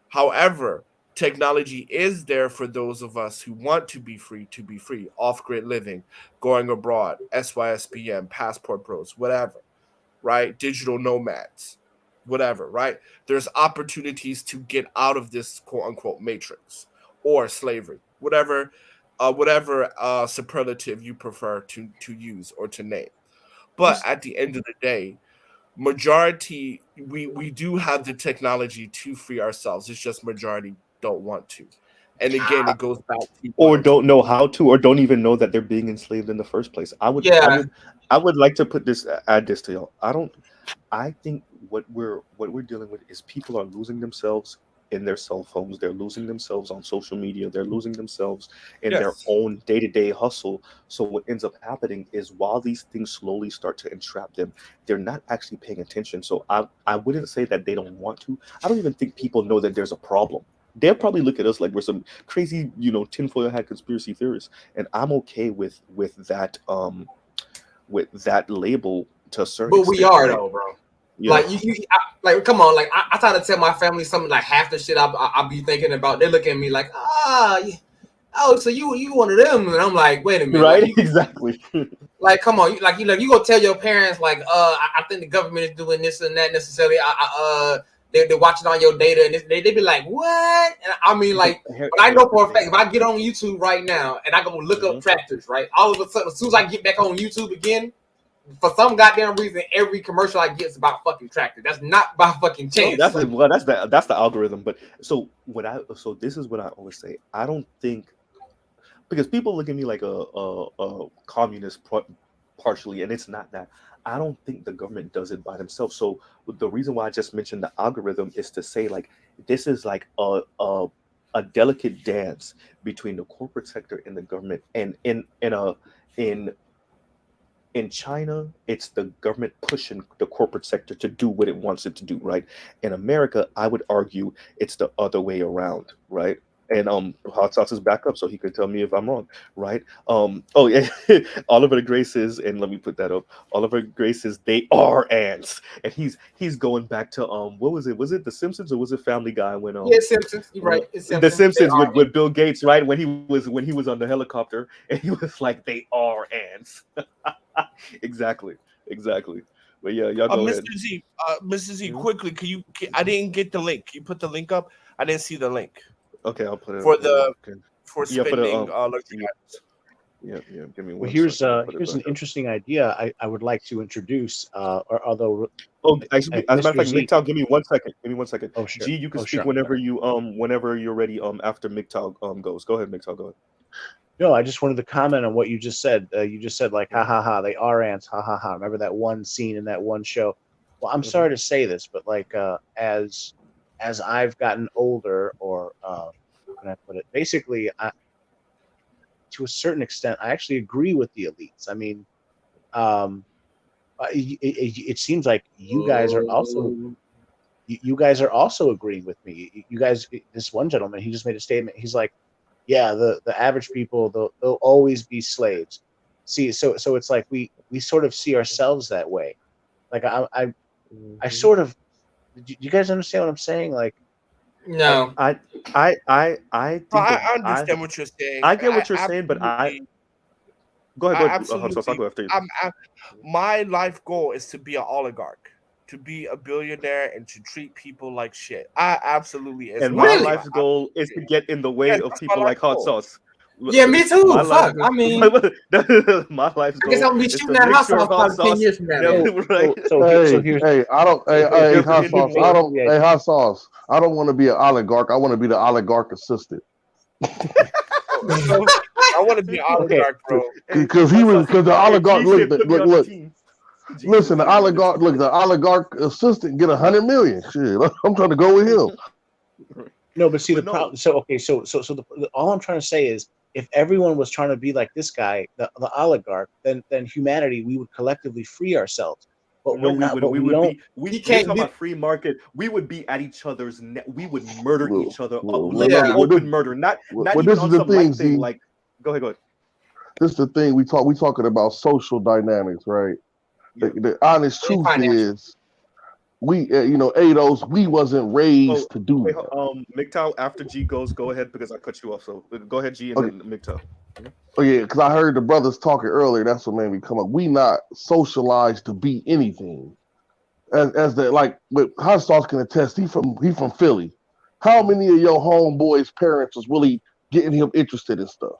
However, technology is there for those of us who want to be free, off grid living, going abroad, SYSBM, passport bros, whatever, right? Digital nomads, whatever, right? There's opportunities to get out of this quote unquote matrix or slavery, whatever whatever superlative you prefer to use or to name. But at the end of the day, majority we do have the technology to free ourselves. It's just majority don't want to. And again, it goes back to or don't know how to, or don't even know that they're being enslaved in the first place. I would like to add this to y'all. I think what we're dealing with is people are losing themselves in their cell phones. They're losing themselves on social media. They're losing themselves in their Yes. own day-to-day hustle. So what ends up happening is while these things slowly start to entrap them, they're not actually paying attention. So I wouldn't say that they don't want to. I don't even think people know that there's a problem. They'll probably look at us like we're some crazy, tinfoil hat conspiracy theorists, and I'm okay with that label to a certain But extent. we are right? though, bro. Yeah. Like like come on, like I try to tell my family something like half the shit I be thinking about. They look at me like, oh, so you one of them, and I'm like, wait a minute, Right? like, Exactly. like come on, you go tell your parents like, I think the government is doing this and that necessarily. They're watching all your data, and they be like, what? And I mean, like, but I know for a fact if I get on YouTube right now and I go look up tractors, right? All of a sudden, as soon as I get back on YouTube again, for some goddamn reason, every commercial I get is about fucking tractor. That's not by fucking chance. That's the algorithm. But so this is what I always say. I don't think, because people look at me like a communist partially, and it's not that. I don't think the government does it by themselves. So the reason why I just mentioned the algorithm is to say like this is like a delicate dance between the corporate sector and the government, and in China, it's the government pushing the corporate sector to do what it wants it to do, right? In America, I would argue it's the other way around, right? And Hot Sauce is back up, so he could tell me if I'm wrong, right? Oh yeah, Oliver Grace's, and let me put that up. Oliver Grace's, they are ants, and he's going back to what was it? Was it The Simpsons or was it Family Guy when Yeah, Simpsons. You're right. It's The Simpsons. Simpsons with Bill Gates, right? When he was on the helicopter, and he was like, "They are ants." Exactly. But yeah, y'all go ahead. Mr. Z, quickly, I didn't get the link. Can you put the link up? I didn't see the link. Okay, I'll put it for up. the Okay. for Yeah, for the, spending luxury items. Yeah. Give me Well, one here's second. I'll put it here's an back up. interesting idea I would like to introduce. Or although, Oh, actually, as a matter of Mr. fact, Z. MGTOW, give me 1 second. Give me 1 second. Oh, sure. G, you can Oh, speak sure. whenever you're ready. After MGTOW goes. Go ahead, MGTOW. Go ahead. No, I just wanted to comment on what you just said. You just said like, ha ha ha, they are ants, ha ha ha. Remember that one scene in that one show? Well, I'm sorry to say this, but like, as I've gotten older, or how can I put it? Basically, to a certain extent, I actually agree with the elites. I mean, it seems like you guys are also agreeing with me. You guys, this one gentleman, he just made a statement. He's like, yeah, the average people, they'll always be slaves. See, so it's like we sort of see ourselves that way. Like I sort of, do you guys understand what I'm saying? Like, no, I think I understand what you're saying. I get what you're saying, but go ahead. Absolutely. I'll go after you. My life goal is to be an oligarch, to be a billionaire, and to treat people like shit. I absolutely is. And my life's goal is to get in the way of people like Hot Sauce. Yeah, me too. Fuck. I mean, my life's I guess goal I'm gonna be is shooting to at make Hot sure Sauce Hot probably 10 Sauce years from now. right? Hey, Hot Sauce. I don't want to be an oligarch. I want to be the oligarch assistant. I want to be an oligarch, bro. Because the oligarch look. Listen, the oligarch assistant get 100 million. Shit, I'm trying to go with him. No, but see the problem. So okay, so all I'm trying to say is, if everyone was trying to be like this guy, the oligarch, then humanity, we would collectively free ourselves. But No, we're not. But we we would don't. be. We can't talk about free market. We would be at each other's neck. We would murder each other. Open murder, not even this on is the some thing, light thing. Z. Like, go ahead. This is the thing we talking about social dynamics, right? The honest truth is, we ADOS, we wasn't raised to do that. MGTOW, after G goes, go ahead because I cut you off. So go ahead, G, and then MGTOW. Oh yeah, because I heard the brothers talking earlier. That's what made me come up. We not socialized to be anything. As the like, what Hot Sauce can attest. He from Philly. How many of your homeboys' parents was really getting him interested in stuff?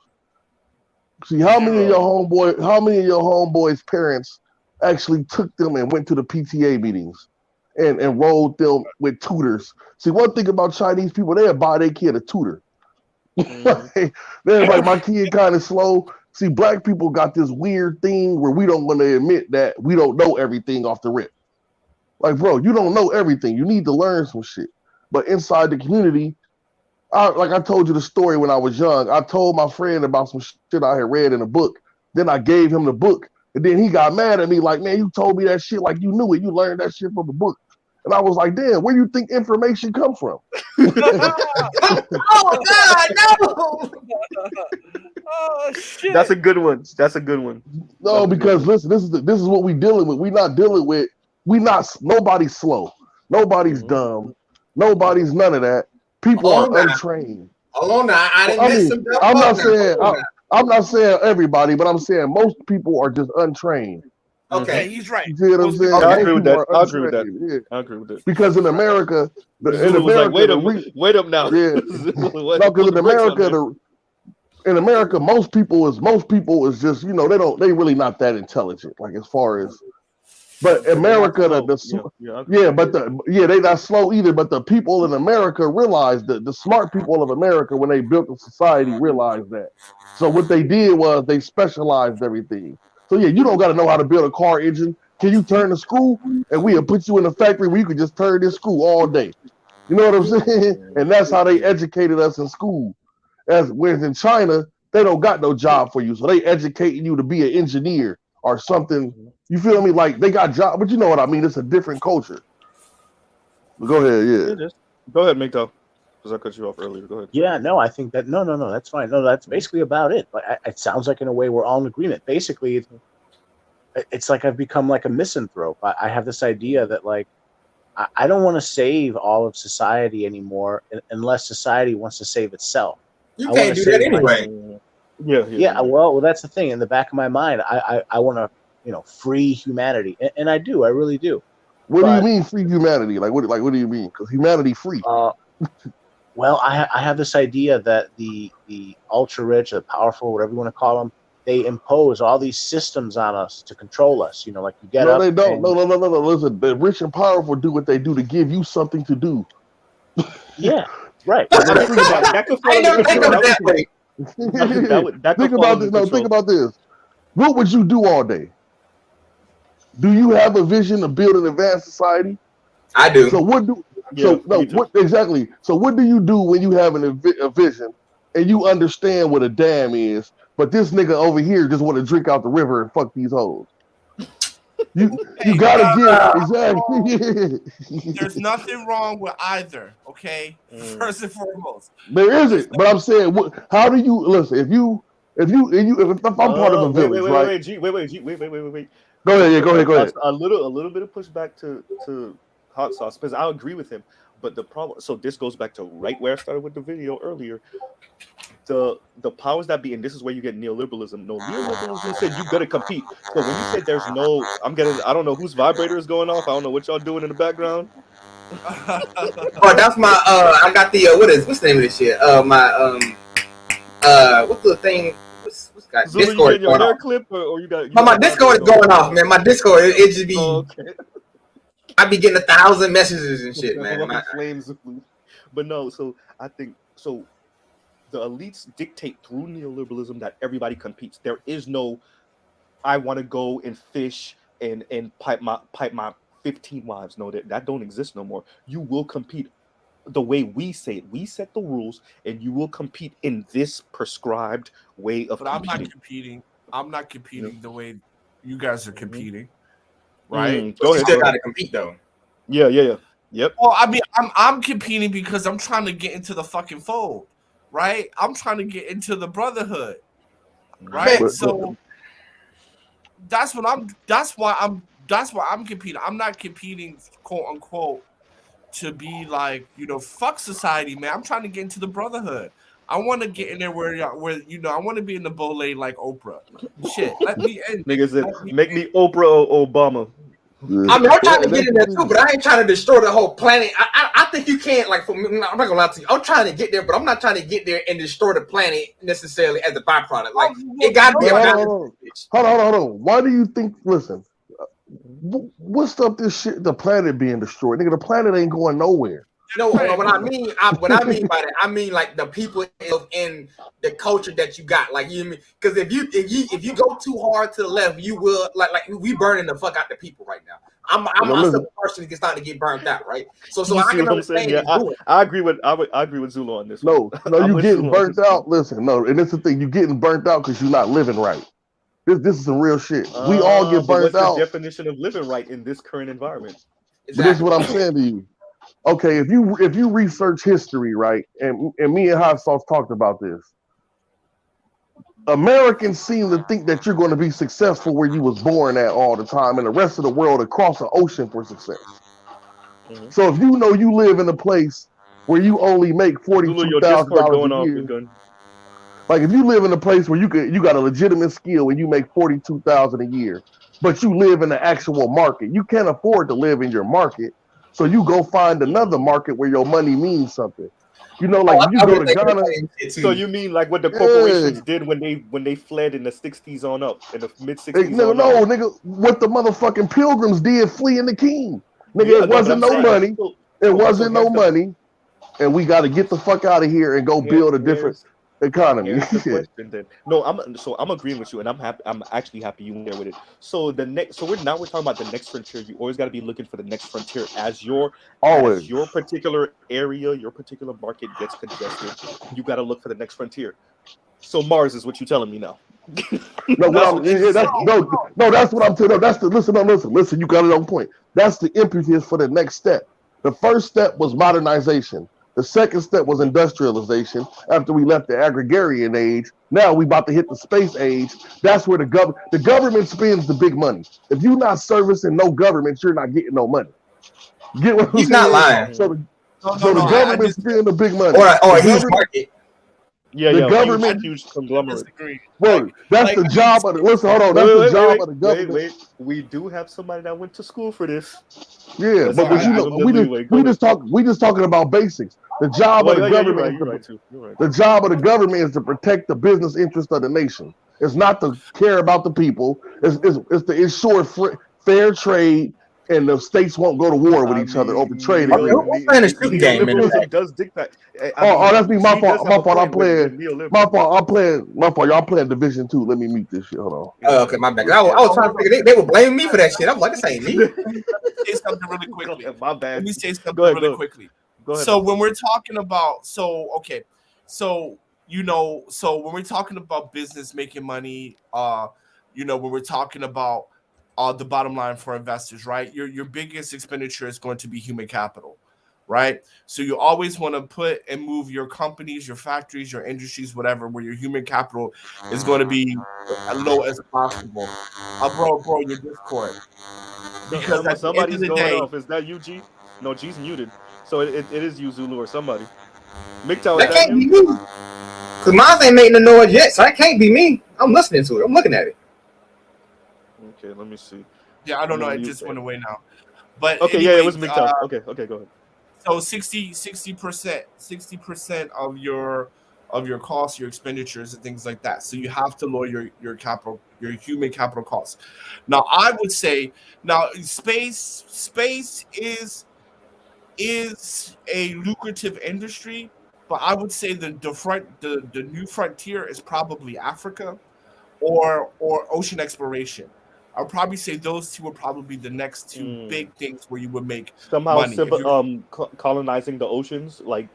See, how many of your homeboys' parents actually took them and went to the PTA meetings and enrolled them with tutors? See, one thing about Chinese people, they'll buy their kid a tutor. They're like, my kid kind of slow. See, black people got this weird thing where we don't want to admit that we don't know everything off the rip. Like, bro, you don't know everything. You need to learn some shit. But inside the community, like I told you the story when I was young. I told my friend about some shit I had read in a book. Then I gave him the book. And then he got mad at me like, man, you told me that shit like you knew it. You learned that shit from the book. And I was like, damn, where you think information come from? Oh, God, no! Oh, shit. That's a good one. That's a good one. No, because listen, this is what we dealing with. Nobody's slow. Nobody's dumb. Nobody's none of that. People are untrained. Hold on now. I didn't miss some. I'm not saying everybody, but I'm saying most people are just untrained. Okay, he's right. You see what I'm saying? I agree with that. People are I agree with that. untrained, yeah. I agree with that. Because in America, Zulu was like, wait up now. Yeah. No, because in America, most people is just, you know, they really not that intelligent. Like as far as, but America, they not slow either. But the people in America realize that the smart people of America, when they built the society, realized that. So what they did was they specialized everything. So yeah, you don't got to know how to build a car engine. Can you turn the screw? And we'll put you in a factory where you can just turn this screw all day. You know what I'm saying? And that's how they educated us in school. Whereas in China, they don't got no job for you. So they educating you to be an engineer or something. You feel me? Like they got job, but you know what I mean? It's a different culture. But go ahead, yeah. Go ahead, Mikto. Because I cut you off earlier. Go ahead. Yeah, no, I think that no, that's fine. No, that's basically about it. Like, it sounds like in a way we're all in agreement. Basically, it's like I've become like a misanthrope. I have this idea that like I don't want to save all of society anymore unless society wants to save itself. You can't do that anyway. Yeah. Well, that's the thing. In the back of my mind, I want to, free humanity, and I do. I really do. What do you mean free humanity? Like what do you mean? Because humanity free. Well, I have this idea that the ultra rich, the powerful, whatever you want to call them, they impose all these systems on us to control us. Like you get up. They don't. No. Listen, the rich and powerful do what they do to give you something to do. Yeah, right. Think about this. What would you do all day? Do you have a vision to build an advanced society? I do. So what do? What exactly? So what do you do when you have a vision and you understand what a dam is, but this nigga over here just want to drink out the river and fuck these hoes? You gotta get exactly. There's nothing wrong with either. Okay, first and foremost. There isn't, but I'm saying, how do you listen? If I'm part of a village, right? Wait. Go ahead. A little bit of pushback to Hot Sauce, because I agree with him. But the problem, so this goes back to right where I started with the video earlier. The powers that be, and this is where you get neoliberalism. No, neoliberalism said you gotta compete. So when you said there's no, I don't know whose vibrator is going off. I don't know what y'all doing in the background. Oh, that's my I got the what's the name of this shit? What's the thing? What's got Zulu, Discord you your going hair off? clip or you got? My Discord is going off, man. My Discord, it just be. Okay. I be getting 1,000 messages and shit, man. Flames, but no. So I think so. The elites dictate through neoliberalism that everybody competes. There is no, I want to go and fish and pipe my 15 wives. No, that don't exist no more. You will compete the way we say it. We set the rules, and you will compete in this prescribed way of competing. I'm not competing the way you guys are competing. Right? Go ahead. You still gotta compete though. Yeah. Yep. Well, I mean, I'm competing because I'm trying to get into the fucking fold. Right, I'm trying to get into the brotherhood, right? So that's why I'm competing. I'm not competing, quote unquote, to be like fuck society, man. I'm trying to get into the brotherhood. I want to get in there where I want to be in the bowl lane like Oprah. Shit, let me in. Niggas said, make me Oprah or Obama. I mean, I'm trying to get in there too, but I ain't trying to destroy the whole planet. I think you can't, like, for me, I'm not gonna lie to you. I'm trying to get there, but I'm not trying to get there and destroy the planet necessarily as a byproduct. Like, it got to be a balance. Hold on. Why do you think? Listen, what's up? This shit, the planet being destroyed, nigga. The planet ain't going nowhere. No, what I mean by that, I mean like the people in the culture that you got, like, you mean, because if you go too hard to the left, you will like we burning the fuck out the people right now. I'm a person that's starting to get burnt out, right? So I can understand. Yeah, I agree with Zula on this. No, you getting burnt out. Listen, no, and it's the thing, you getting burnt out because you're not living right. This is some real shit. We all get burnt out. What's the definition of living right in this current environment? Exactly. This is what I'm saying to you. Okay, if you research history, right, and me and Hot Sauce talked about this, Americans seem to think that you're going to be successful where you was born at all the time, and the rest of the world across the ocean for success. Mm-hmm. So if you know you live in a place where you only make $42,000 a year, like if you live in a place where you got a legitimate skill and you make $42,000 a year, but you live in the actual market, you can't afford to live in your market. So you go find another market where your money means something. You know, like you go to Ghana. So you mean like what the corporations did when they fled in the 60s on up, in the mid 60s? No, nigga, what the motherfucking pilgrims did fleeing the king. Nigga, it wasn't no money. It wasn't no money. And we got to get the fuck out of here and go build a different economy. Here's the question then. No, I'm agreeing with you, and I'm happy. I'm actually happy you went there with it. So we're talking about the next frontier. You always got to be looking for the next frontier as your particular area, your particular market gets congested. You got to look for the next frontier. So Mars is what you're telling me now. That's what I'm telling. Listen. You got it on point. That's the impetus for the next step. The first step was modernization. The second step was industrialization. After we left the agrarian age, now we about to hit the space age. That's where the government spends the big money. If you're not servicing no government, you're not getting no money. Get what I'm saying? He's not lying. So the government spends the big money. Or a huge market. The government, huge conglomerate. Wait, that's the job of the. Listen, hold on. That's the job of the government. Wait. We do have somebody that went to school for this. Yeah, but we just talking about basics. The job of the government. You're right. The job of the government is to protect the business interest of the nation. It's not to care about the people. It's to ensure fair trade. And the states won't go to war with each other over trade. Neoliberalism does dictate. That's me. My fault. I'm playing. My fault. Y'all playing Division 2. Let me mute this shit. Hold on. Oh, okay, my bad. I was trying to figure. They were blaming me for that shit. I'm like, this ain't me. Say something really quickly. My bad. Let me say something really quickly. Go ahead. So when we're talking about, when we're talking about business making money, when we're talking about the bottom line for investors, right? Your biggest expenditure is going to be human capital, right? So you always want to put and move your companies, your factories, your industries, whatever, where your human capital is going to be as low as possible. Bro, your Discord. Because somebody's going off. Is that you, G? No, G's muted. So it is you, Zulu, or somebody. MGTOW, that can't be me. Because mine ain't making the noise yet, so that can't be me. I'm listening to it. I'm looking at it. Okay, let me see. Yeah, I don't know. It just went away now. But okay, anyways, it was MGTOW. Okay, go ahead. So 60% of your costs, your expenditures, and things like that. So you have to lower your capital, your human capital costs. Now, I would say space is a lucrative industry, but I would say the new frontier is probably Africa or ocean exploration. I'll probably say those two are probably the next two big things where you would make money. Colonizing the oceans, like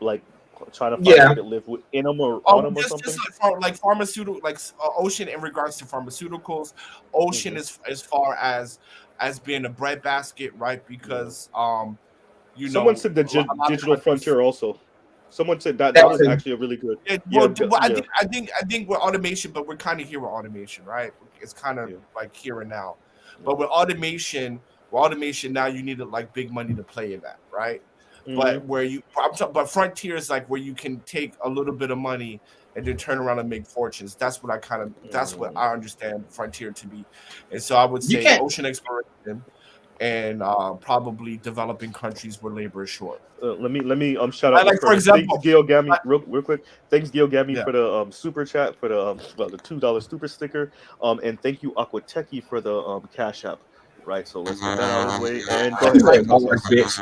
trying to find a way to live in them or on them or something. Just like pharmaceutical, ocean in regards to pharmaceuticals, ocean as far as being a breadbasket, right? Because someone said the digital frontier also. Someone said that was actually a really good. I think we're automation, but we're kind of here with automation, right? It's kind of like here and now. But with automation now, you need like big money to play in that, right? But but frontier is like where you can take a little bit of money and then turn around and make fortunes. That's what I understand frontier to be. And so I would say ocean exploration, and probably developing countries where labor is short. Let me shout out Like this for person. example, Thanks Gail Gammy, real quick. Thanks Gail Gammy yeah. for the super chat, for the the $2 super sticker. And thank you Aquateki for the Cash App. Right, so let's get that out of his way. And go ahead, Like, Cosmos.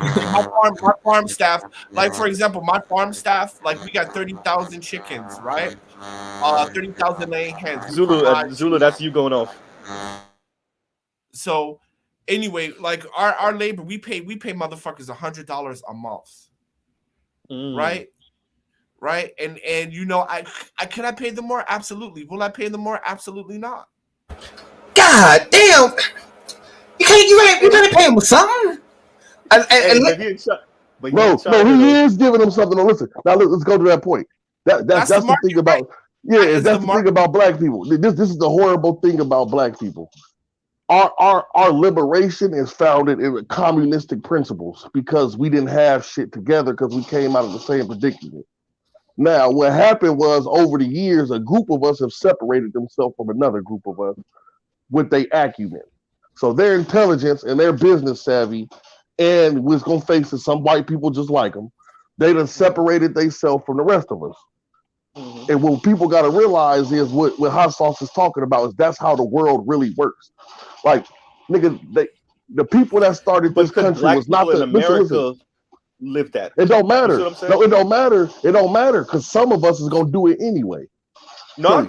my farm staff, like for example, my farm staff, like we got 30,000 chickens, right? 30,000 laying hens. We provide- Zulu, that's you going off. So anyway, like our labor, we pay motherfuckers $100 a month, right? Right, and you know, I can I pay them more? Absolutely. Will I pay them more? Absolutely not. God damn. You gotta pay him with something. No, he is giving them something to listen. Now let's go to that point. That's the thing about that's the thing about black people. This is the horrible thing about black people. Our liberation is founded in communistic principles because we didn't have shit together because we came out of the same predicament. Now, what happened was over the years, a group of us have separated themselves from another group of us with their acumen. So their intelligence and their business savvy, and we're going to face it, some white people just like them, they done separated themselves from the rest of us. And what people got to realize is what Hot Sauce is talking about is that's how the world really works. Like, nigga, the people that started this country was not the America live that. It don't matter. You see what I'm saying? No, it don't matter. It don't matter because some of us is gonna do it anyway. No, I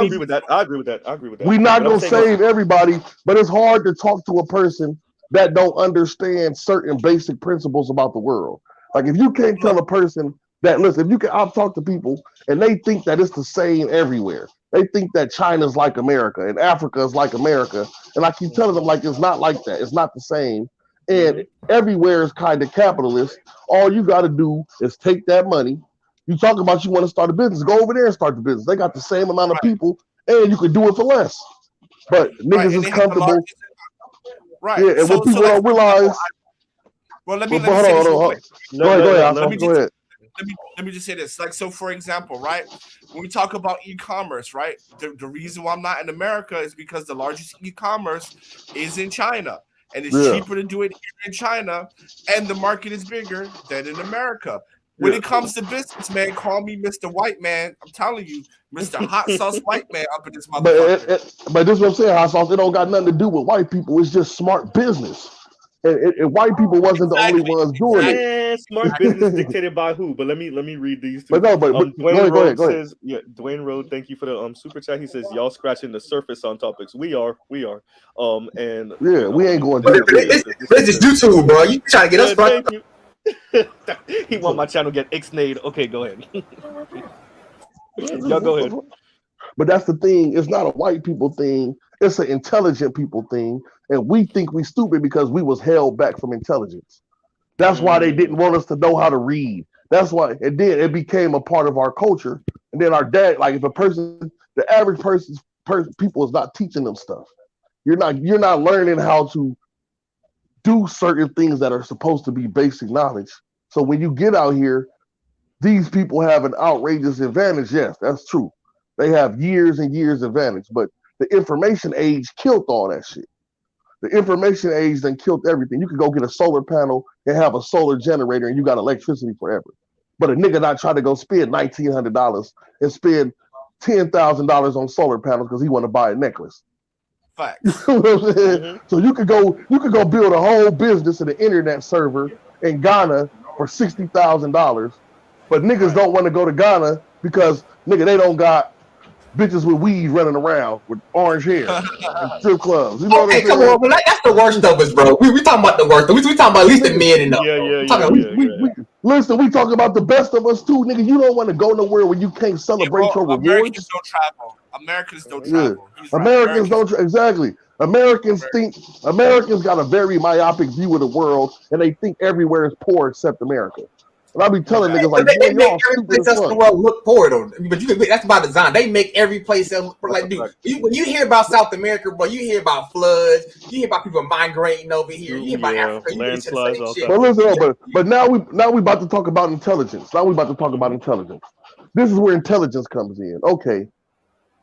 agree with that. I agree with that. We're not gonna save everybody, but it's hard to talk to a person that don't understand certain basic principles about the world. Like if you can't tell a person that, listen, if you can, I've talked to people and they think that it's the same everywhere. They think that China's like America and Africa is like America, and I keep telling them like it's not like that. It's not the same. And everywhere is kind of capitalist. All you got to do is take that money. You talk about you want to start a business, go over there and start the business. They got the same amount of people, and you could do it for less. But niggas is comfortable. Right. Yeah, and what people don't realize. Well, let me say this real quick. Go ahead. Let me just say this. Like, so for example, right, when we talk about e-commerce, right, the reason why I'm not in America is because the largest e-commerce is in China. And it's cheaper to do it here in China, and the market is bigger than in America. When it comes to business, man, call me Mr. White Man. I'm telling you, Mr. Hot Sauce White Man up in this motherfucker. But this is what I'm saying, Hot Sauce. It don't got nothing to do with white people. It's just smart business. And white people wasn't the only ones doing it. Smart business dictated by who? But let me read these two. But no, but Dwayne go ahead. says, Dwayne Road, thank you for the super chat. He says, y'all scratching the surface on topics. We are. And we ain't going to it's just YouTube, bro. You trying to get us thank you. He want my channel get ixnayed. Okay, go ahead. Y'all go ahead. But that's the thing. It's not a white people thing. It's an intelligent people thing. And we think we stupid because we was held back from intelligence. That's why they didn't want us to know how to read. That's why it became a part of our culture. And then our dad, like if a person, the average people is not teaching them stuff. You're not learning how to do certain things that are supposed to be basic knowledge. So when you get out here, these people have an outrageous advantage. Yes, that's true. They have years and years advantage, but the information age killed all that shit. The information age then killed everything. You could go get a solar panel and have a solar generator and you got electricity forever. But a nigga not trying to go spend $1,900 and spend $10,000 on solar panels because he want to buy a necklace. Facts. You know what I'm saying? So you could go build a whole business in an internet server in Ghana for $60,000. But niggas don't want to go to Ghana because nigga they don't got bitches with weed running around with orange hair and strip clubs. You know what I'm saying? Come on, bro. That's the worst of us, bro. We talking about the worst. We talking about at least the men in them. Listen, we talking about the best of us too, nigga. You don't want to go nowhere where you can't celebrate your rewards. Americans don't travel. Americans don't travel. Americans don't exactly. Americans got a very myopic view of the world, and they think everywhere is poor except America. And I be telling niggas like, they make every place else in the world look poor though. But that's by design. They make every place else like, dude. When you hear about South America, bro, you hear about floods. You hear about people migrating over here. You hear about Africa. You landslides. But listen, but now we about to talk about intelligence. This is where intelligence comes in. Okay,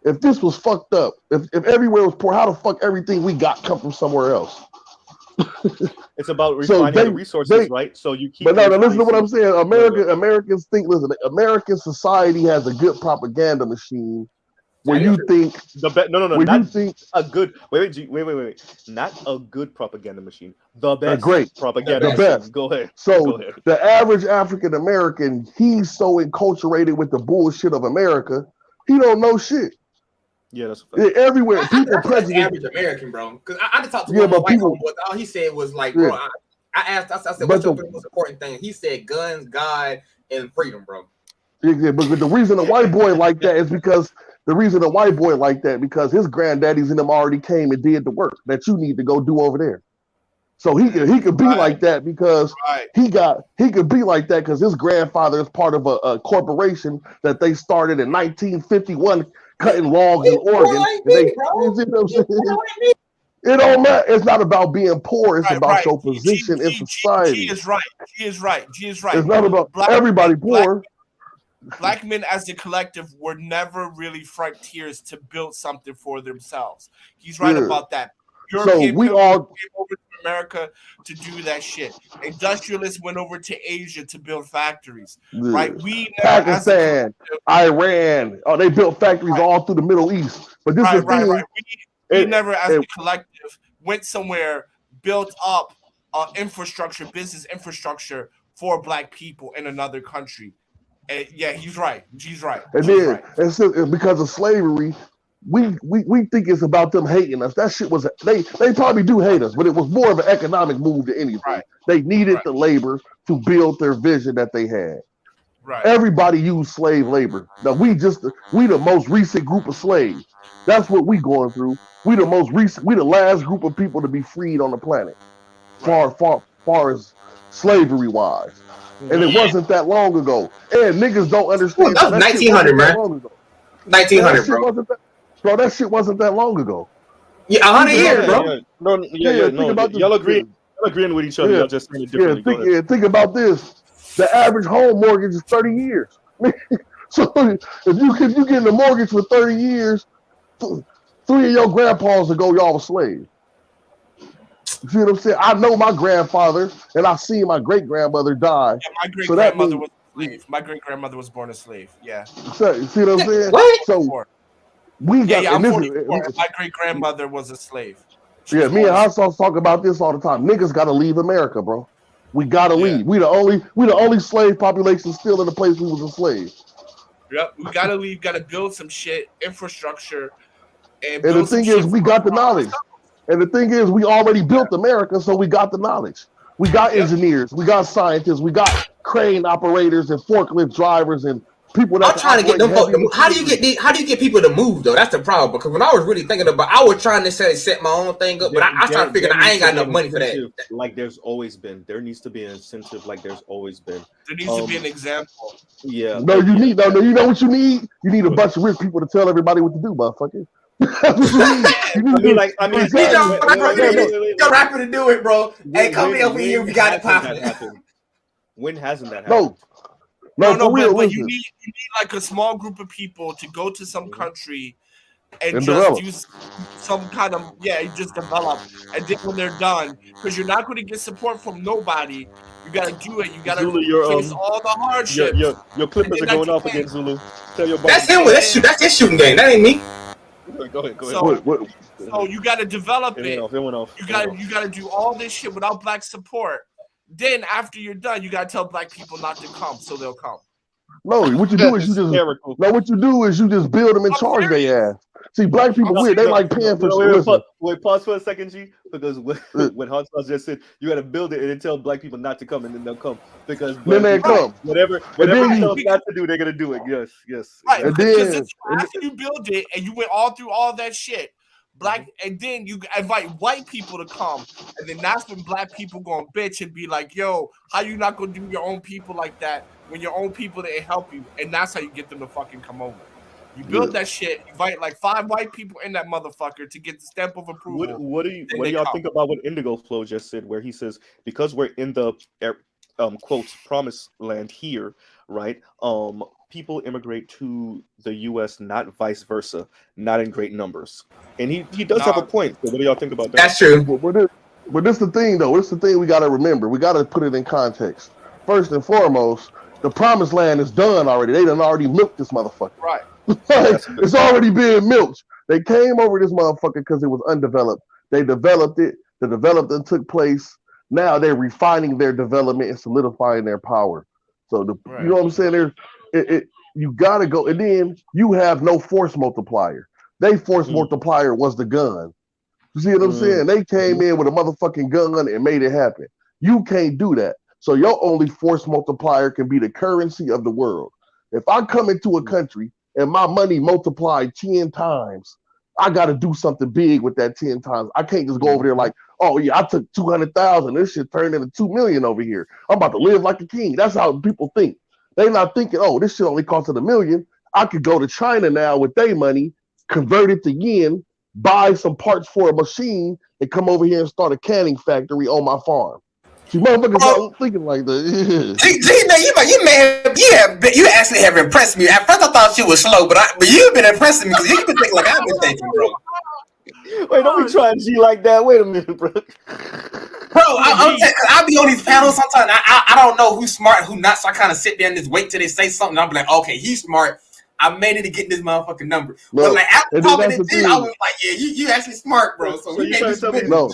if this was fucked up, if everywhere was poor, how the fuck everything we got come from somewhere else? It's about So refining the resources, right? So you keep. But no, listen to what I'm replacing- saying. Americans think. Listen, American society has a good propaganda machine. Where you think no, where not you think a good. Wait. Not a good propaganda machine. The best great propaganda the machine. best. Go ahead. So Go ahead. the average African American, he's so enculturated with the bullshit of America, he don't know shit. Yeah, that's everywhere. People That's prejudice. average American, bro. Because I just talked to Yeah, one of my but white people- homeboys. All he said was like, Yeah. bro, I said, But what's your the- three most important thing? He said guns, God, and freedom, bro. Yeah, but the reason a white boy like that is because his granddaddies and them already came and did the work that you need to go do over there. So he could be like that because he could be like that because his grandfather is part of a corporation that they started in 1951 cutting logs in Oregon. And they, you see what I'm saying? It don't matter. It's not about being poor. It's about your position in society. G is right. G is right. It's not about everybody poor. Black men as a collective were never really frontiers to build something for themselves. He's right Yeah. about that. So European we people all came over to America to do that shit. Industrialists went over to Asia to build factories. Right? We never, as a Pakistan, Iran. Oh, they built factories all through the Middle East. But this is the thing. we never, as a collective, went somewhere, built up infrastructure, business infrastructure for Black people in another country. And yeah, he's right. He's right. And He's then, right. and so, because of slavery, we think it's about them hating us. That shit was they probably do hate us, but it was more of an economic move than anything. They needed the labor to build their vision that they had. Right. Everybody used slave labor. Now we the most recent group of slaves. That's what we going through. We the most recent. We the last group of people to be freed on the planet, far as slavery wise. And it wasn't that long ago. And niggas don't understand. Well, that was 1900, man. 1900, bro. That shit wasn't that long ago. Yeah, 100 years, bro. No, y'all agreeing with each other. Y'all just saying it differently. Think about this. The average home mortgage is 30 years. So if you get a mortgage for 30 years, 3 of your grandpas ago, y'all were slaves. You see what I'm saying? I know my grandfather, and I've seen my great grandmother die. Yeah, my great grandmother was a slave. My great grandmother was born a slave. Yeah. So, you see what I'm saying? What? So we got. I'm 44. My great grandmother was a slave. Me and Hassas talk about this all the time. Niggas got to leave America, bro. We got to leave. We the only slave population still in the place we was enslaved. Yep, we gotta leave. Gotta build some shit, infrastructure, and the thing is, we got the knowledge. And the thing is, we already built America, so we got the knowledge. We got engineers, we got scientists, we got crane operators and forklift drivers and people that. I'm trying to get them folks to move. How do you get people to move though? That's the problem. Because when I was really thinking about, I was trying to set my own thing up, but I started figuring I ain't got enough money for that. Like there needs to be an incentive. Like there's always been. There needs to be an example. Yeah. No, you need you know what you need? You need a bunch of rich people to tell everybody what to do, motherfucker. You're rapping to do it, bro. Hey, come here over here. We got it popping. When hasn't that happened? No, but you need like a small group of people to go to some country and just develop. do some kind of just develop. And then when they're done, because you're not going to get support from nobody, you got to do it. You got to face all the hardships. Your clippers are going off again, Zulu. Tell your that's him. That's his shooting game. That ain't me. Go ahead. So you got to develop it. It went off. You got to do all this shit without Black support. Then after you're done, you got to tell Black people not to come, so they'll come. No, what you do is you just build them and charge their ass. See, Black people weird. They like paying for. Wait, pause for a second, G. Because when Hans just said you got to build it and then tell Black people not to come, and then they'll come because then they come. Whatever you tell them not to do, they're gonna do it. Yes. Right. Because after you build it and you went all through all that shit, Black, and then you invite white people to come, and then that's when Black people gonna bitch and be like, "Yo, how you not gonna do your own people like that when your own people didn't help you?" And that's how you get them to fucking come over. You build that shit, invite like 5 white people in that motherfucker to get the stamp of approval. What do y'all think about what Indigo Flow just said, where he says because we're in the quotes promised land here, right? People immigrate to the U.S., not vice versa, not in great numbers. And he does have a point. So what do y'all think about that? That's true. But this the thing, though. This the thing we got to remember. We got to put it in context. First and foremost, the promised land is done already. They done already milked this motherfucker. Right. Like, it's already being milked. They came over this motherfucker because it was undeveloped. They developed it. The development took place. Now they're refining their development and solidifying their power. So you know what I'm saying? You gotta go, and then you have no force multiplier. They force multiplier was the gun. You see what I'm saying? They came in with a motherfucking gun and made it happen. You can't do that. So your only force multiplier can be the currency of the world. If I come into a country and my money multiplied 10 times, I got to do something big with that 10 times. I can't just go over there like, oh yeah, I took 200,000. This shit turned into 2 million over here. I'm about to live like a king. That's how people think. They're not thinking, oh, this shit only costed $1 million. I could go to China now with their money, convert it to yen, buy some parts for a machine, and come over here and start a canning factory on my farm. See, motherfuckers not thinking like that. Man, you actually have impressed me. At first, I thought you were slow, but you've been impressing me because you've been thinking like I've been thinking, bro. Wait, don't be trying G like that. Wait a minute, bro. I'll be on these panels sometimes. I don't know who's smart, who not. So I kind of sit there and just wait till they say something. I'll be like, okay, he's smart. I made it to get this motherfucking number. But like after talking to G, I was like, yeah, you actually smart, bro. So we can't just no,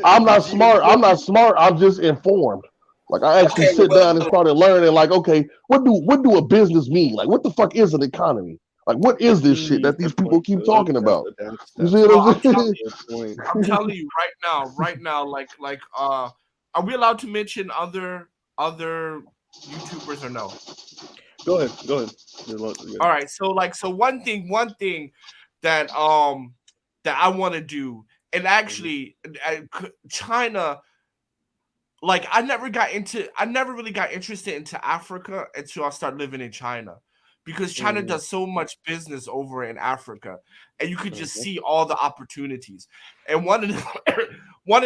I'm not smart. I'm not smart. I'm just informed. Like I actually sit down and started learning. Like, okay, what do a business mean? Like, what the fuck is an economy? Like, what is this shit that these people keep talking about? You see what I'm saying? I'm telling you right now, like, are we allowed to mention other YouTubers or no? Go ahead. All right, so one thing that I want to do, and actually, China. Like I never really got interested into Africa until I started living in China, because China does so much business over in Africa, and you could just see all the opportunities. And one of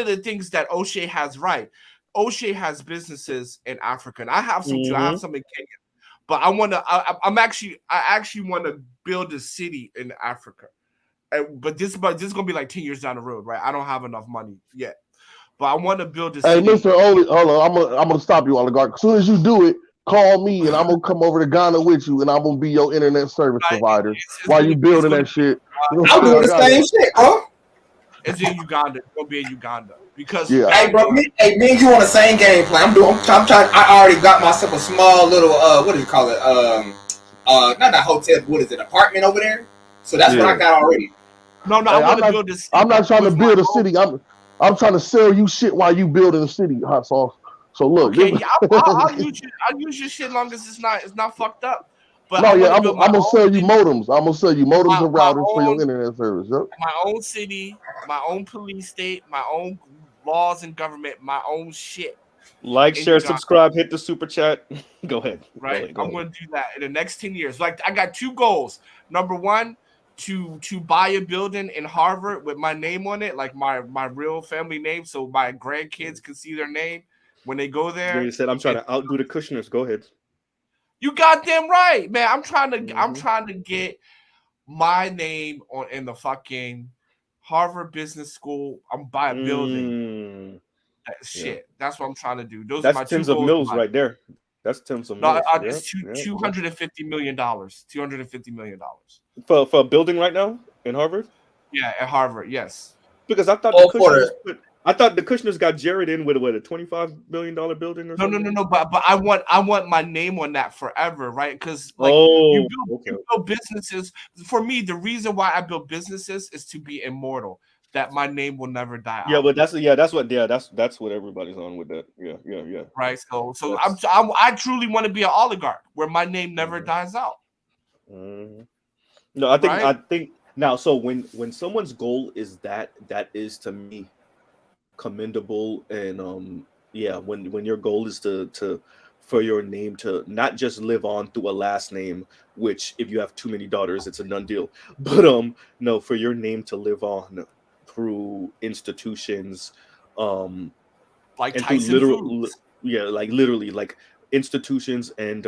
the things that O'Shea has right, O'Shea has businesses in Africa, and I have some too. I have some in Kenya, but I actually want to build a city in Africa, but this is gonna be like 10 years down the road, right? I don't have enough money yet. But I want to build this. Hey, Mr. Oli, hold on. I'm gonna stop you, oligarch. As soon as you do it, call me and I'm gonna come over to Ghana with you, and I'm gonna be your internet service provider while you building that shit. I'm doing the same shit, bro. It's in Uganda. It's gonna be in Uganda because hey, bro, me and you on the same game plan. I'm trying. I already got myself a small little what do you call it? Not a hotel. What is it? Apartment over there. So that's what I got already. No, I want to build this. I'm not trying to build a city. I'm trying to sell you shit while you building a city, hot sauce. So look, okay, I'll use your shit long as it's not fucked up. But no, I'm gonna sell you modems. I'm gonna sell you modems and routers for your internet service. Yep. My own city, my own police state, my own laws and government, my own shit. Like, share, subscribe, hit the super chat. Go ahead. Right, I'm gonna do that in the next 10 years. Like, I got 2 goals. Number 1. To buy a building in Harvard with my name on it, like my real family name, so my grandkids can see their name when they go there. You said I'm trying to outdo the Kushners. Go ahead. You goddamn right, man. I'm trying to get my name in the fucking Harvard Business School. I'm buy a building. Shit, that's what I'm trying to do. That's tens of mills right there. That's tens of mills. It's $250 million. $250 million. For a building right now in Harvard? Yeah, at Harvard, yes. Because I thought the Kushners got Jared in with a $25 billion building or something. No. But I want my name on that forever, right? Because you build businesses. For me, the reason why I build businesses is to be immortal. That my name will never die. Yeah, but that's what everybody's on with that. Yeah. Right. So I truly want to be an oligarch where my name never dies out. Mm-hmm. No, I think now. So when someone's goal is that is to me commendable, and when your goal is to for your name to not just live on through a last name, which if you have too many daughters, it's a done deal. But no, for your name to live on through institutions, like and Tyson literally like institutions and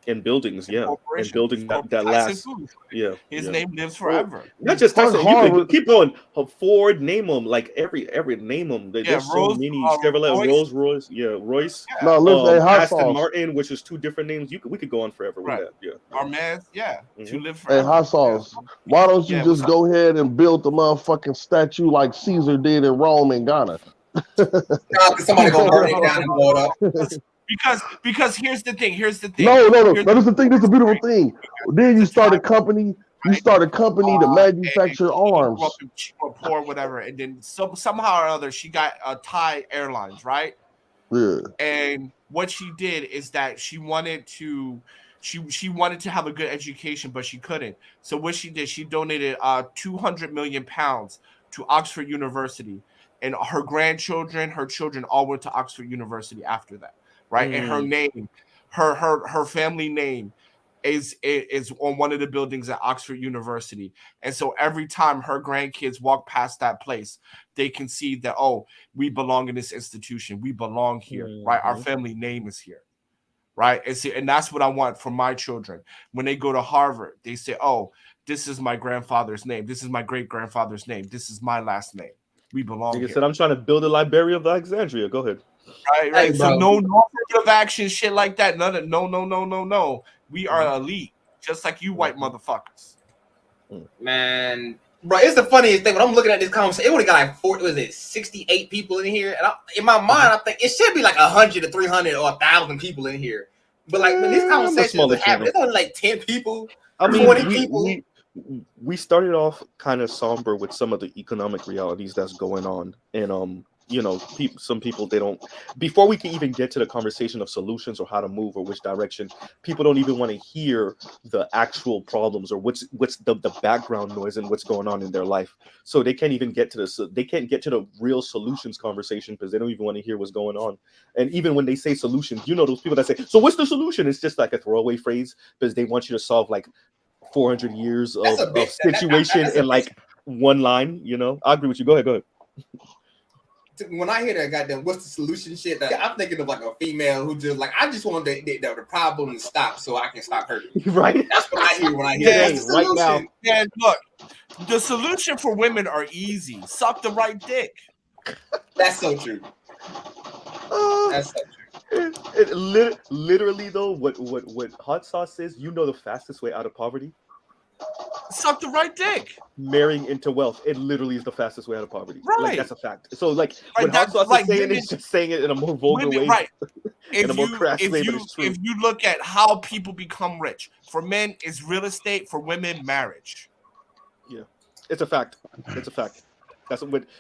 in buildings, yeah, in corporation buildings for that Tyson last, Foods. yeah, His yeah. name lives Well, forever. not just Fuck Tyson. You could Harvard. keep going. Ford, name them. Like every name them. Yeah, There's so many. Chevrolet, Royce. Rolls Royce, yeah, Royce, Yeah, No, listen, hey, hot Aston sauce. Martin, which is two different names. We could go on forever with right. that. Yeah, yeah. Our man, yeah, to live Hey, forever. hot Yeah. sauce. Why don't you Yeah, what's just up? go ahead and build the motherfucking statue like Caesar did in Rome and Ghana? Somebody gonna burn it down and blow it up. Because here's the thing. No, this is the thing. This is a beautiful thing. Then you start a company. You start a company to manufacture arms. Grew up in poor, whatever, and then somehow or other she got Thai Airlines, right? Yeah. And what she did is that she wanted to have a good education, but she couldn't. So what she did, she donated 200 million pounds to Oxford University, and her grandchildren, her children, all went to Oxford University after that, right? And her name, her family name, is on one of the buildings at Oxford University. And so every time her grandkids walk past that place, they can see that, oh, we belong in this institution. We belong here, right? Our family name is here, right? And that's what I want for my children. When they go to Harvard, they say, oh, this is my grandfather's name. This is my great-grandfather's name. This is my last name. We belong Like I here. said, I'm trying to build a Library of Alexandria. Go ahead. Right. Hey, So bro. no affirmative action, shit like that. No. We are elite, just like you white motherfuckers. Man, bro, it's the funniest thing when I'm looking at this conversation. It only got like 68 people in here, and in my mind, I think it should be like 100 or 300 or 1,000 people in here. But like when this conversation is happening, it's only like 10 people, I mean, 20 people. we started off kind of somber with some of the economic realities that's going on, and some people, they don't, before we can even get to the conversation of solutions or how to move or which direction, people don't even want to hear the actual problems or what's the background noise and what's going on in their life. So they can't even get to the real solutions conversation because they don't even want to hear what's going on. And even when they say solutions, those people that say, so what's the solution? It's just like a throwaway phrase because they want you to solve like 400 years of situation in like one line. I agree with you. Go ahead. When I hear that goddamn what's the solution shit, I'm thinking of like a female who just like, I just want the problem to stop so I can stop hurting. Right. That's what I hear when I hear that. Right now. And look, the solution for women are easy. Suck the right dick. That's so true. That's so true. Literally though, what hot sauce says, the fastest way out of poverty? Suck the right dick. Marrying into wealth. It literally is the fastest way out of poverty. Right. Like that's a fact. So like when hot sauce is saying it's just saying it in a more vulgar way. Right. In a more crass way, but it's true. If you look at how people become rich, for men it's real estate, for women marriage. Yeah. It's a fact. That's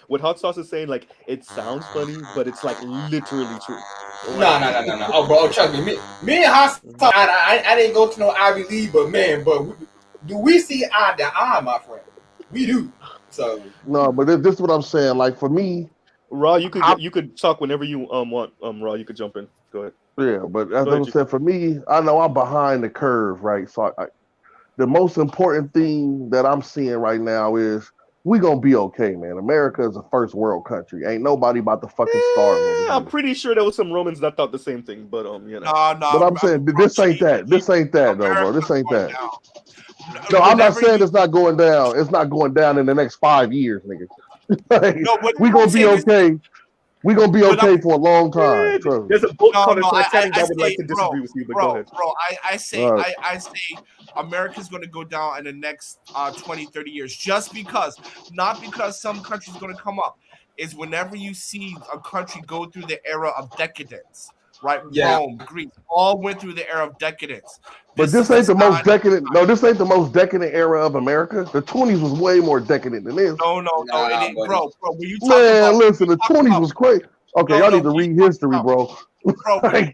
what hot sauce is saying. Like it sounds funny, but it's like literally true. No. Oh, bro, trust me. Me and hot sauce, I didn't go to no Ivy League, but man, do we see eye to eye, my friend? We do. So no, but this is what I'm saying. Like for me, Raw, you could talk whenever you want. Raw, you could jump in. Go ahead. Yeah, but as I said, for me, I know I'm behind the curve, right? So the most important thing that I'm seeing right now is we gonna be okay, man. America is a first world country. Ain't nobody about to fucking starve. I'm pretty sure there was some Romans that thought the same thing, but No. But I'm saying this ain't that. This ain't that though, bro. This ain't that. No, I'm not saying it's not going down. It's not going down in the next 5 years, nigga. We gonna be okay. We gonna be okay for a long time. There's a book called Titanic. I would like to disagree with you, but go ahead. Bro, I say America's going to go down in the next 20, 30 years not because some country's going to come up. Is whenever you see a country go through the era of decadence, right? Yeah. Rome, Greece, all went through the era of decadence. But this ain't the most decadent. No, this ain't the most decadent era of America. The 20s was way more decadent than this. No, bro. When you talk man, listen, the 20s was crazy. Okay, y'all need to read history, bro. Bro, when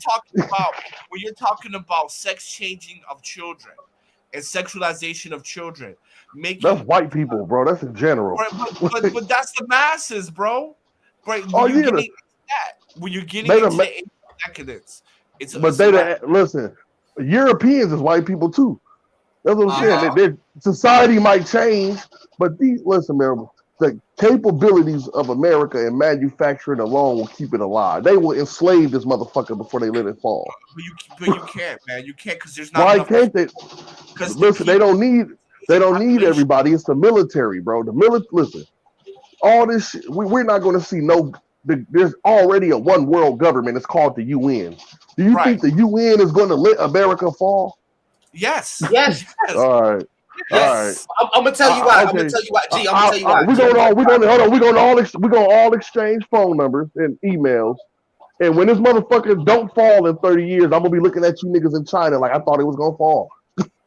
you're talking about sex changing of children and sexualization of children, that's white people, bro. That's in general. But that's the masses, bro. Right? When you're getting into the age of decadence, listen. Europeans is white people too. That's what I'm saying. Their society might change, but listen, man. the capabilities of America and manufacturing alone will keep it alive. They will enslave this motherfucker before they let it fall. But you can't, man. You can't because there's not Why enough. can't they? Listen, they don't need everybody. It's the military, bro. Listen, all this shit, we're not going to see there's already a one world government. It's called the UN. Do you think the UN is going to let America fall? Yes. Yes. All right. Yes. All right. I'm gonna tell you why. I'm gonna tell you why. G, I'm gonna tell you why. We're gonna all exchange phone numbers and emails. And when this motherfucker don't fall in 30 years, I'm gonna be looking at you niggas in China like I thought it was gonna fall.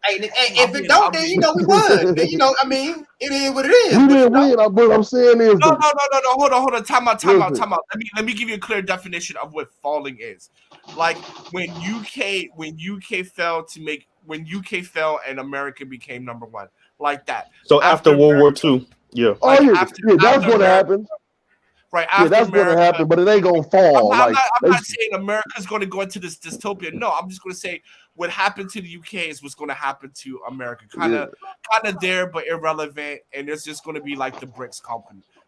Hey, if it don't, then you know we won. Then I mean, it is what it is. We didn't win. What I'm saying is no. Hold on. Time out. Let me give you a clear definition of what falling is. Like when UK fell and America became number one, like that. So after World War II, yeah. Oh yeah, that's what happened. Right after that's America, gonna happen, but it ain't gonna fall. I'm not saying America's going to go into this dystopia. No, I'm just going to say what happened to the UK is what's going to happen to America. Kind of there, but irrelevant. And it's just going to be like the BRICS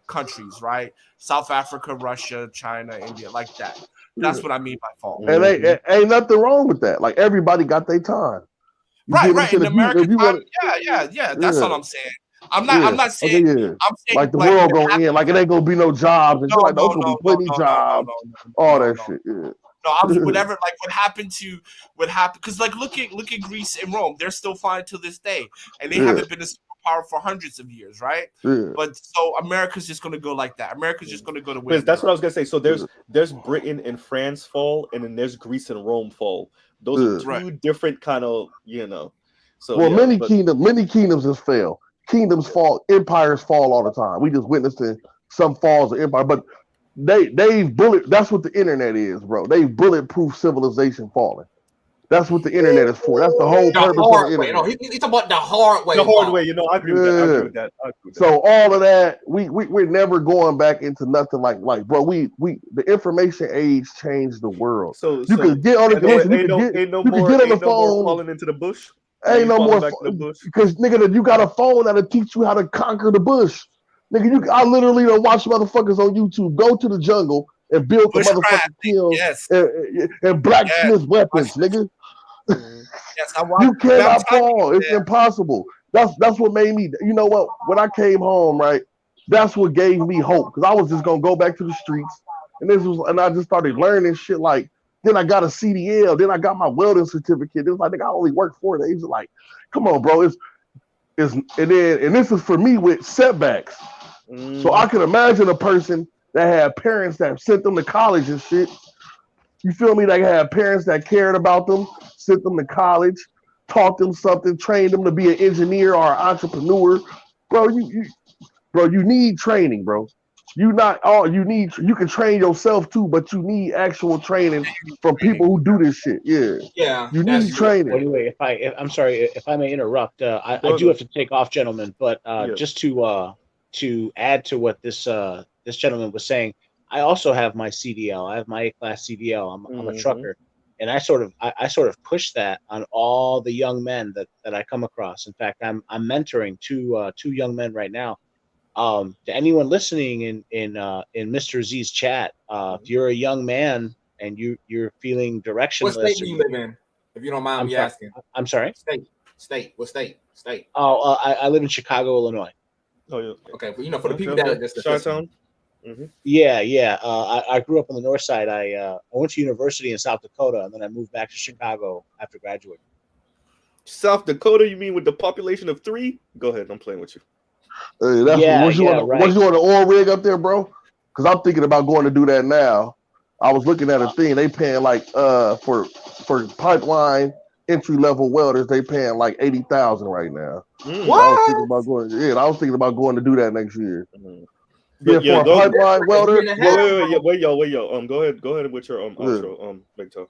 countries, right? South Africa, Russia, China, India, like that. That's what I mean by fall. And ain't nothing wrong with that. Like everybody got their time. Right. In America, yeah. That's all I'm saying. I'm not saying. Okay, I'm saying like the world gonna end. Like it ain't gonna be no jobs. And like there's gonna be plenty jobs. All that shit. Yeah. No, whatever. Like what happened? Because like look at Greece and Rome. They're still fine to this day, and they haven't been a superpower for hundreds of years, right? Yeah. But so America's just gonna go like that. America's just gonna go to. Because that's what I was gonna say. So there's Britain and France fall, and then there's Greece and Rome fall. Those are two different kind of So well, many kingdoms just fail. Kingdoms fall, empires fall all the time. We just witnessed some falls of empire, but that's what the internet is, bro. They've bulletproof civilization falling. That's what the internet is for. That's the whole purpose of the internet. No, he's talking about the hard way. The hard way, I agree with that. So all of that, we're never going back into nothing like bro. The information age changed the world. So you can get on the ain't no more falling into the bush. Ain't no more because nigga, you got a phone that'll teach you how to conquer the bush. Nigga, I literally don't watch motherfuckers on YouTube go to the jungle and build the motherfucking kills and blacksmith weapons, nigga. You cannot fall. It's impossible. That's what made me. You know what? When I came home, right, that's what gave me hope because I was just gonna go back to the streets, and I just started learning shit like. Then I got a CDL. Then I got my welding certificate. It was like, I only worked 4 days. Like, come on, bro. And this is for me with setbacks. So I can imagine a person that had parents that sent them to college and shit. You feel me? They had parents that cared about them, sent them to college, taught them something, trained them to be an engineer or an entrepreneur. Bro, you need training, bro. You can train yourself too, but you need actual training from people who do this shit. Yeah. You need training. Anyway, I'm sorry if I may interrupt. I do have to take off, gentlemen. But just to add to what this gentleman was saying, I also have my CDL. I have my A-class CDL. I'm a trucker, and I sort of push that on all the young men that I come across. In fact, I'm mentoring two young men right now. To anyone listening in Mr. Z's chat, if you're a young man and you're feeling directionless, what state do you live in? If you don't mind me asking. I'm sorry. State. What state? Oh, I live in Chicago, Illinois. Oh yeah. Okay, but for the people that just Chi-town. Yeah. I grew up on the north side. I went to university in South Dakota, and then I moved back to Chicago after graduating. South Dakota? You mean with the population of 3? Go ahead. I'm playing with you. Was you on the oil rig up there, bro? Because I'm thinking about going to do that now. I was looking at a thing. They paying like for pipeline entry level welders. They paying like $80,000 right now. What? I was thinking about going to do that next year. For a pipeline welder. Wait, yo. Go ahead with your outro, Big Toe.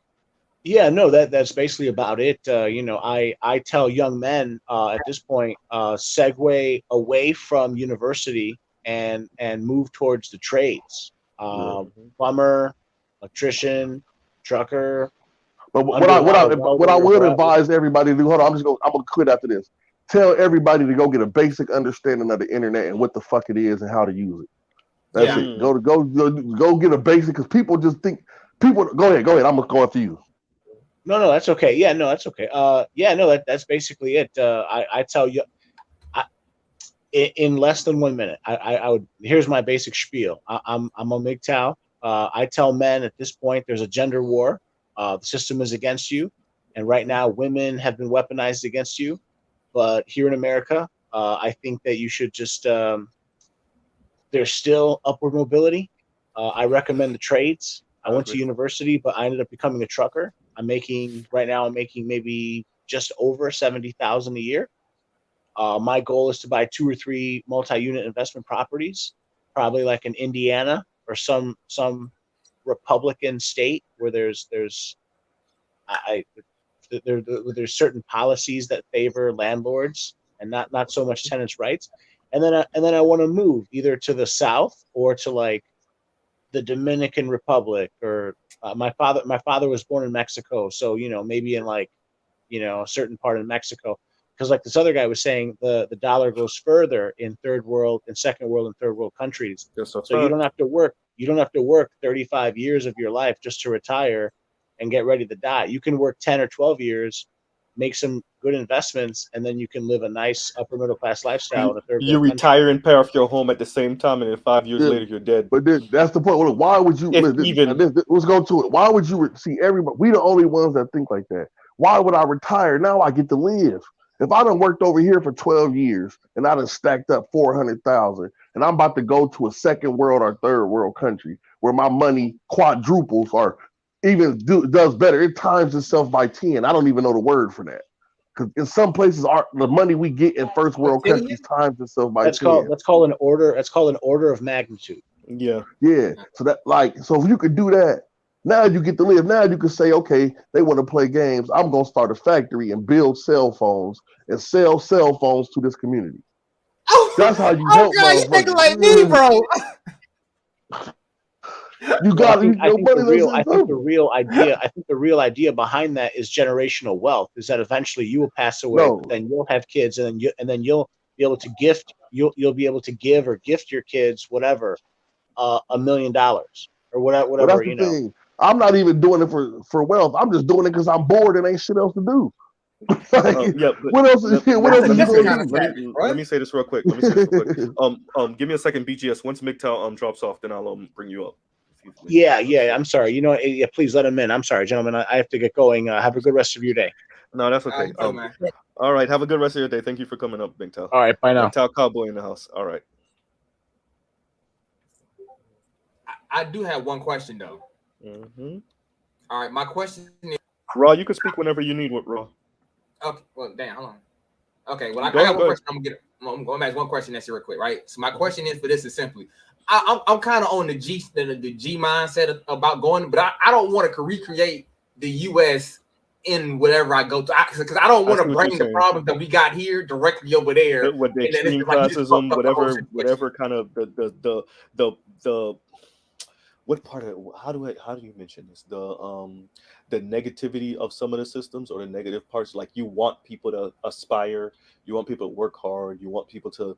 Yeah, no, that's basically about it. I tell young men at this point, segue away from university and move towards the trades. Plumber, electrician, trucker. But what I would advise everybody to do, I'm gonna quit after this. tell everybody to go get a basic understanding of the internet and what the fuck it is and how to use it. That's it. Go get a basic, because people just think people. Go ahead. I'm gonna go after you. No, that's okay. Yeah, no, that's okay. That's basically it. I tell you, in less than 1 minute, I would. Here's my basic spiel. I'm a MGTOW. I tell men at this point there's a gender war. The system is against you, and right now women have been weaponized against you. But here in America, I think that you should just. There's still upward mobility. I recommend the trades. I went to university, but I ended up becoming a trucker. I'm making maybe just over 70,000 a year. My goal is to buy 2 or 3 multi-unit investment properties, probably like in Indiana or some Republican state where there's certain policies that favor landlords and not so much tenants' rights. And then I want to move either to the south or to like the Dominican Republic, or my father was born in Mexico, so maybe in like a certain part of Mexico, because like this other guy was saying, the dollar goes further in second world and third world countries. So you don't have to work 35 years of your life just to retire and get ready to die. You can work 10 or 12 years, make some good investments, and then you can live a nice upper middle class lifestyle in a third world You retire and pay off your home at the same time, and then 5 years later you're dead. But that's the point. Why would you? Let's go to it. Why would you see everybody? We the only ones that think like that. Why would I retire now? I get to live. If I done worked over here for 12 years and I done stacked up 400,000, and I'm about to go to a second world or third world country where my money quadruples or even does better, it times itself by 10. I don't even know the word for that. Because in some places, the money we get in first world countries times itself by 10. That's called an order of magnitude. Yeah. So if you could do that, now you get to live. Now you can say, okay, they want to play games. I'm gonna start a factory and build cell phones and sell cell phones to this community. That's how you help. God, you thinking like me, bro. I think the real idea behind that is generational wealth. Is that eventually you will pass away, but then you'll have kids, and then you'll be able to gift. You'll be able to give or gift your kids whatever, $1 million or whatever. That's the thing. I'm not even doing it for wealth. I'm just doing it because I'm bored and ain't shit else to do. What else is here? What else is going on? Let me say this real quick. Give me a second, BGS. Once MGTOW drops off, then I'll bring you up. Yeah. I'm sorry. Please let him in. I'm sorry, gentlemen. I have to get going. Have a good rest of your day. No, that's okay. All right. Have a good rest of your day. Thank you for coming up, MGTOW. All right. Bye now. MGTOW Cowboy in the house. All right. I do have one question though. Mm-hmm. All right, my question is, Raw, you can speak whenever you need with Raw. Okay, well, damn, hold on. Okay, well, I got one question. I'm going to ask one question that's here real quick, right? So my question is for this is simply, I'm kind of on the G mindset about going, but I don't want to recreate the U.S. in whatever I go to, because I don't want to bring the problems that we got here directly over there. With the extreme classism, whatever kind of the what part of it, how do you mention this? The negativity of some of the systems, or the negative parts. Like, you want people to aspire, you want people to work hard, you want people to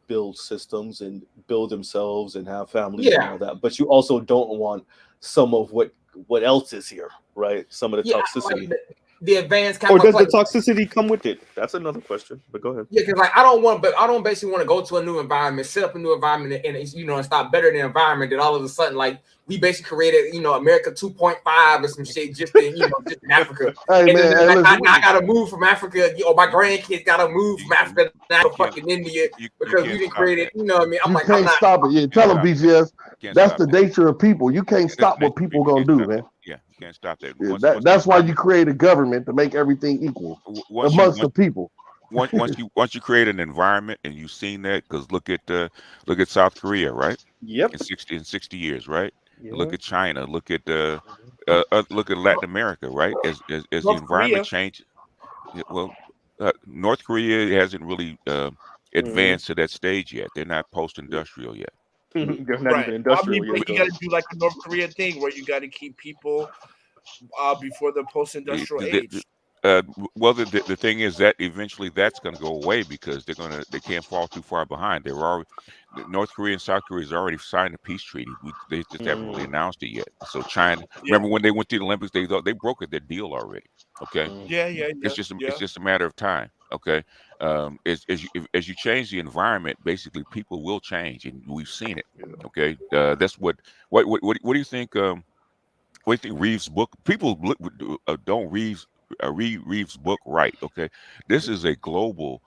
build systems and build themselves and have families and all that. But you also don't want some of what else is here, right? Some of the toxicity. Like the advanced kind of, or does the toxicity come with it? That's another question. But go ahead. Yeah, because I don't basically want to go to a new environment, set up a new environment, and and start better the environment. That all of a sudden, like, we basically created America 2.5 or some shit just in just in Africa. Hey, and then I gotta move from Africa, or my grandkids gotta move from Africa now to fucking India because we didn't create it. You know what I mean? I'm like, can't stop it. Yeah, tell them, BGS. That's the nature of people. You can't stop what people gonna do, man. Yeah, you can't stop that. That's why you create a government, to make everything equal amongst the people. Once you create an environment, and you've seen that, because look at South Korea, right? Yep. In 60 years, right? Yeah. Look at China. Look at Latin America, right? As the environment changes. Well, North Korea hasn't really advanced to that stage yet. They're not post-industrial yet. They're not even industrial yet. You got to do like a North Korea thing where you got to keep people before the post-industrial age. Well, the thing is that eventually that's going to go away because they can't fall too far behind. They're already North Korea and South Korea has already signed a peace treaty. They just haven't really announced it yet. So China, Yeah. remember when they went to the Olympics, they thought they brokered their deal already. Okay, Yeah, yeah, it's yeah. just a matter of time. Okay, as you change the environment, basically people will change, and we've seen it. Okay, that's what do you think? What do you think Reeves' book? People don't read Reeves' book right. Okay, this is a global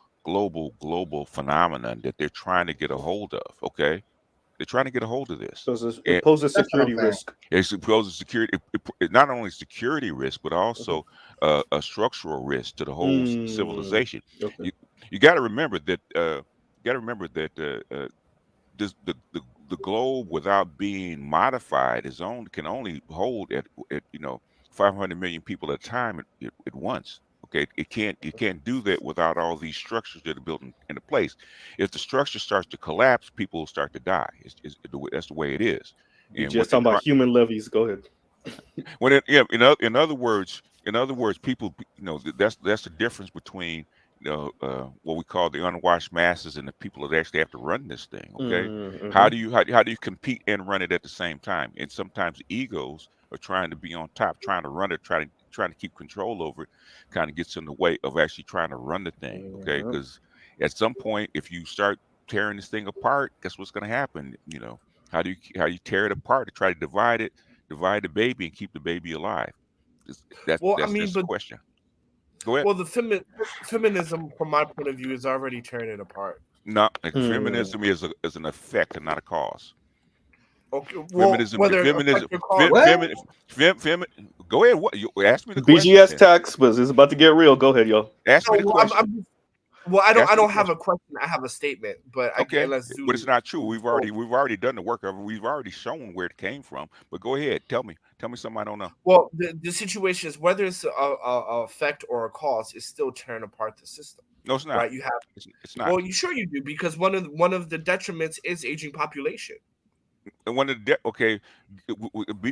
phenomenon that they're trying to get a hold of. Okay, they're trying to get a hold of this. So it poses That's what I'm security saying. risk. It poses security, not only security risk, but also a structural risk to the whole civilization. Okay. You got to remember that. This, the globe without being modified can only hold at 500 million people at a time at once. Okay, it can't do that without all these structures that are built into place. If the structure starts to collapse, people will start to die. That's the way it is. You're And what just they're talking about trying, human levies. Go ahead. in other words, people, that's the difference between what we call the unwashed masses and the people that actually have to run this thing. Okay, how do you compete and run it at the same time? And sometimes egos are trying to be on top, trying to run it, trying to keep control over it, kind of gets in the way of actually trying to run the thing. Okay, because at some point, if you start tearing this thing apart, guess what's going to happen? How do you tear it apart to try to divide the baby and keep the baby alive? Well, I That's mean, just a but question. Go ahead. well, the feminism, from my point of view, is already tearing it apart. No, feminism is an effect and not a cause. Okay, well, Feminism, whether it feminism, affect your cause, Go ahead. What you ask me the question? BGS Then. tax, but it's about to get real. Go ahead, y'all. Ask me the well, question. I Ask me the don't have a question. question. I have a statement, but Okay, let's do. but it's not true. We've already done the work of it. We've already shown where it came from. But go ahead, tell me something I don't know. Well, the situation is whether it's a effect or a cause is still tearing apart the system. No, it's not. Right? You have. It's not. Well, you do because one of the detriments is aging population. And one of the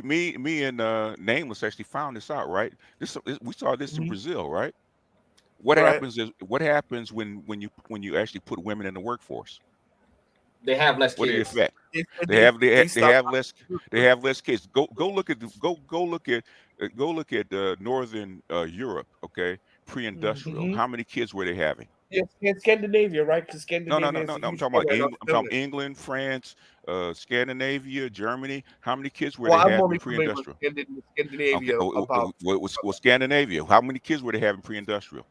me and Nameless actually found this out. Right? We saw this in Brazil. Right? What happens when you actually put women in the workworkforce? They have less What do you kids. expect? They have less kids. Go look at Northern Europe. Okay, pre-industrial. How many kids were they having? Yes, in Scandinavia, right? Because No. Scandinavia is a I'm huge talking about program of I'm talking feminism. England, France, Scandinavia, Germany. How many kids were Well, they I'm having only familiar with pre-industrial? Okay. Scandinavia about What Scandinavia? How many kids were they having pre-industrial?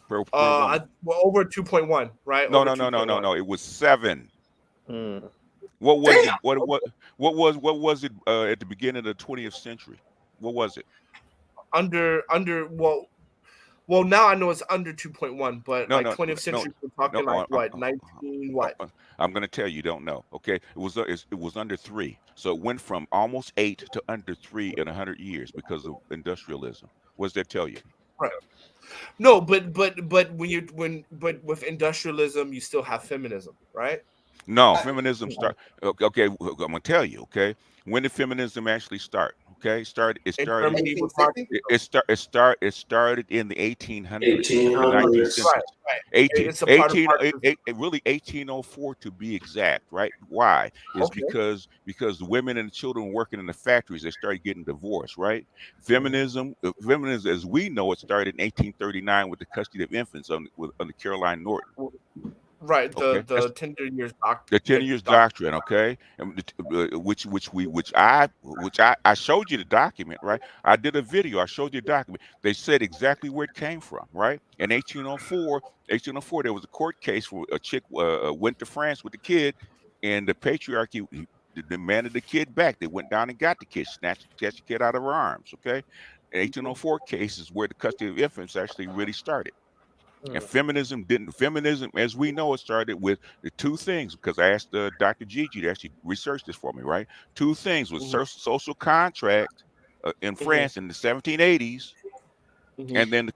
Per woman? over 2.1, right? No. Over 2.1. It was 7. What was it? What was it at the beginning of the 20th century? What was it? Under well now I know it's under 2.1, but No, like no, 20th no, century we're talking no. like what 19 what? I'm going to tell you, you don't know. Okay, it was under 3, so it went from almost 8 to under 3 in 100 years because of industrialism. What does that tell you? Right. No, but but with industrialism you still have feminism, right? No, feminism start. Okay, I'm gonna tell you. Okay, when did feminism actually start? Okay, it In started. Germany with market. It started in the 1800s, the 19th century. Right. 18, It's a part of 18 market. really 1804 to be exact, right? Why? Is Okay. because the women and the children working in the factories, they started getting divorced, right? Feminism, as we know it, started in 1839 with the custody of infants under Caroline Norton. Right, Okay, the 10 years doctrine. the 10 years doctrine, okay, and which I showed you the document, right? I did a video. I showed you the document. They said exactly where it came from, right? In 1804, there was a court case where a chick went to France with the kid, and the patriarchy demanded the kid back. They went down and got the kid, snatched the kid out of her arms. Okay, in 1804 case is where the custody of infants actually really started. And feminism, as we know it, started with the 2 things, because I asked Dr. Gigi to actually research this for me, right? 2 things was social contract in France in the 1780s, and then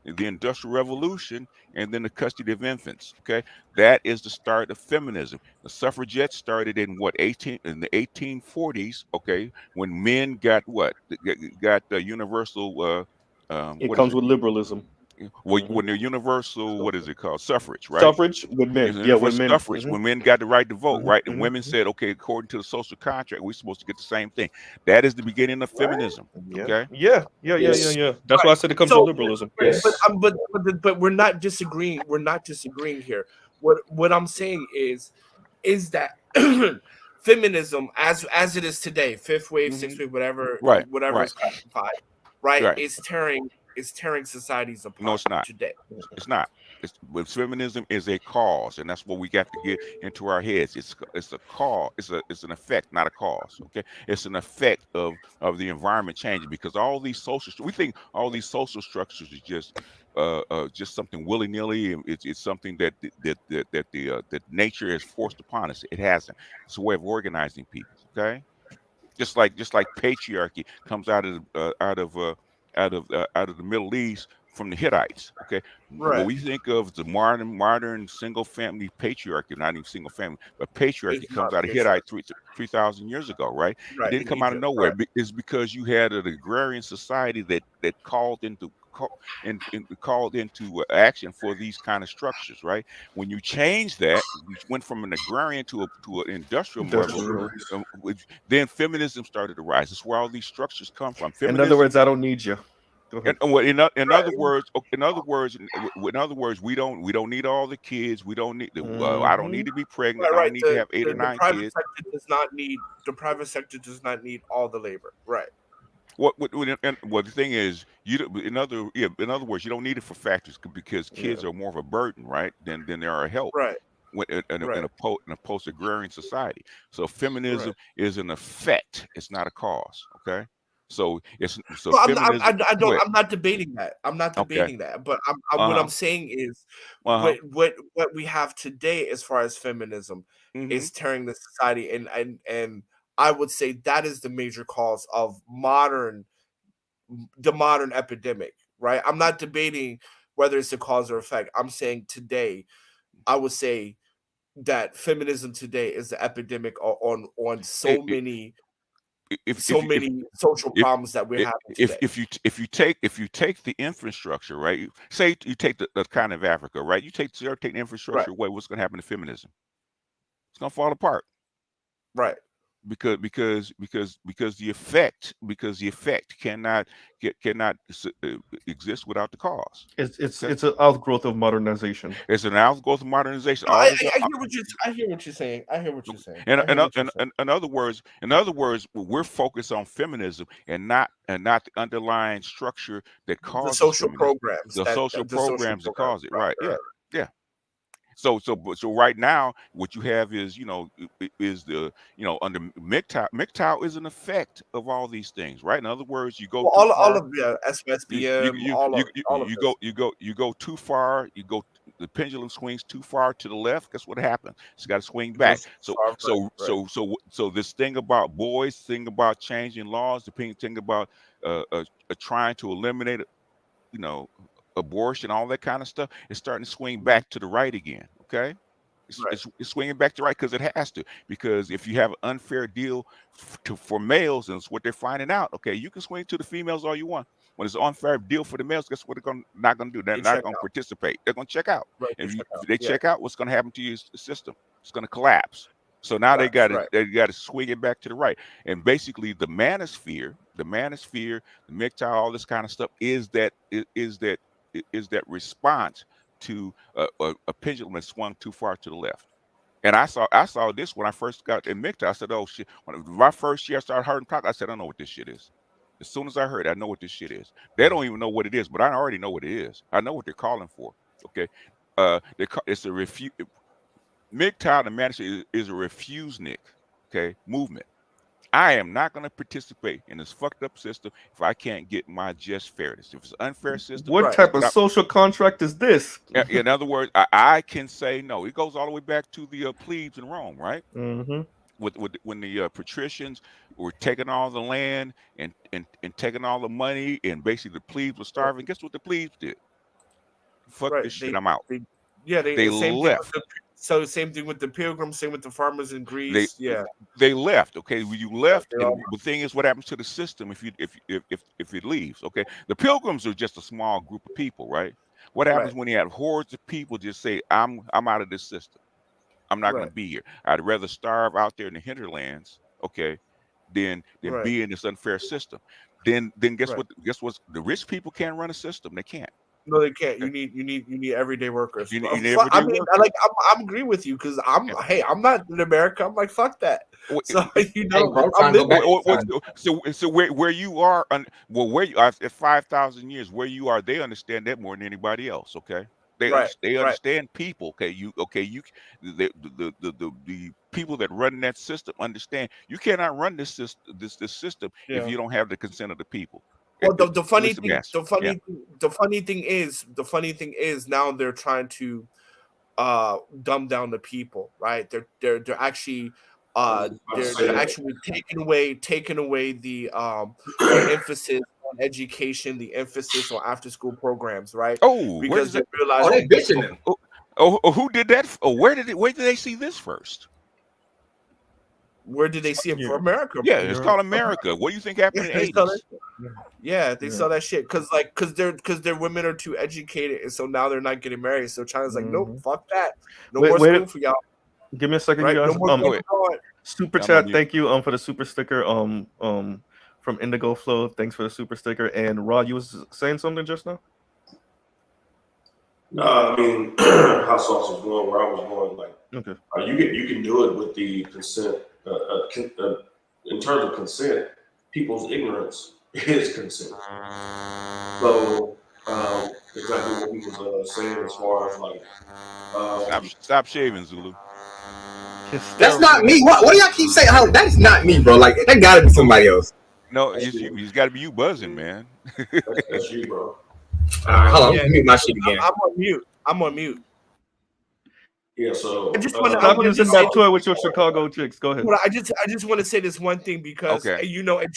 the Industrial Revolution, and then the custody of infants. Okay, that is the start of feminism. The suffragettes started in the 1840s. Okay, when men got got the universal It comes with liberalism. When they're universal, what is it called? Suffrage, right? Suffrage with men. Yeah, with men. Suffrage, when men got the right to vote, right? And women said, okay, according to the social contract, we're supposed to get the same thing. That is the beginning of feminism. Okay. Yeah. That's why I said it comes with liberalism. But we're not disagreeing. We're not disagreeing here. What I'm saying is that feminism, as it is today, fifth wave, sixth wave, whatever is classified, right, is tearing societies apart. No, it's not. Today. It's not. Feminism is a cause, and that's what we got to get into our heads. It's a cause. It's an effect, not a cause. Okay, it's an effect of the environment changing, because all these we think all these social structures is just something willy nilly. It's something that nature has forced upon us. It hasn't. It's a way of organizing people. Okay, just like patriarchy comes out of the Middle East from the Hittites. Okay, when we think of the modern single family patriarchy, not even single family, but patriarchy comes out of Hittite 3,000 years ago, right? It didn't come out of nowhere. It's because you had an agrarian society that called into action for these kind of structures, right? When you change that, you went from an agrarian to an industrial revolution, then feminism started to rise. That's where all these structures come from. In other words, I don't need you. In other words, we don't need all the kids. We don't need. I don't need to be pregnant. I don't need to have 8 or 9 kids. The private sector does not need all the labor. Right. The thing is, in other words, you don't need it for factories, because kids are more of a burden, right, than they are a help. Right. In a post-agrarian society. So feminism is an effect. It's not a cause. Okay. So feminism. I'm not debating that. I'm not debating that. But what I'm saying is, what we have today as far as feminism is tearing the society, and I would say that is the major cause of the modern epidemic. Right. I'm not debating whether it's a cause or effect. I'm saying today, I would say that feminism today is the epidemic on so many social problems that we're having today. If you take the infrastructure, right? Say you take the kind of Africa, right? You take the infrastructure away, what's going to happen to feminism? It's going to fall apart. Right. Because the effect cannot exist without the cause. It's an outgrowth of modernization. It's an outgrowth of modernization. I hear what you're saying. In other words, we're focused on feminism and not the underlying structure that causes the social feminism. programs. The social programs that cause it. Right. Yeah. So right now, what you have is under MGTOW is an effect of all these things, right? In other words, you go all of SSBM, you go too far, the pendulum swings too far to the left. Guess what happens? It's got to swing back. So this thing about boys, thing about changing laws, the thing about trying to eliminate abortion, all that kind of stuff, is starting to swing back to the right again. Okay, it's swinging back to right because it has to. Because if you have an unfair deal for males, and it's what they're finding out. Okay, you can swing to the females all you want. When it's an unfair deal for the males, guess what they're not going to do? They're not going to participate. They're going to check out. Right, if they check out, what's going to happen to your system? It's going to collapse. So now they got to swing it back to the right. And basically, the manosphere, the MGTOW, all this kind of stuff is that response to a pendulum that swung too far to the left. And I saw this when I first got in MGTOW. I said, oh shit. When my first year I started hearing talk, I said, I know what this shit is. As soon as I heard it, I know what this shit is. They don't even know what it is, but I already know what it is. I know what they're calling for. Okay. It's a refuse. MGTOW, the manager, is a refuse-nick, okay, movement. I am not going to participate in this fucked up system if I can't get my just fairness. If it's an unfair system, what type of social contract is this? In other words, I can say no. It goes all the way back to the plebes in Rome, right? Mm-hmm. When the patricians were taking all the land and taking all the money, and basically the plebes were starving. Guess what the plebes did? Fuck this shit, I'm out. They left. So same thing with the Pilgrims, same with the farmers in Greece. They left. Okay, when you left, They all and the thing is, what happens to the system if it leaves? Okay, the Pilgrims are just a small group of people, right? What happens Right. when you have hordes of people just say, I'm out of this system. I'm not going Right. to be here. I'd rather starve out there in the hinterlands, okay, than Right. be in this unfair system. Then guess Right. what? Guess what? The rich people can't run a system. They can't. No, they can't. Okay. You need everyday workers. You Bro. need Fuck, I everyday mean, workers. like I'm agreeing with you because I'm not in America. I'm like fuck that. So you know, bro, I'm living. So where you are, where you are at 5,000 years, where you are, they understand that more than anybody else. Okay, they Right, they right. understand people. Okay, the people that run that system understand you cannot run this system if Yeah. you don't have the consent of the people. Well, the funny Listen, thing, yes. the funny thing is now they're trying to dumb down the people, right? They're actually they're actually taking away the emphasis on education, the emphasis on after school programs, right? Oh, Because they that? realize they bitching them. Who did that? Where did they see this first? Where did they see it for America? Yeah, Bro? it's called America. What do you think happened in the They saw 80s? that. They saw that shit because their women are too educated, and so now they're not getting married. So China's like, nope, fuck that, no more school for y'all. Give me a second, Right? you guys. No more super chat. Thank you for the super sticker. From Indigo Flow. Thanks for the super sticker. And Rod, you was saying something just now? No, I mean, how sauce was going, where I was going, like, okay, you can do it with the consent. In terms of consent, people's ignorance is consent. So, exactly what he was saying as far as like, stop shaving, Zulu. That's not me. What do y'all keep saying? That is not me, bro. Like that gotta be somebody else. No, it's you. It's got to be you buzzing, man. That's you, bro. All right, hold on. Let me mute my shit again. I'm on mute. Yeah, so I just want to stop using that toy with your Chicago chicks. Go ahead. I just want to say this one thing because you know in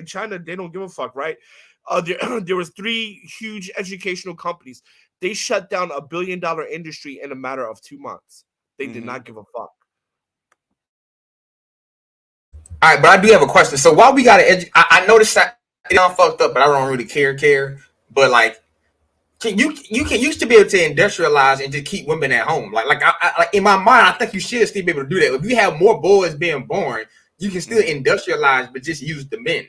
China they don't give a fuck, right? There was 3 huge educational companies. They shut down $1 billion industry in a matter of 2 months. They did not give a fuck. All right, but I do have a question. So while we got to I noticed that it all fucked up, but I don't really care. But like, you used to be able to industrialize and just keep women at home. Like in my mind, I think you should still be able to do that. If you have more boys being born, you can still industrialize, but just use the men.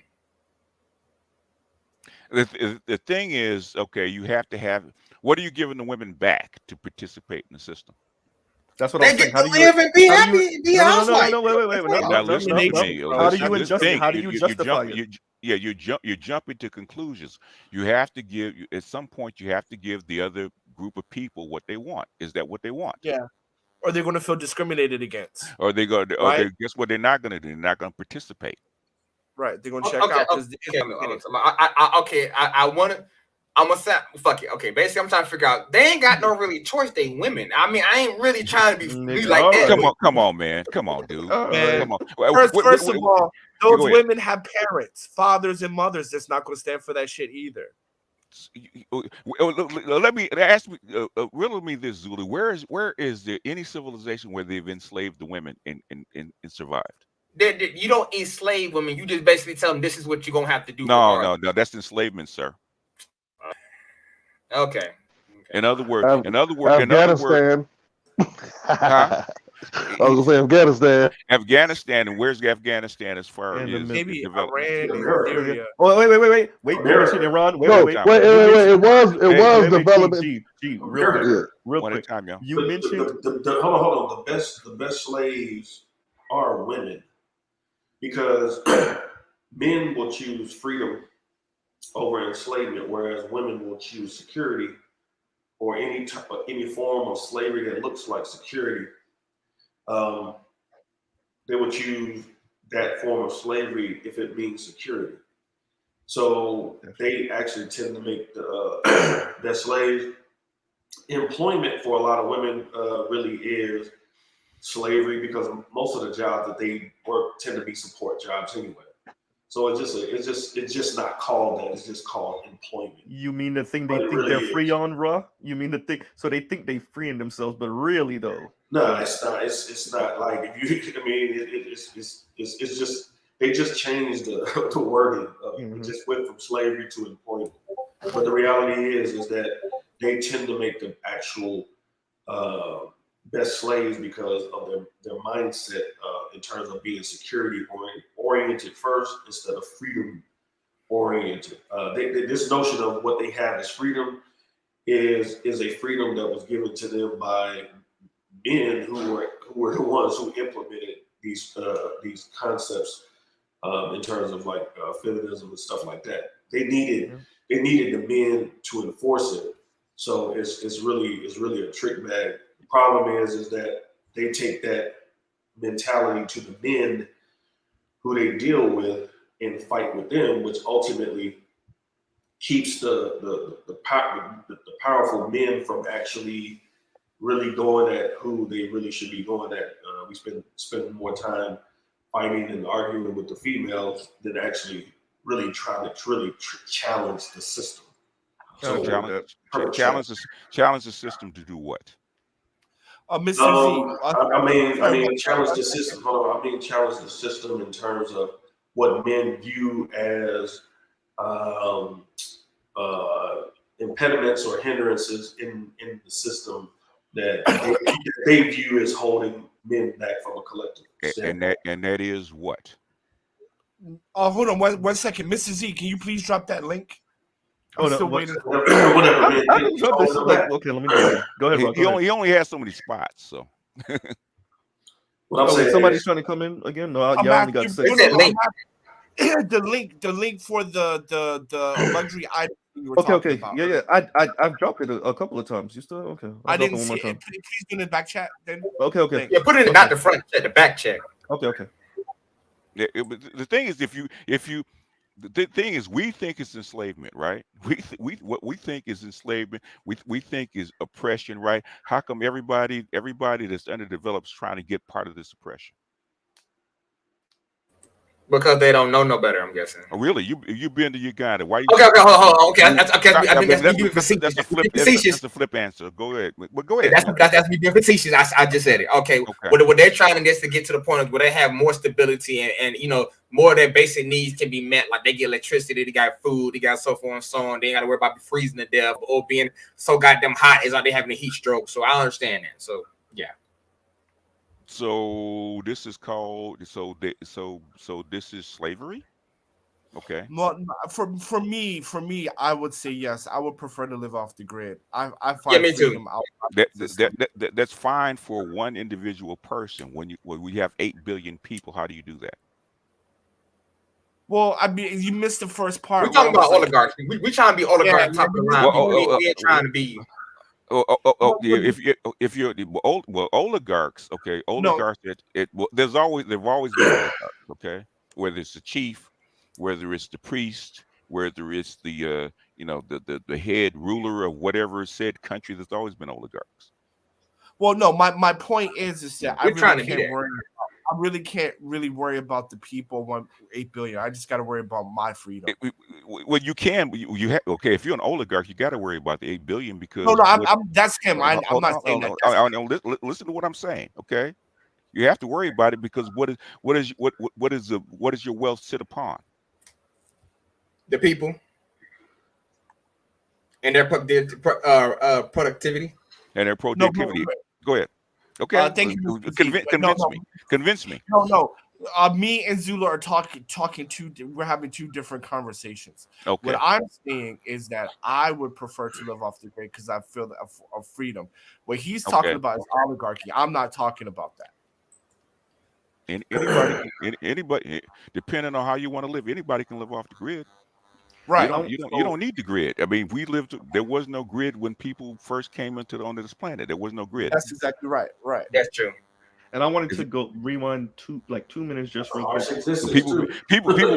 The thing is, okay, you have to have. What are you giving the women back to participate in the system? That's what I'm saying. How do you live and be happy? Be a housewife. No, wait. Now listen to me. How do you justify it? You're jumping to conclusions. You have to give. At some point, you have to give the other group of people what they want. Is that what they want? Yeah. Or they're going to feel discriminated against. Or they go. Or they, guess what? They're not going to do. They're not going to participate. Right. They're going to check out. I want to. I'm gonna say, fuck it. Okay, basically, I'm trying to figure out. They ain't got no really choice. They women. I mean, I ain't really trying to be like that. Come on, man. Come on, dude. Man. Come on. First of all, those women have parents, fathers, and mothers that's not going to stand for that shit either. Let me ask me, riddle me this, Zulu. Where is there any civilization where they've enslaved the women and survived? You don't enslave women. You just basically tell them this is what you're gonna have to do. No. That's enslavement, sir. Okay. In other words, Afghanistan. Huh? I was gonna say Afghanistan. Afghanistan, and where's Afghanistan as far as maybe development? Iran and Syria. Oh, wait. Wait. Iran. Wait. It was development. Real quick. Time, yo. You mentioned hold on. The best slaves are women because men will choose freedom over enslavement, whereas women will choose security or any form of slavery that looks like security. They would choose that form of slavery if it means security. So they actually tend to make that slave employment for a lot of women really is slavery because most of the jobs that they work tend to be support jobs anyway. So it's just not called that. It's just called employment. You mean the thing they think they're free on, Raw? You mean the thing? So they think they freeing themselves, but really though, No, it's not. It's not like if you. I mean, it's just they just changed the wording of it. It just went from slavery to employment. But the reality is that they tend to make the actual best slaves because of their mindset in terms of being security oriented first instead of freedom oriented. This notion of what they have as freedom is a freedom that was given to them by men who were the ones who implemented these concepts in terms of like feminism and stuff like that. They needed the men to enforce it. So it's really a trick bag. The problem is that they take that mentality to the men who they deal with and fight with them, which ultimately keeps the powerful men from actually really going at who they really should be going at. We spend more time fighting and arguing with the females than actually really trying to challenge the system. So challenge the system to do what? Mr. Z, I mean, challenge the system. Hold on. I mean, challenge the system in terms of what men view as impediments or hindrances in the system that they view as holding men back from a collective. And that is what? Hold on one second, Mr. Z. Can you please drop that link? I'm still waiting. Whatever. Okay, let me go ahead. Bro, He only has so many spots, so. Well, somebody's trying to come in again. No, y'all only got 6. The link for the luxury item you were talking about. Yeah. I've dropped it a couple of times. You still okay? I didn't see it. Please do it in the back chat then. Okay. Yeah, put it in not the front chat, the back chat. Okay. Yeah, the thing is, the thing is, we think it's enslavement, right? What we think is enslavement, we think is oppression, right? How come everybody that's underdeveloped is trying to get part of this oppression? Because they don't know no better, I'm guessing. Oh, really? You've been to Uganda? Why? Okay. That's a flip answer. Go ahead. Well, go ahead. That's me being facetious. I just said it. Okay. What they're trying to get to the point of where they have more stability and more of their basic needs can be met. Like they get electricity, they got food, they got so forth and so on. They ain't got to worry about freezing to death or being so goddamn hot is like they having a heat stroke. So I understand that. So yeah. So this is called so this is slavery. Okay. Well, for me, I would say yes. I would prefer to live off the grid. I find freedom out. That's fine for one individual person. When we have 8 billion people, how do you do that? Well, I mean, you missed the first part. We're talking about oligarchs. We trying to be oligarchs top of the line. We ain't trying to be. If you're oligarchs, okay, oligarchs. They've always been oligarchs, okay. Whether it's the chief, whether it's the priest, whether it's the the head ruler of whatever said country, there's always been oligarchs. Well, no, my point is that I really can't worry about the people. 8 billion. I just got to worry about my freedom. Well, you can. You have okay. If you're an oligarch, you got to worry about the 8 billion because that's him. I'm not saying that. Listen to what I'm saying. Okay, you have to worry about it because what is your wealth sit upon? The people and their productivity and their productivity. Go ahead. Okay. Thank you. Convince me. No. Me and Zula are talking we're having two different conversations. Okay. What I'm saying is that I would prefer to live off the grid because I feel of freedom. What he's talking about is oligarchy. I'm not talking about that. Anybody, depending on how you want to live, anybody can live off the grid. Right. You don't need the grid. I mean, there was no grid when people first came onto this planet. There was no grid. That's exactly right. Right. That's true. And I wanted to go rewind 2 minutes just real quick. People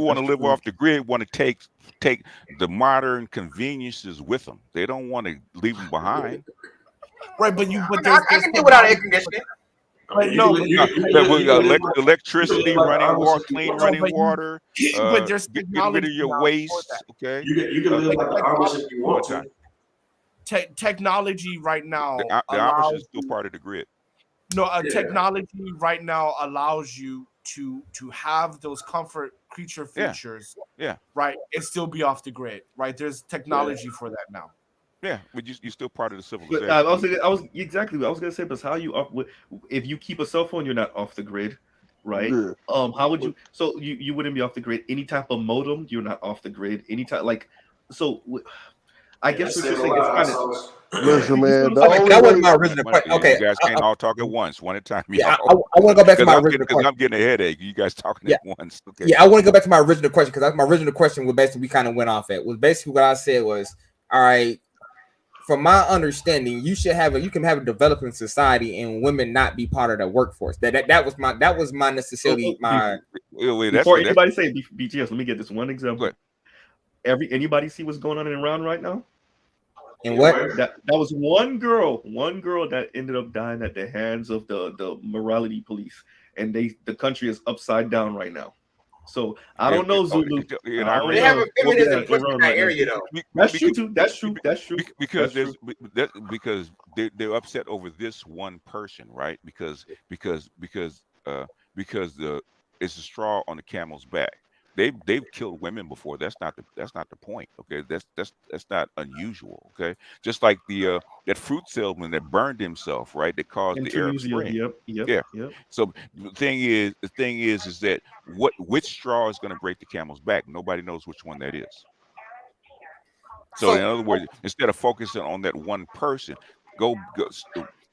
want to live off the grid. Want to take the modern conveniences with them. They don't want to leave them behind. Right, but I can do without air conditioning. Electricity, running water, clean running water. But there's get rid of your waste. Okay, you can live like the Amish if you want to. technology right now The Amish is still part of the grid. No, technology right now allows you to have those comfort creature features. Yeah. Right, and still be off the grid. Right, there's technology for that now. Yeah, but you're still part of the civilization. But I was gonna say, but how you if you keep a cell phone, you're not off the grid, right? Yeah. How would you? So you wouldn't be off the grid. Any type of modem, you're not off the grid. Any type I guess what you're saying is kind of. Listen, man. That wasn't my original question. Okay, you guys can't all talk at once, one at a time. Yeah, I want to go back to my original because I'm getting a headache. You guys talking at once. Okay. Yeah, I want to go back to my original question because my original question was basically we kind of went off at was basically what I said was, all right, from my understanding, you can have a developing society and women not be part of the workforce. That was my necessarily my. Before anybody say BTS, let me get this one example. Anybody see what's going on in Iran right now? And what? That was one girl that ended up dying at the hands of the morality police, and the country is upside down right now. So I don't know, Zulu. They have a feminism push in that area, though. That's true too. That's true. Because they're upset over this one person, right? Because it's a straw on the camel's back. They've killed women before. That's not the point. Okay, that's not unusual. Okay, just like that fruit salesman that burned himself, right? That caused the Arab Spring. Yep. So the thing is that which straw is going to break the camel's back? Nobody knows which one that is. So in other words, instead of focusing on that one person, go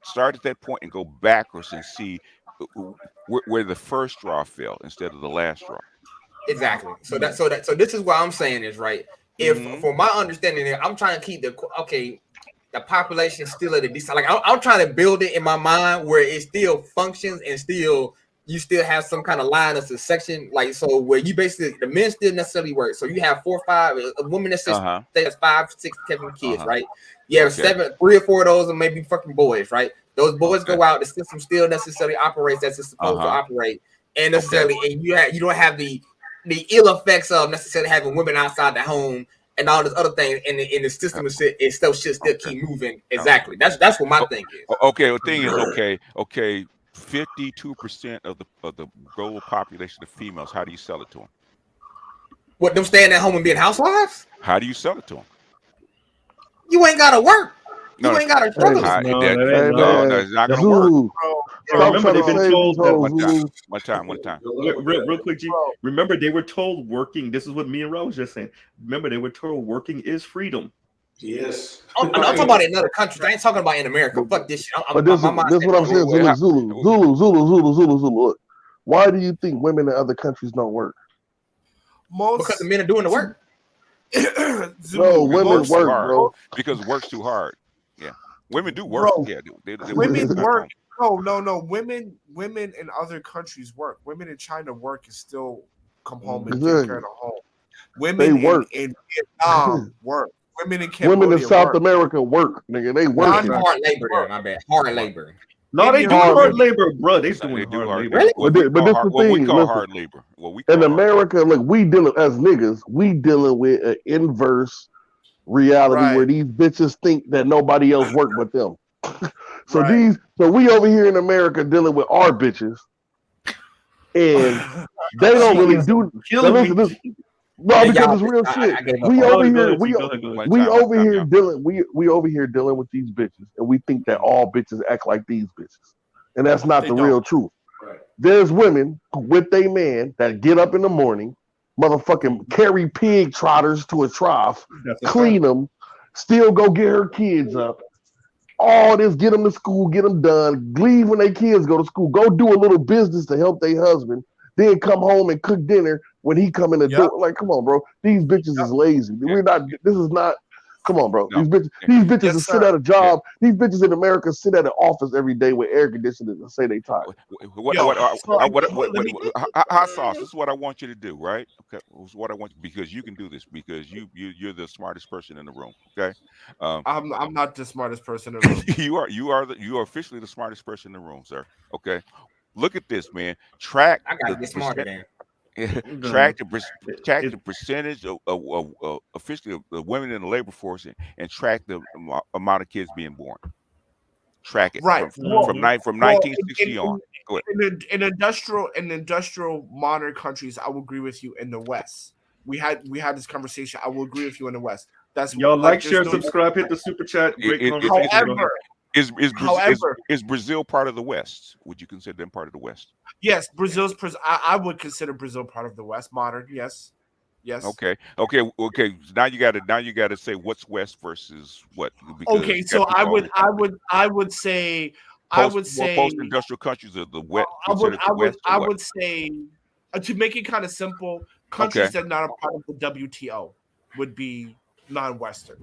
start at that point and go backwards and see where the first straw fell instead of the last straw. Exactly. So this is what I'm saying is right. If for my understanding, I'm trying to keep the population still at a decent. Like I'm trying to build it in my mind where it still functions and you still have some kind of line of succession. Like so, where you basically the men still necessarily work. So you have 4 or 5 a woman that has 5, 6, 7 kids, right? You have 3 or 4 of those, and maybe fucking boys, right? Those boys go out. The system still necessarily operates as it's supposed to operate, and necessarily, and you don't have the ill effects of necessarily having women outside the home and all this other thing, and the system is still should still keep moving. Exactly. That's what my thing is. Okay. The thing is, okay. 52% of the global population of females. How do you sell it to them? What, them staying at home and being housewives? How do you sell it to them? You ain't gotta work. You ain't gotta struggle. No, it's not gonna work. Remember, they've been told one time. Real quick, G. Remember, they were told working. This is what me and Ro was just saying. Remember, they were told working is freedom. Yes. I'm talking about in other countries. I ain't talking about in America. Fuck this shit. But this is what I'm saying. Zulu. Look, why do you think women in other countries don't work? Because the men are doing the work. No, women work, bro. Because work's too hard. Yeah, women do work. Bro, yeah, women work. No. Women in other countries work. Women in China work and still come home and take care of the home. Women in Vietnam work. Women in Cambodia Women in South America work, nigga. They work. Hard labor, my bad. Hard labor. No, they do hard labor, bro. They doing hard labor. Really? But this is the thing. We call hard labor. In America, look, we dealing as niggas. We dealing with an inverse reality where these bitches think that nobody else work but them. So we over here in America dealing with our bitches, and they don't really do. No, because it's real shit. We over here dealing with these bitches, and we think that all bitches act like these bitches, and that's not the real truth. There's women with a man that get up in the morning, motherfucking carry pig trotters to a trough, clean them, still go get her kids up. All this, get them to school, get them done, leave when their kids go to school, go do a little business to help their husband, then come home and cook dinner when he come in the door. Like, come on, bro. These bitches is lazy. We're not, this is not, come on, bro. These bitches sit at a job. These bitches in America sit at an office every day with air conditioning and say they tired. Hot sauce. This is what I want you to do, right? Okay. This is what I want, because you can do this, because you're the smartest person in the room. Okay. I'm not the smartest person in the room. you are officially the smartest person in the room, sir. Okay. Look at this, man. Track. I gotta get smarter, man. track the percentage of officially of the women in the labor force and track the amount of kids being born. Track it Right. from 1960 on. Go ahead. In industrial modern countries, I will agree with you. In the West, we had this conversation. I will agree with you in the West. That's y'all like, there's share, no- subscribe, hit the super chat. Great conversation. However, Is Brazil part of the West? Would you consider them part of the West? yes, I would consider Brazil part of the West. Modern, yes. Okay. So now you got to say what's West versus what. Okay, so I would say post-industrial countries of the West. I would say to make it kind of simple, countries that are not a part of the WTO would be non-Western.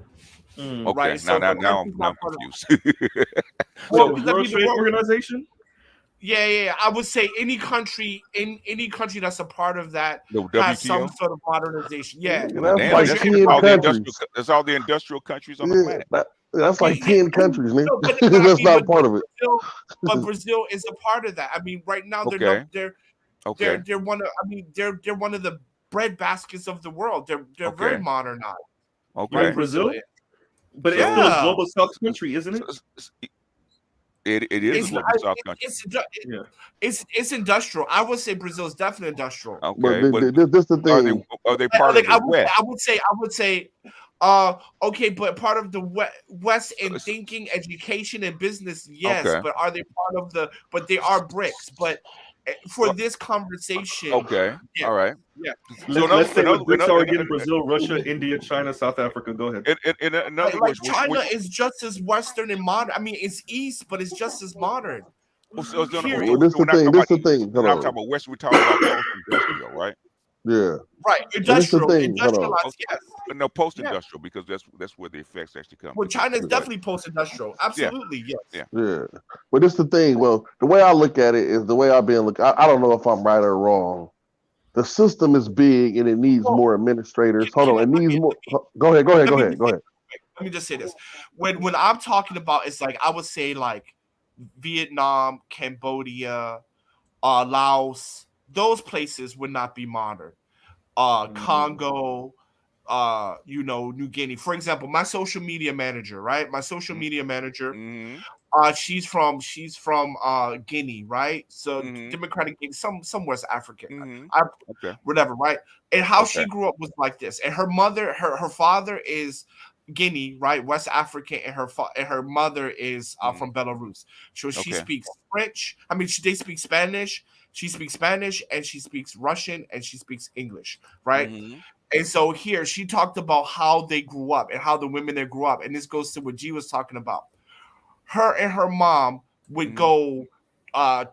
Okay, right? So now I'm confused. Well, World Trade Organization. Yeah. I would say any country that's a part of that The has some WTO? sort of modernization. Yeah, That's all the industrial countries on the planet. That's like 10 countries, man. No, but That's not part of it. Brazil is a part of that. I mean, right now they're one of. I mean, they're one of the bread baskets of the world. They're very modernized. Okay, right? Brazil, but it's still a global South country, isn't it? It is a global South country. It's industrial. I would say Brazil is definitely industrial. Okay, but this the thing. Are they part of the West? I would say, okay, but part of the West in thinking, education, and business, yes. Okay. But are they part of the? But they are BRICS. But for this conversation, okay, yeah, all right, yeah. Let's say what BRICS are again: Brazil, Russia, India, China, South Africa. Go ahead. In other words, China is just as Western and modern. I mean, it's East, but it's just as modern. This the thing. We're not talking about West. We're talking about post-industrial, right? Yeah. Right. Industrial. Industrialized, yes. No, post-industrial, because that's where the effects actually come. Well, China is definitely post-industrial. Absolutely, yes. Yeah. But it's the thing. Well, the way I look at it is the way I've been looking. I don't know if I'm right or wrong. The system is big and it needs more administrators. Hold on. It needs more. Go ahead. Let me just say this. When I'm talking about, it's like I would say like Vietnam, Cambodia, Laos. Those places would not be modern. Congo, New Guinea. For example, my social media manager, right? My social media manager, she's from Guinea, right? So Democratic Guinea, some West African, whatever, right? And how she grew up was like this. And her mother, her father is Guinea, right? West African, and her mother is from Belarus. So she speaks French. I mean, they speak Spanish. She speaks Spanish and she speaks Russian and she speaks English, right? And so here she talked about how they grew up and how the women that grew up. And this goes to what G was talking about. Her and her mom would go,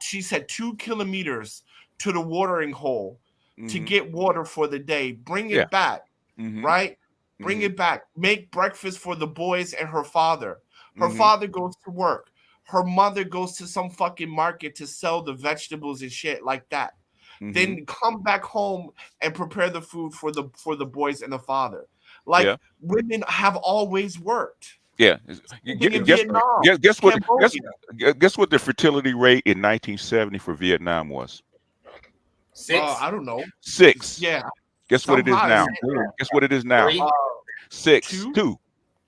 she said 2 kilometers to the watering hole to get water for the day, bring it back, right? Bring it back, make breakfast for the boys and her father. Her father goes to work. Her mother goes to some fucking market to sell the vegetables and shit like that. Then come back home and prepare the food for the boys and the father. Like women have always worked. Yeah. Guess what the fertility rate in 1970 for Vietnam was? 6. I don't know. 6. Yeah. Guess what it is now? Guess what it is now? 6. 2.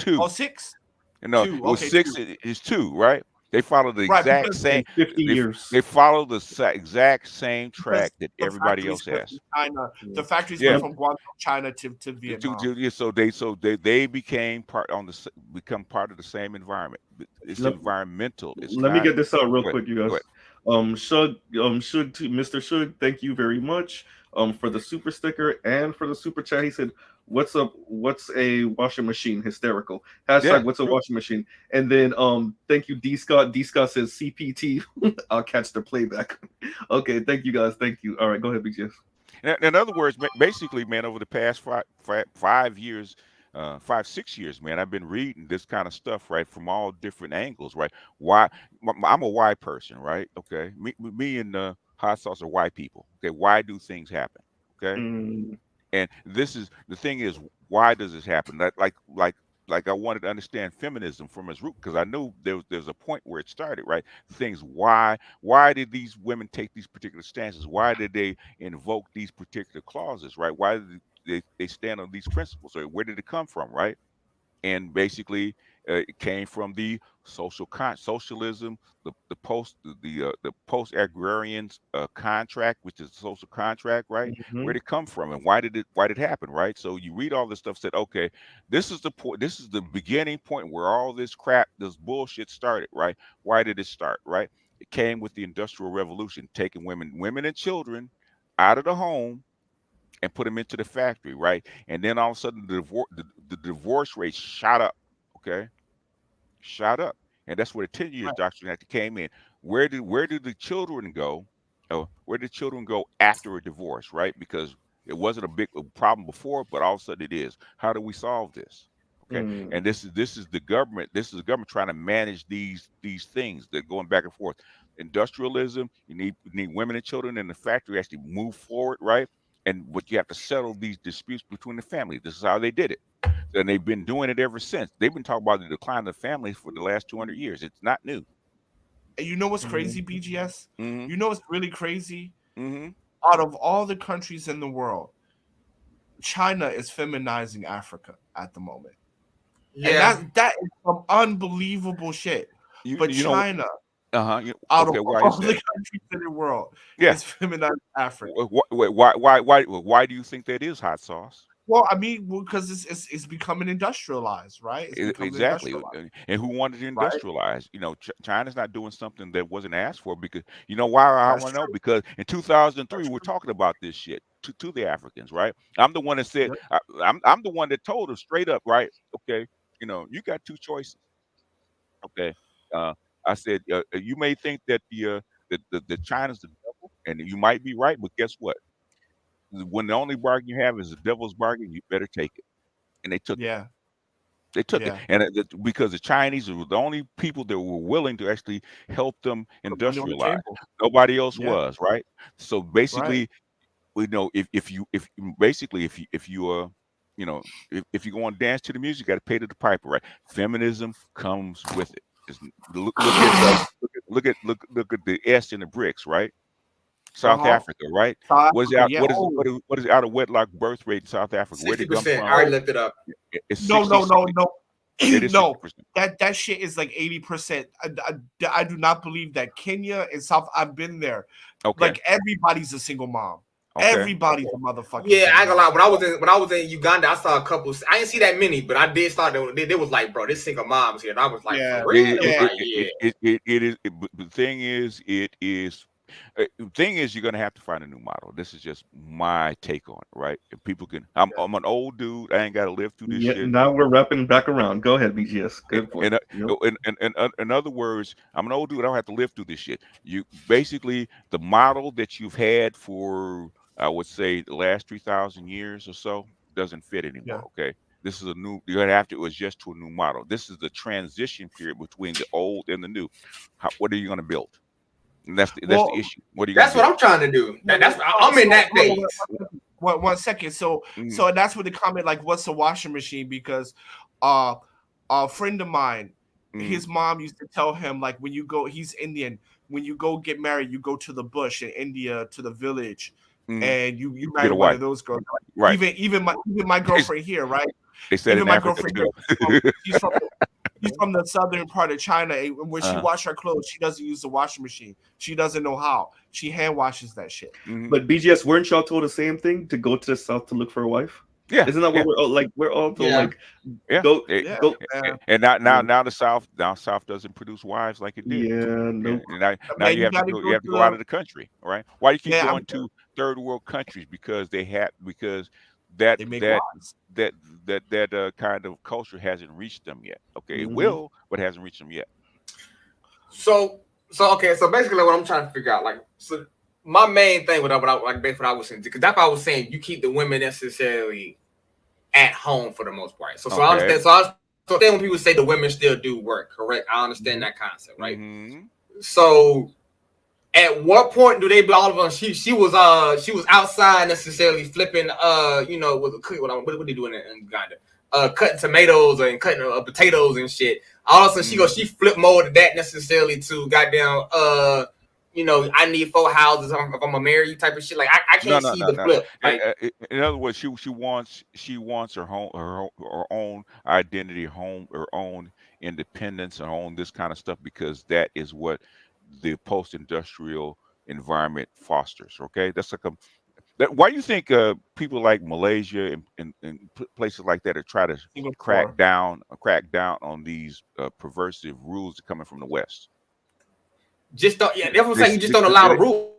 Oh, 6. No, it was 6 is 2, right? They follow the exact same 50 years. They follow the exact same track that everybody else has. China, the factories went from Guangdong, China to Vietnam. So they become part of the same environment. It's environmental. Let me get this out real quick, you guys. Mr. Shug, thank you very much for the super sticker and for the super chat. He said, what's a washing machine? Hysterical. Hashtag what's a washing machine? And then thank you, D Scott. D Scott says CPT. I'll catch the playback. Okay, thank you guys. Thank you. All right, go ahead, BGS. In other words, basically, man, over the past 5 years, 5-6 years, man, I've been reading this kind of stuff, right, from all different angles, right? Why? I'm a why person, right? Okay, me and hot sauce are why people. Okay, why do things happen? Okay, and this is the thing is, why does this happen? Like like I wanted to understand feminism from its root, because I knew there's a point where it started, right? Things, why did these women take these particular stances? Why did they invoke these particular clauses, right? Why did they stand on these principles, or where did it come from, right? And basically, it came from the socialism, the post agrarian contract, which is the social contract, right? Where did it come from, and why did it happen, right? So you read all this stuff, said, okay, this is the point, this is the beginning point where all this crap, this bullshit started, right? Why did it start, right? It came with the Industrial Revolution, taking women and children out of the home and put them into the factory, right? And then all of a sudden the divorce rate shot up, okay? Shot up. And that's where the 10 years doctrine actually came in. Where did the children go? Oh, where did children go after a divorce, right? Because it wasn't a big problem before, but all of a sudden it is. How do we solve this? Okay. And this is the government. This is the government trying to manage these things that are going back and forth. Industrialism, you need women and children in the factory actually move forward, right? But you have to settle these disputes between the family. This is how they did it. And they've been doing it ever since. They've been talking about the decline of the family for the last 200 years. It's not new. And you know what's crazy, BGS? You know what's really crazy? Mm-hmm. Out of all the countries in the world, China is feminizing Africa at the moment. Yeah. And that is some unbelievable shit. But China, out of all the countries in the world, is feminizing Africa. Why do you think that is, Hot Sauce? Well, I mean, because it's becoming industrialized, right? Exactly. And who wanted to industrialize? Right? China's not doing something that wasn't asked for, because why I want to know, because in 2003 we're talking about this shit to the Africans, right? I'm the one that said, I'm the one that told them straight up, right? Okay, you got two choices. Okay, I said, you may think that the China's the devil, and you might be right, but guess what? When the only bargain you have is the devil's bargain, you better take it. And they took it. They took it. And because the Chinese were the only people that were willing to actually help them industrialize. Nobody else was, right? So basically, if you go on dance to the music, you got to pay to the piper, right? Feminism comes with it. Look at the S in the bricks, right? South Africa, right? What is out of wedlock birth rate in South Africa? Where did it come from? I already looked it up. It's No. It is No, 60%. that shit is like 80%. I do not believe that. Kenya and South, I've been there. Okay. Like everybody's a single mom. Okay. Everybody's a motherfucker. Yeah, I ain't gonna lie. When I was in Uganda, I saw a couple. I didn't see that many, but I did start. They was like, bro, this single moms here, and I was like, for real? It is. The thing is, it is. The thing is, you're gonna have to find a new model. This is just my take on it, right? If people can, I'm an old dude. I ain't got to live through this shit. Now we're wrapping back around. Go ahead, BGS. Good point. In other words, I'm an old dude. I don't have to live through this shit. You basically, the model that you've had for, I would say, the last 3,000 years or so doesn't fit anymore. Okay. This is a new. You're gonna have to adjust to a new model. This is the transition period between the old and the new. What are you gonna build? And that's the issue. What are you? That's what I'm trying to do. I'm in that phase. One second. So that's what the comment, like, what's a washing machine? Because a friend of mine, his mom used to tell him, like, when you go, he's Indian. When you go get married, you go to the bush in India, to the village, and you marry one of those girls. Right. Even my girlfriend here, right? They said even in my Africa girlfriend here, she's from the southern part of China. And when she washes her clothes, she doesn't use the washing machine. She doesn't know how. She hand washes that shit. But BGS, weren't y'all told the same thing, to go to the south to look for a wife? Yeah, isn't that what we're all like? We're all told go. And now the South doesn't produce wives like it did. No. Now you have to go out of the country, right? Why do you keep going to third world countries? Because that kind of culture hasn't reached them yet. Okay, it will, but hasn't reached them yet. So basically, what I'm trying to figure out, like, so my main thing what I was saying, because that's what I was saying, you keep the women necessarily at home for the most part. So I understand. So then when people say the women still do work, correct? I understand that concept, right? So at what point do they all of them? She was outside necessarily flipping with a cookie. What they doing in Uganda? cutting tomatoes and cutting potatoes and shit. All of a sudden she flip mode that necessarily to goddamn you know, I need 4 houses if I'm gonna marry you type of shit. Like I can't see the flip. Like, in other words, she wants her home, her own identity, her own independence, her own this kind of stuff, because that is what the post-industrial environment fosters. Okay, that's like why do you think people like Malaysia and places like that are trying to crack down on these perversive rules coming from the West? Just don't, yeah, that's what I'm saying. You just don't allow the rule.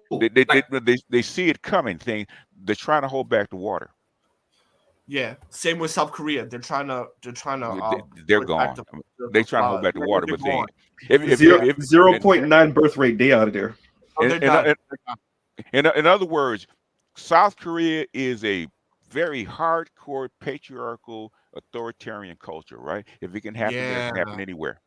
They see it coming. They're trying to hold back the water. Yeah, same with South Korea. They're trying to. They're gone. They're trying to hold back the water, but if 0.9 birth rate, they out of there. In other words, South Korea is a very hardcore patriarchal authoritarian culture, right? If it can happen there, it can happen anywhere.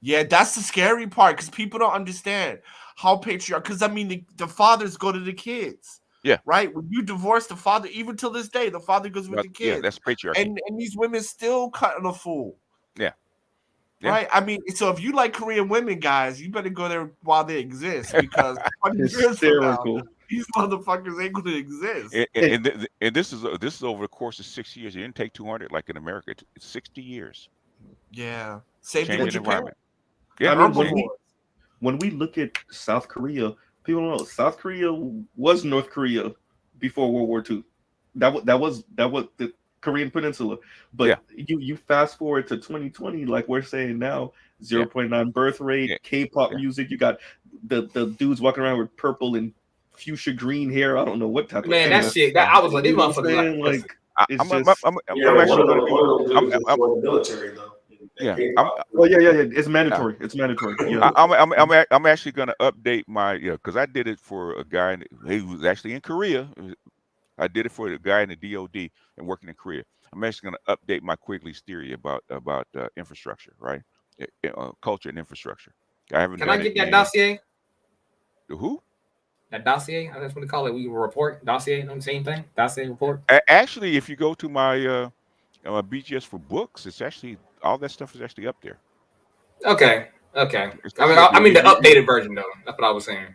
Yeah, that's the scary part, because people don't understand how patriarchal. Because I mean, the fathers go to the kids. Yeah. Right. When you divorce the father, even till this day, the father goes with the kids. Yeah, that's patriarchy. And these women still cutting a fool. Yeah. Right. I mean, so if you like Korean women, guys, you better go there while they exist, because 20 years from now, these motherfuckers ain't going to exist. And this is over the course of 6 years. It didn't take 200 like in America. It's 60 years. Yeah. Same thing with Japan. Yeah. I mean, when we look at South Korea, people don't know South Korea was North Korea before World War II. That was the Korean Peninsula. But you fast forward to 2020, like we're saying now, 0.9 birth rate, K-pop music. You got the dudes walking around with purple and fuchsia green hair. I don't know what type of that shit. I was like, these motherfuckers like I'm actually going to the military though. Yeah. It's mandatory. It's mandatory. Yeah. I'm actually going to update my because I did it for a guy. He was actually in Korea. I did it for a guy in the DOD and working in Korea. I'm actually going to update my Quigley's theory about infrastructure, right? Culture and infrastructure. I haven't. Can I get that dossier? Who? That dossier. That's what they call it. We report dossier. The same thing. Dossier report. Actually, if you go to my BGS for books, it's actually all that stuff is actually up there. Okay. I mean the updated version though. That's what I was saying.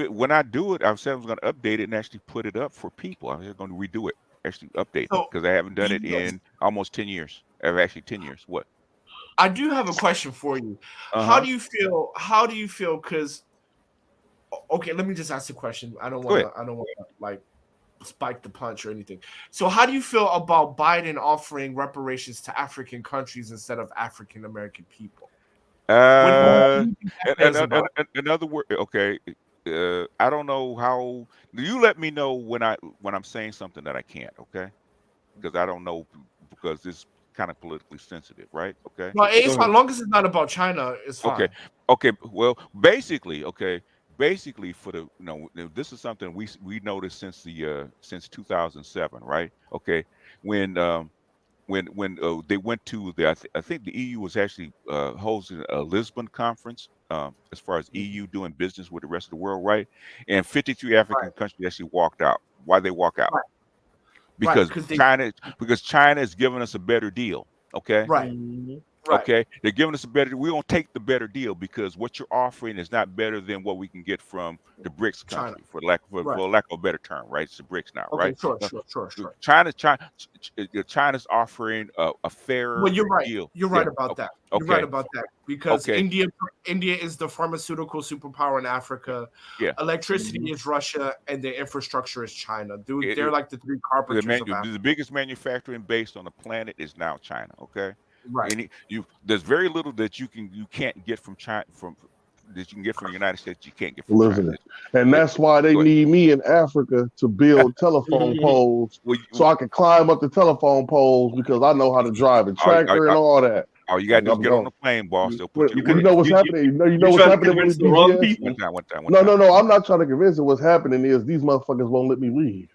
When I do it, I said I was going to update it and actually put it up for people. I'm just going to redo it, actually update it, because I haven't done it in almost 10 years. Actually 10 years. What? I do have a question for you. How do you feel? Because okay, let me just ask the question. I don't want to like spike the punch or anything. So how do you feel about Biden offering reparations to African countries instead of African American people? In other words, okay, I don't know how. You let me know when I'm saying something that I can't, okay? Because I don't know, because it's kind of politically sensitive, right? Okay. Well, as long as it's not about China, it's fine. Okay. Well, basically, for the this is something we noticed since 2007, right? Okay, when they went to I think the EU was actually hosting a Lisbon conference as far as EU doing business with the rest of the world, right? And 53 African countries actually walked out. Why they walk out? Because China is giving us a better deal. Okay. Right. Okay, they're giving us a better. We don't take the better deal because what you're offering is not better than what we can get from the BRICS country, for lack of a better term, right? It's the BRICS now, right? Sure. China's offering a fairer deal. You're right about that. You're right about that because India is the pharmaceutical superpower in Africa. Yeah, electricity is Russia, and the infrastructure is China. They're like the three carpenters. The biggest manufacturing base on the planet is now China. Okay. Right. There's very little that you can't get from China that you can get from the United States. You can't get from China. And that's why they need me in Africa to build telephone poles so I can climb up the telephone poles because I know how to drive a tractor and all that. Oh, you got to get on the plane, boss. You know what's happening. You know what's happening with the DGS? No. I'm not trying to convince you. What's happening is these motherfuckers won't let me leave.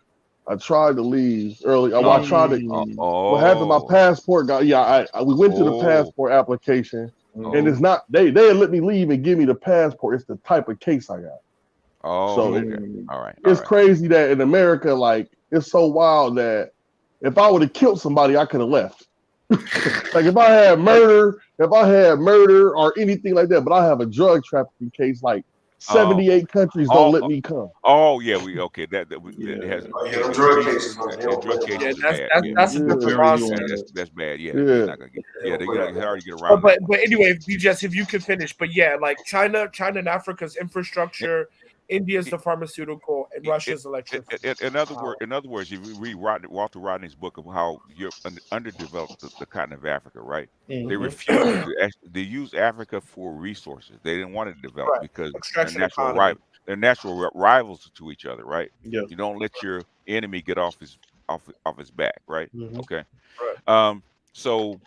I tried to leave early. I tried to. What happened? My passport got. We went to the passport application, and it's not. They let me leave and give me the passport. It's the type of case I got. All right. It's crazy that in America, like it's so wild that if I would have killed somebody, I could have left. Like if I had murder or anything like that, but I have a drug trafficking case, like 78 countries don't let me come. Oh yeah, okay. That has them drug cases, drug cases are bad. That's a different monster. That's bad. Yeah, Yeah. they're not gonna get. Yeah, they already get around. But anyway, BJS, if you can finish. But yeah, like China and Africa's infrastructure, India's the pharmaceutical, and Russia's electricity. In other words, if you read Walter Rodney's book of how Europe underdeveloped the continent of Africa, right? They refused they use Africa for resources. They didn't want to develop because they're natural rivals to each other, right? Yeah. You don't let your enemy get off his back, right? Okay. Right. So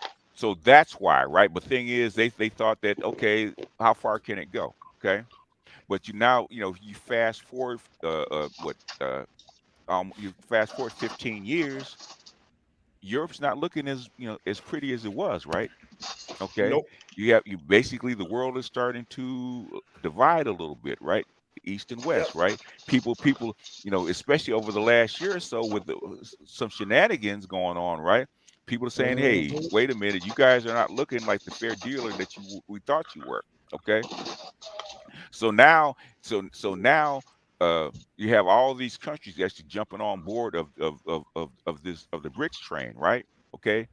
that's why, right? But thing is, they thought that, okay, how far can it go? Okay. But you fast forward you fast forward 15 years, Europe's not looking as pretty as it was, right? Okay. Nope. You basically, the world is starting to divide a little bit, right? East and West, right? People, especially over the last year or so with some shenanigans going on, right? People are saying, hey, wait a minute, you guys are not looking like the fair dealer that we thought you were. Okay. So now you have all these countries actually jumping on board of the BRICS train, right? Okay.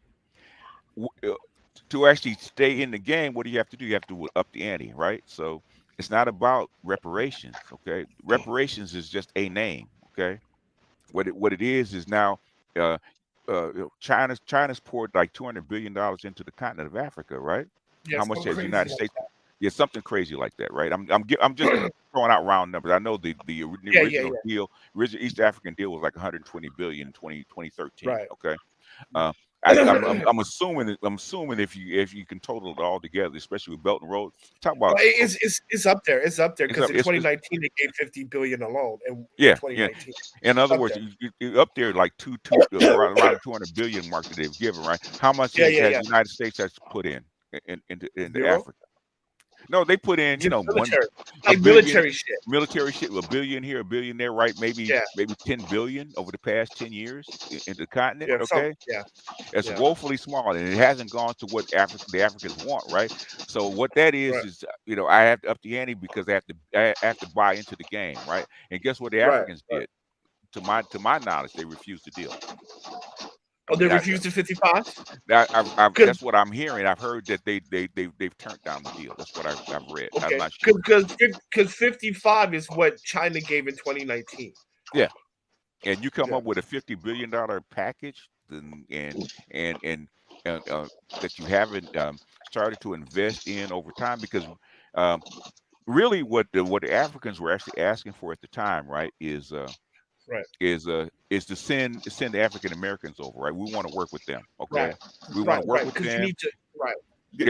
To actually stay in the game, what do you have to do? You have to up the ante, right? So it's not about reparations. Okay. Reparations is just a name. Okay. What it is now, China's poured like $200 billion into the continent of Africa, right? Yeah, how much has the crazy United like States? Yeah, something crazy like that, right? I'm just throwing out round numbers. I know the original deal, original East African deal was like 120 billion in 2013. Right. Okay. I'm assuming if you can total it all together, especially with Belt and Road, talk about it's up there. It's up there because in 2019 they gave 50 billion alone. In 2019. In other words, you're up there like around 200 billion mark that they've given, right? How much has the United States has put into Africa? No, they put in, military shit. Military shit, $1 billion here, $1 billion there, right? Maybe 10 billion over the past 10 years in the continent. Okay. It's woefully small, and it hasn't gone to what the Africans want, right? So what that is I have to up the ante because I have to buy into the game, right? And guess what the Africans did? To my knowledge, they refused to deal. Oh, they refused to 55. That's what I'm hearing. I've heard that they've turned down the deal. That's what I've read. Okay. I'm not sure. Because 55 is what China gave in 2019. Yeah, and you come up with a $50 billion package, and that you haven't started to invest in over time, because really what the Africans were actually asking for at the time, right, is to send the African Americans over, right? We want to work with them, okay? We want to work with them. You need to,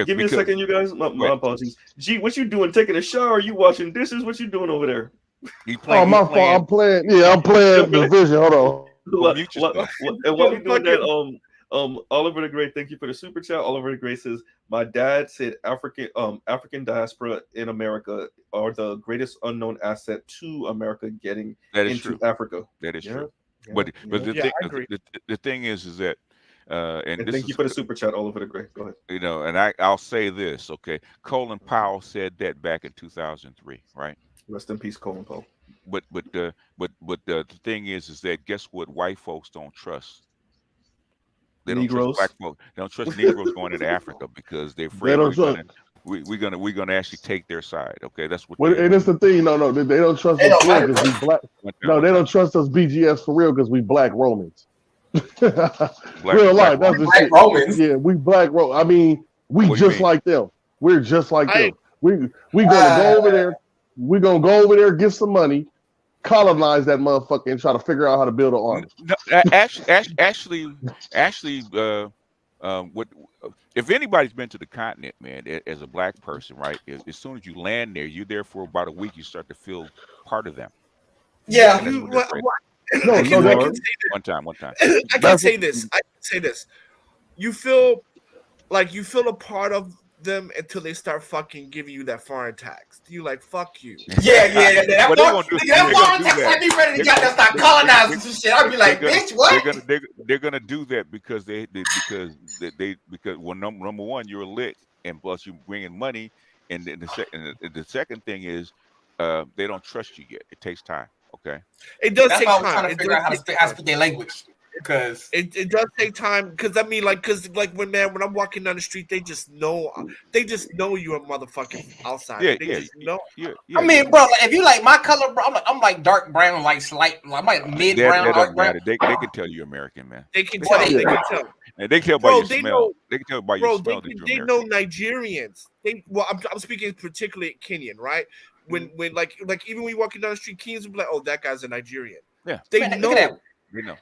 Give me a second, you guys. My apologies. G, what you doing? Taking a shower? Are you washing dishes? What you doing over there? My fault. I'm playing Division. Hold on. And while we doing that, Oliver the Great, thank you for the super chat. Oliver the Great says, my dad said African diaspora in America are the greatest unknown asset to America getting into Africa. That is true. But the thing is that and thank you for the super chat, Oliver the Great. Go ahead. And I'll say this, okay? Colin Powell said that back in 2003, right? Rest in peace, Colin Powell. But the thing is that guess what? White folks don't trust. They don't Negroes. trust black folks. They don't trust Negroes going into Africa because they're afraid we're gonna actually take their side. Okay, that's what. And it's the thing. No, they don't trust us because we black. No, they don't trust us BGS for real because we black Romans. Real life. That's the shit. Romans. Yeah, we black Romans. I mean, we just like them. We're just like them. We gonna go over there. We're gonna go over there, get some money, colonize that motherfucker, and try to figure out how to build an army. No, actually, what if anybody's been to the continent, man, as a black person, right? As soon as you land there, you're there for about a week. You start to feel part of them. Yeah. One time. I can say this. You feel like a part of them until they start fucking giving you that foreign tax. You like, fuck you. Yeah. That What they gonna do? foreign tax had me ready to get start colonizing some shit. I'd be like, bitch, what? They're gonna do that because because well, number one, you're lit, and plus you bring in money, and then the second thing is they don't trust you yet. It takes time. Okay. It does That's take why I time. was trying to figure out how to speak their language. Because it does take time. Because I mean, like when I'm walking down the street, they just know you're a motherfucking outsider. They just know. I mean, bro, like, if you like my color, bro, I'm like dark brown, like I'm like mid brown, That dark doesn't brown. matter. They can tell you're American, man. They can tell. They can tell. And they can tell by your smell. They can tell by your smell that you're They American. know Nigerians. I'm speaking particularly Kenyan, right? When like even when you walking down the street, Kenyans will be like, oh, that guy's a Nigerian. Yeah, they Man, know. Look at that.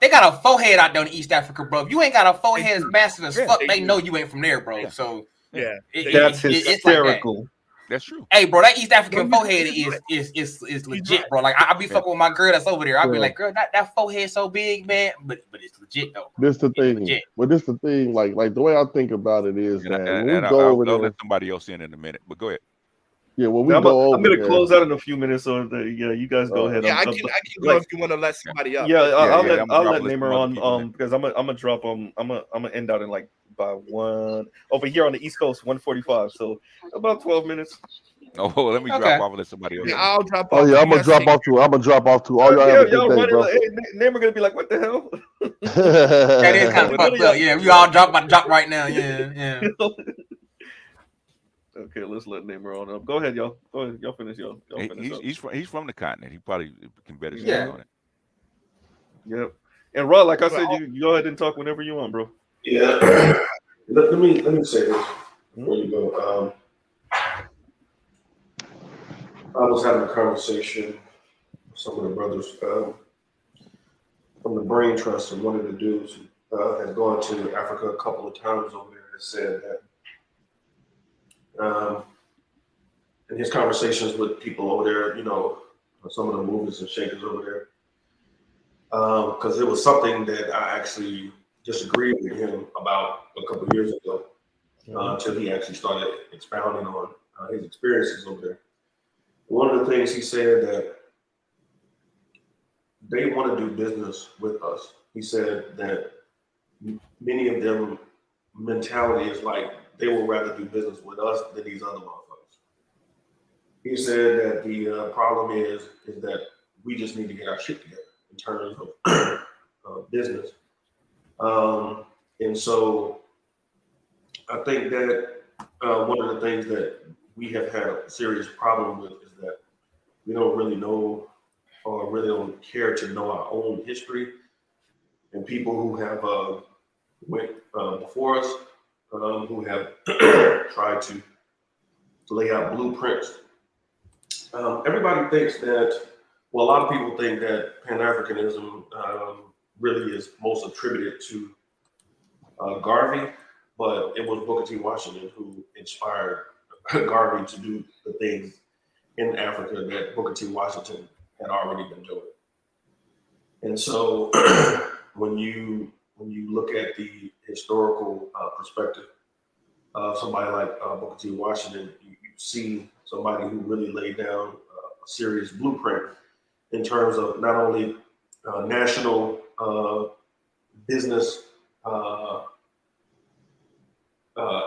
They got a forehead out there in East Africa, bro. If you ain't got a forehead as massive as fuck, they know you ain't from there, bro. Yeah. So That's hysterical. That's true. Hey, bro, that East African forehead is legit, bro. Like I be fucking with my girl that's over there. I be like, girl, that forehead so big, man. But it's legit though. This the thing. But this the thing. Like the way I think about it is that when we go over there, I'll let somebody else in a minute. But go ahead. Yeah, when we I'm go over going to there, close out in a few minutes, so you guys go ahead. Yeah, I can go if you want to let somebody up. Yeah, I'll let list Namer some other on because I'm gonna drop I'm gonna end out in like by 1 over here on the East Coast 1:45, so about 12 minutes. Oh, let me drop off and let somebody else. Yeah, I'll drop off. oh yeah, I'm gonna drop off too. I'm gonna drop off too. All y'all have a good day, bro. Namer gonna be like, what the hell? That is kind of fucked up. Yeah, we all drop right now. Yeah. Okay, let's let Namer on up. Go ahead, y'all. Go ahead, y'all finish. Y'all finish up. He's from the continent. He probably can better speak on it. Yep. And Rod, like I said, you go ahead and talk whenever you want, bro. Yeah. let me say this before you go. I was having a conversation with some of the brothers from the Brain Trust, and one of the dudes has gone to Africa a couple of times over there and said that in his conversations with people over there, some of the movers and shakers over there, because it was something that I actually disagreed with him about a couple of years ago, until he actually started expounding on his experiences over there. One of the things he said that they want to do business with us. He said that many of them mentality is like they would rather do business with us than these other motherfuckers. He said that the problem is that we just need to get our shit together in terms of business. And so I think that one of the things that we have had a serious problem with is that we don't really know or really don't care to know our own history, and people who have went before us, who have tried to lay out blueprints. Everybody thinks that, well, a lot of people think that Pan-Africanism really is most attributed to Garvey, but it was Booker T. Washington who inspired Garvey to do the things in Africa that Booker T. Washington had already been doing. And so when you look at the historical perspective of somebody like Booker T. Washington, you see somebody who really laid down a serious blueprint in terms of not only national business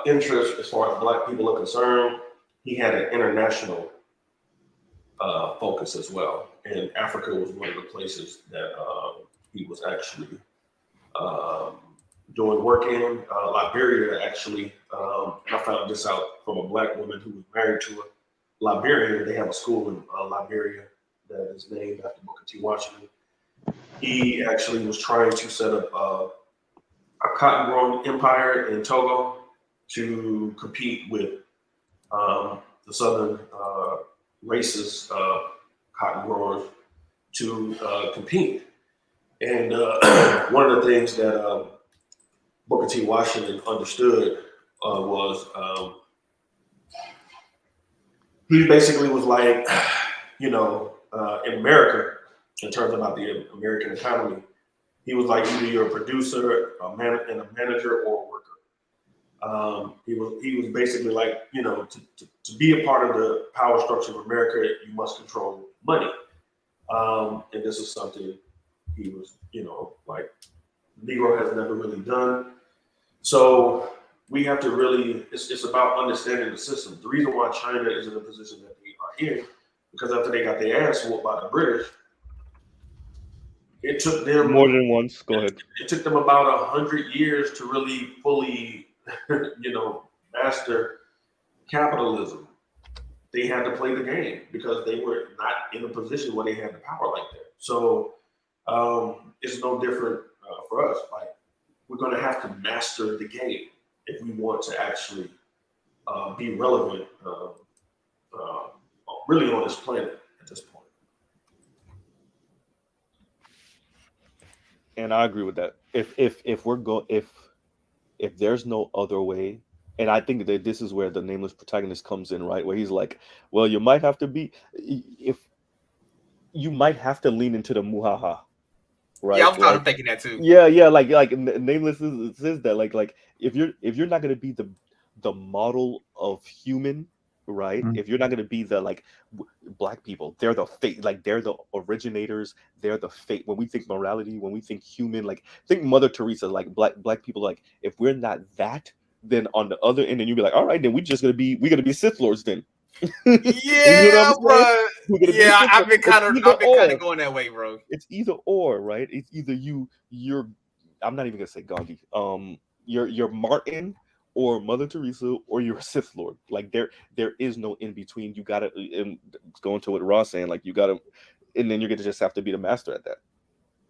interest as far as Black people are concerned. He had an international focus as well. And Africa was one of the places that he was actually doing work in. Liberia, actually, I found this out from a Black woman who was married to a Liberian. They have a school in Liberia that is named after Booker T. Washington. He actually was trying to set up a cotton growing empire in Togo to compete with the southern racist cotton growers to compete. And one of the things that Booker T. Washington understood was he basically was like, in America, in terms about the American economy, he was like, either you're a producer, and a manager, or a He was basically like, you know, to be a part of the power structure of America, you must control money. And this is something he was, you know, like Negro has never really done. So we have to really, it's about understanding the system. The reason why China is in the position that they are in, because after they got their ass whooped by the British, it took them more than once. Go ahead. It took them about 100 years to really fully, you know, master capitalism. They had to play the game because they were not in a position where they had the power like that. So it's no different for us. Like, we're going to have to master the game if we want to actually be relevant, really on this planet at this point. And I agree with that. If there's no other way, and I think that this is where the nameless protagonist comes in, right? Where he's like, well, you might have to lean into the muhaha, right? Yeah, I was kind of thinking that too. Yeah, like nameless says that like if you're not gonna be the model of human, right? If you're not gonna be the like black people, they're the fate, like they're the originators, they're the fate. When we think morality, when we think human, like think Mother Teresa, like black people, like if we're not that, then on the other end, then you'd be like, all right, then we're gonna be Sith Lords then. Yeah, bro. Yeah, I've been kind of going that way, bro. It's either or, right? It's either you're I'm not even gonna say Gandhi. You're Martin or Mother Teresa, or you're a Sith Lord. Like there is no in between. You gotta, and going to what Ross saying, like you gotta, and then you're gonna just have to be the master at that,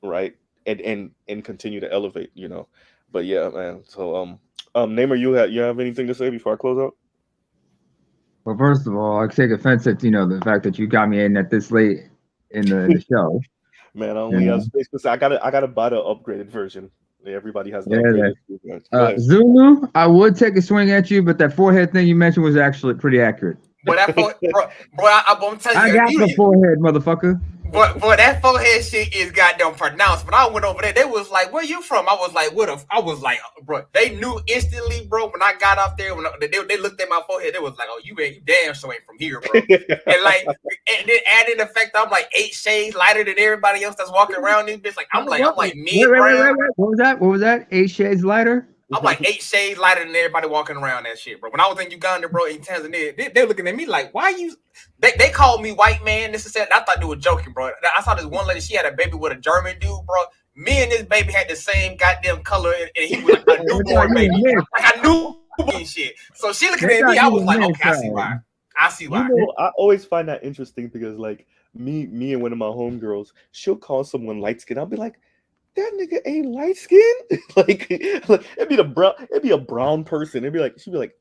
right? And continue to elevate, you know. But yeah, man. So Namer, you have anything to say before I close out? Well, first of all, I take offense at the fact that you got me in at this late in the show. Man, I only have space because I gotta buy the upgraded version. Everybody has the upgraded. Zulu, I would take a swing at you, but that forehead thing you mentioned was actually pretty accurate. But that bro, I'm telling you, I got the forehead, motherfucker. But that forehead shit is goddamn pronounced. But I went over there, they was like, "Where you from?" I was like, bro, they knew instantly, bro. When I got up there, when they looked at my forehead, they was like, "Oh, you damn sure ain't from here, bro." And like, and then added the fact that I'm like 8 shades lighter than everybody else that's walking around this bitch. Like I'm like mid brown. Wait. What was that? 8 shades lighter? I'm like 8 shades lighter than everybody walking around that shit, bro. When I was in Uganda, bro, in Tanzania, they looking at me like, why you? They called me white man. This is that. I thought they were joking, bro. I saw this one lady. She had a baby with a German dude, bro. Me and this baby had the same goddamn color, and he was like a newborn baby. Like I knew shit. So she looking at me. I was like, okay, I see why. You know, I always find that interesting because like me and one of my homegirls, she'll call someone light skinned. I'll be like, that nigga ain't light skinned. like it'd be a brown person. She'd be like,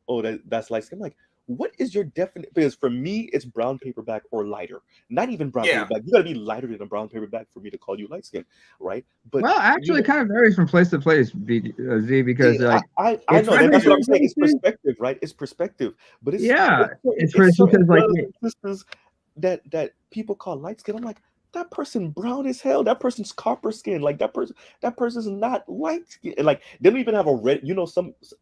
oh, that's light skin. I'm like, what is your definition? Because for me, it's brown paperback or lighter. Not even brown paperback. You gotta be lighter than a brown paperback for me to call you light skin, right? But actually, it kind of varies from place to place, Z. Because like I know that's what I'm saying. It's perspective, right? It's perspective. But it's because like sisters that people call light skin. I'm like, that person brown as hell. That person's copper skin. Like that person's not light skin. And like they don't even have a red. You know,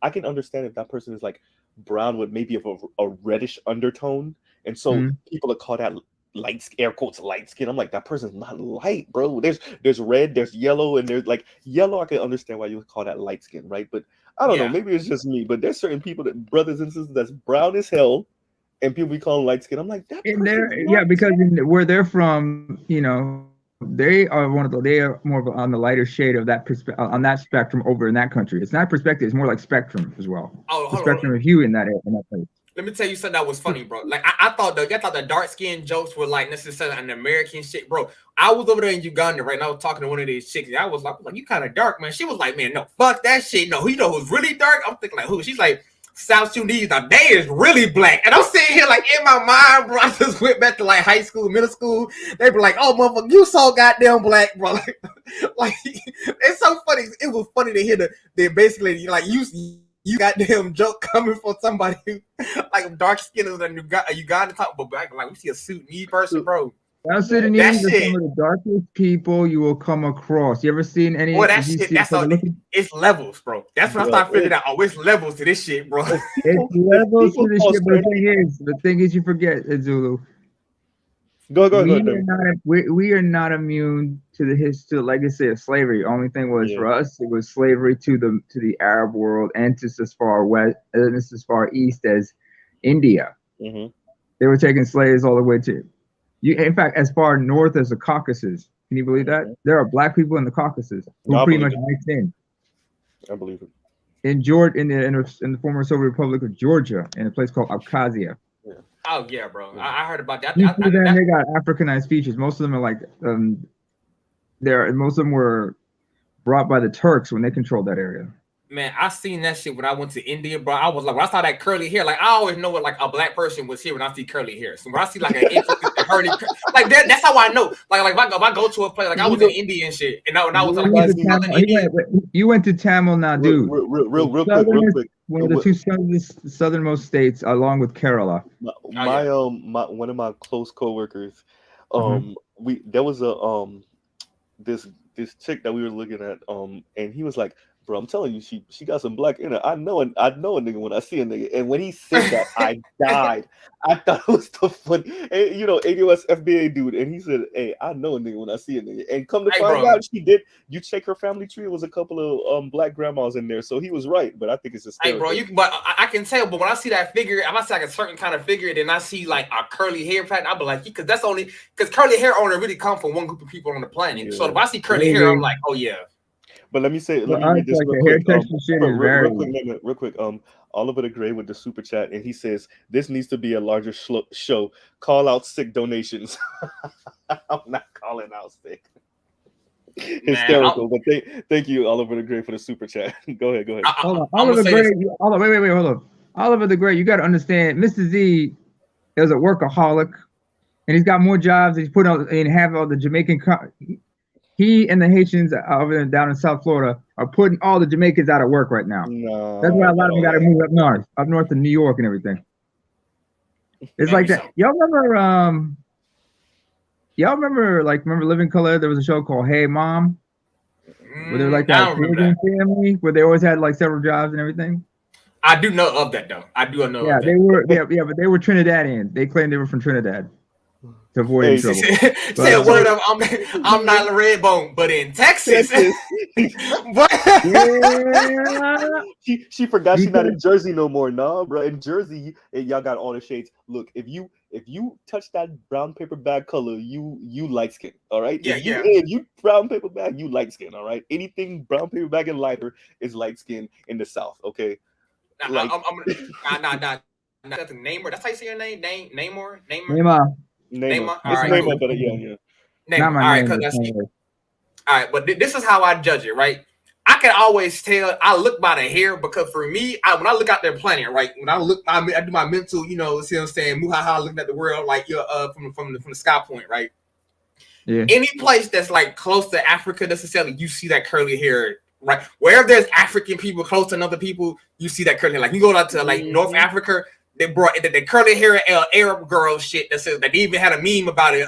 I can understand if that person is like brown with maybe a reddish undertone, and so people that call that light, air quotes, light skin. I'm like, that person's not light, bro. There's red, there's yellow, and there's like yellow. I can understand why you would call that light skin, right? But I don't know. Maybe it's just me. But there's certain people brothers and sisters that's brown as hell. And people be calling light skin. I'm like, that. Because where they're from, they are they are more of on the lighter shade of that on that spectrum over in that country. It's not perspective; it's more like spectrum as well. The spectrum of hue in that place. Let me tell you something that was funny, bro. Like I thought the dark skin jokes were like necessarily an American shit, bro. I was over there in Uganda, right? And I was talking to one of these chicks. And I was like, you kind of dark, man. She was like, man, no, fuck that shit. No, you know who's really dark? I'm thinking like, who? She's like, South Sudanese, now they is really black. And I'm sitting here like in my mind, bro. I just went back to like high school, middle school. They were like, oh, motherfucker, you so goddamn black, bro. Like it's so funny. It was funny to hear the basically like you goddamn joke coming from somebody who like dark skin is a Uganda talk, but black, like we see a suit me person, bro. South Sudanese are some of the darkest people you will come across. You ever seen any? Boy, that If you shit, see that's all. It's levels, bro. That's when I Bro, start figuring out. Oh, it's levels to this shit, bro. It's levels to people this call shit. But certain the thing is, you forget, Zulu. go We David. are not we are not immune to the history, legacy of slavery. Only thing was Yeah. for us, it was slavery to the Arab world and to as far west and as far east as India. Mm-hmm. They were taking slaves all the way to you. In fact, as far north as the Caucasus. Can you believe that? There are black people in the Caucasus who I pretty believe much it. mixed in. I believe it. In Georgia, in the former Soviet Republic of Georgia, in a place called Abkhazia. Oh yeah, bro. I heard about that. You see them, they got Africanized features. Most of them are like most of them were brought by the Turks when they controlled that area. Man, I seen that shit when I went to India, bro. I was like, when I saw that curly hair, like I always know what like a black person was here when I see curly hair. So when I see like an intricate, like that's how I know. Like if I go to a place, like I was in India and shit, and I was like in southern India. You went to Tamil Nadu. Real quick. One of the two southernmost states, along with Kerala. My one of my close coworkers, there was a this chick that we were looking at, and he was like, bro, I'm telling you, she got some black in her. I know a nigga when I see a nigga. And when he said that, I died. I thought it was the fun, and, ADOS FBA dude. And he said, hey, I know a nigga when I see a nigga. And come to find out, she did. You check her family tree, it was a couple of black grandmas in there. So he was right, but I think it's just hey, bro, but I can tell. But when I see that figure, if I see like a certain kind of figure, then I see like a curly hair pattern, I'll be like, because that's only because curly hair only really come from one group of people on the planet. Yeah. So if I see curly hair, I'm like, oh yeah. But let me read this real quick. Real quick. Oliver the Gray with the super chat, and he says this needs to be a larger show. Call out sick donations. I'm not calling out sick. Hysterical, but thank you, Oliver the Gray, for the super chat. Go ahead. Hold on, Oliver the Gray. Wait, hold on. Oliver the Gray, you got to understand, Mr. Z is a workaholic, and he's got more jobs. He's put on and have all the Jamaican. He and the Haitians over down in South Florida are putting all the Jamaicans out of work right now. No, that's why a lot of them got to move up north to New York and everything. It's like that. Y'all remember Living Color? There was a show called Hey Mom, where they were like that Caribbean family, where they always had like several jobs and everything. I do know of that though. I do know. Yeah, of that. they were. Yeah, but they were Trinidadian. They claimed they were from Trinidad. To avoid trouble. Say word of I'm not a red bone, but in Texas. She forgot she's not in Jersey no more. No, bro. In Jersey, y'all got all the shades. Look, if you touch that brown paper bag color, you light skin. All right. If you brown paper bag, you light skin. All right. Anything brown paper bag and lighter is light skin in the South. Okay. Nah. That's Namor. That's how you say your name. Namor. Neymar. All right, Neymar, but yeah. Neymar. All right, all right, but this is how I judge it, right? I can always tell. I look by the hair because for me, when I look out there planet, right? When I do my mental, see what I'm saying? Muhaha, looking at the world like from the sky point, right? Yeah. Any place that's like close to Africa necessarily, you see that curly hair, right? Wherever there's African people close to other people, you see that curly hair. Like you go out to like North Africa. They brought the curly hair Arab girl shit that says that they even had a meme about it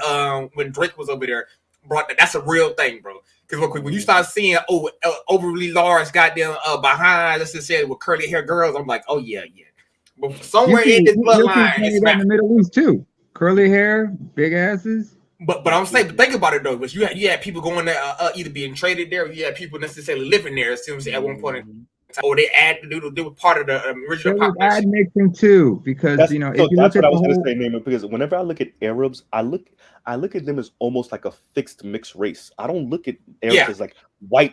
when Drake was over there. That's a real thing, bro. Because when you start seeing overly large goddamn behind, let's just say with curly hair girls, I'm like, oh yeah. But somewhere in this bloodline, it's in the Middle East too. Curly hair, big asses. But I'm saying, but think about it though. But you had people going there, either being traded there, or you had people necessarily living there. It seems at one point. Or they were part of the original population. Mixing too, because that's, if so you that's look what at I was going to say, Naaman, because whenever I look at Arabs, I look at them as almost like a fixed mixed race. I don't look at Arabs as like white,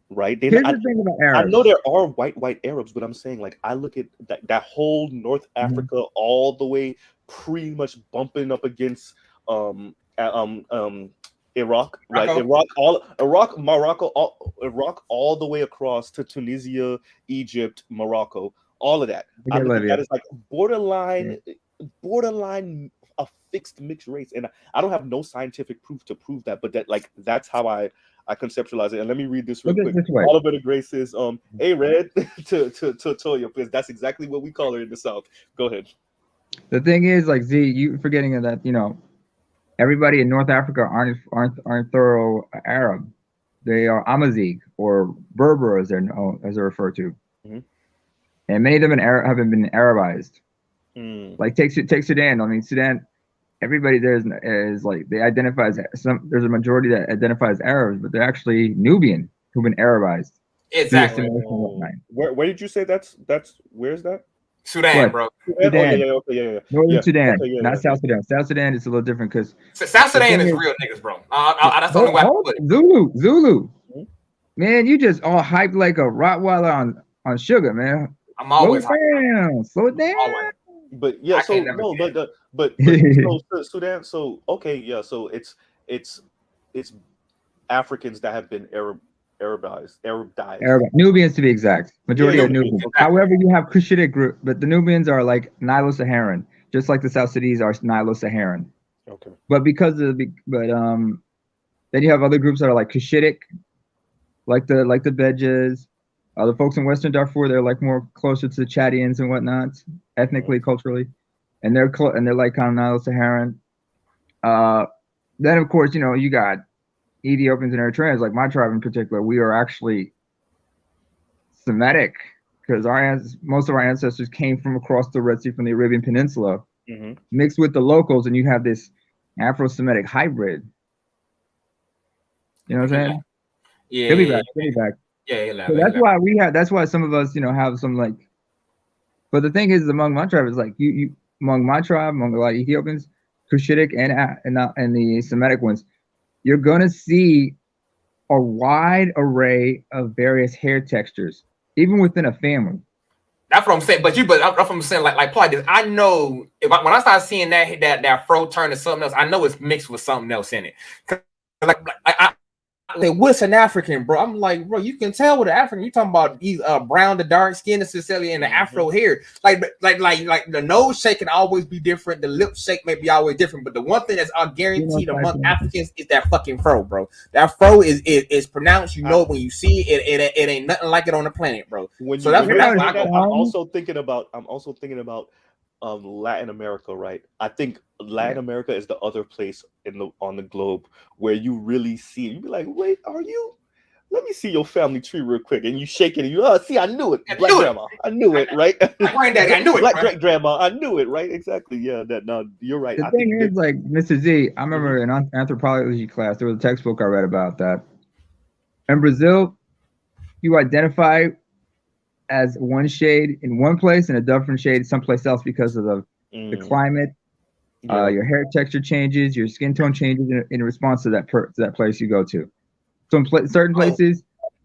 right? Here's the thing about Arabs. I know there are white Arabs, but I'm saying like I look at that whole North Africa all the way pretty much bumping up against Iraq, right? Morocco, all the way across to Tunisia, Egypt, Morocco, all of that. That is like borderline a fixed mixed race, and I don't have no scientific proof to prove that, but that's how I conceptualize it. And let me read this real quick. Oliver the Gray says, "Hey, Red to Toya, because that's exactly what we call her in the South." Go ahead. The thing is, like Z, you forgetting that Everybody in North Africa aren't thorough Arab. They are Amazigh or Berber, as they're referred to, and many of them haven't been Arabized. Like take Sudan. I mean, Sudan. Everybody there is like they identify as there's a majority that identifies Arabs, but they're actually Nubian who've been Arabized. Exactly. Where did you say that's where's that? Sudan, bro. Sudan. Oh, yeah. Northern Yeah. Sudan, Okay, yeah, not yeah. South Sudan. South Sudan is a little different because South Sudan is real niggas, bro. That's the only way I can put it. Zulu. Man, you just all hyped like a Rottweiler on sugar, man. I'm always slow it down. Always. But yeah, so no, but so Sudan. So okay, yeah. So it's Africans that have been Arabized. Nubians to be exact. Majority Yeah, are Nubians. Nubians. However, you have Cushitic group, but the Nubians are like Nilo-Saharan, just like the South Sudanese are Nilo-Saharan. Okay. But then you have other groups that are like Cushitic, like the Bejas. The folks in Western Darfur, they're like more closer to the Chadians and whatnot, ethnically, culturally, and they're like kind of Nilo-Saharan. Then of course, you got Ethiopians and Eritreans, like my tribe in particular. We are actually Semitic because most of our ancestors came from across the Red Sea from the Arabian Peninsula, mixed with the locals, and you have this Afro-Semitic hybrid. You know what I'm saying? Yeah. He'll be back. Yeah. So that's why some of us, have some like. But the thing is, among my tribe is like among my tribe, among a lot of Ethiopians, Cushitic and the Semitic ones, you're gonna see a wide array of various hair textures, even within a family. That's what I'm saying. That's what I'm saying. Like plot this. I know when I start seeing that fro turn to something else, I know it's mixed with something else in it. What's an African, bro? I'm like, bro, you can tell with an African. You talking about these brown to dark skin necessarily and the Afro hair. Like the nose shape can always be different. The lip shape may be always different. But the one thing that's guaranteed among Africans is that fucking fro, bro. That fro is pronounced. When you see it, it ain't nothing like it on the planet, bro. I'm also thinking about Latin America, right? I think Latin America is the other place on the globe where you really see it. You be like, wait, are you? Let me see your family tree real quick, and you shake it, and you see, I knew it, Black Grandma, I knew it, right? Granddaddy, I knew it, Black Grandma, I knew it, right? Exactly, yeah. You're right. The thing is, like Mr. Z, I remember in anthropology class there was a textbook I read about that. In Brazil, you identify as one shade in one place and a different shade someplace else because of the climate. Your hair texture changes, your skin tone changes in response to that place you go to. So in certain places,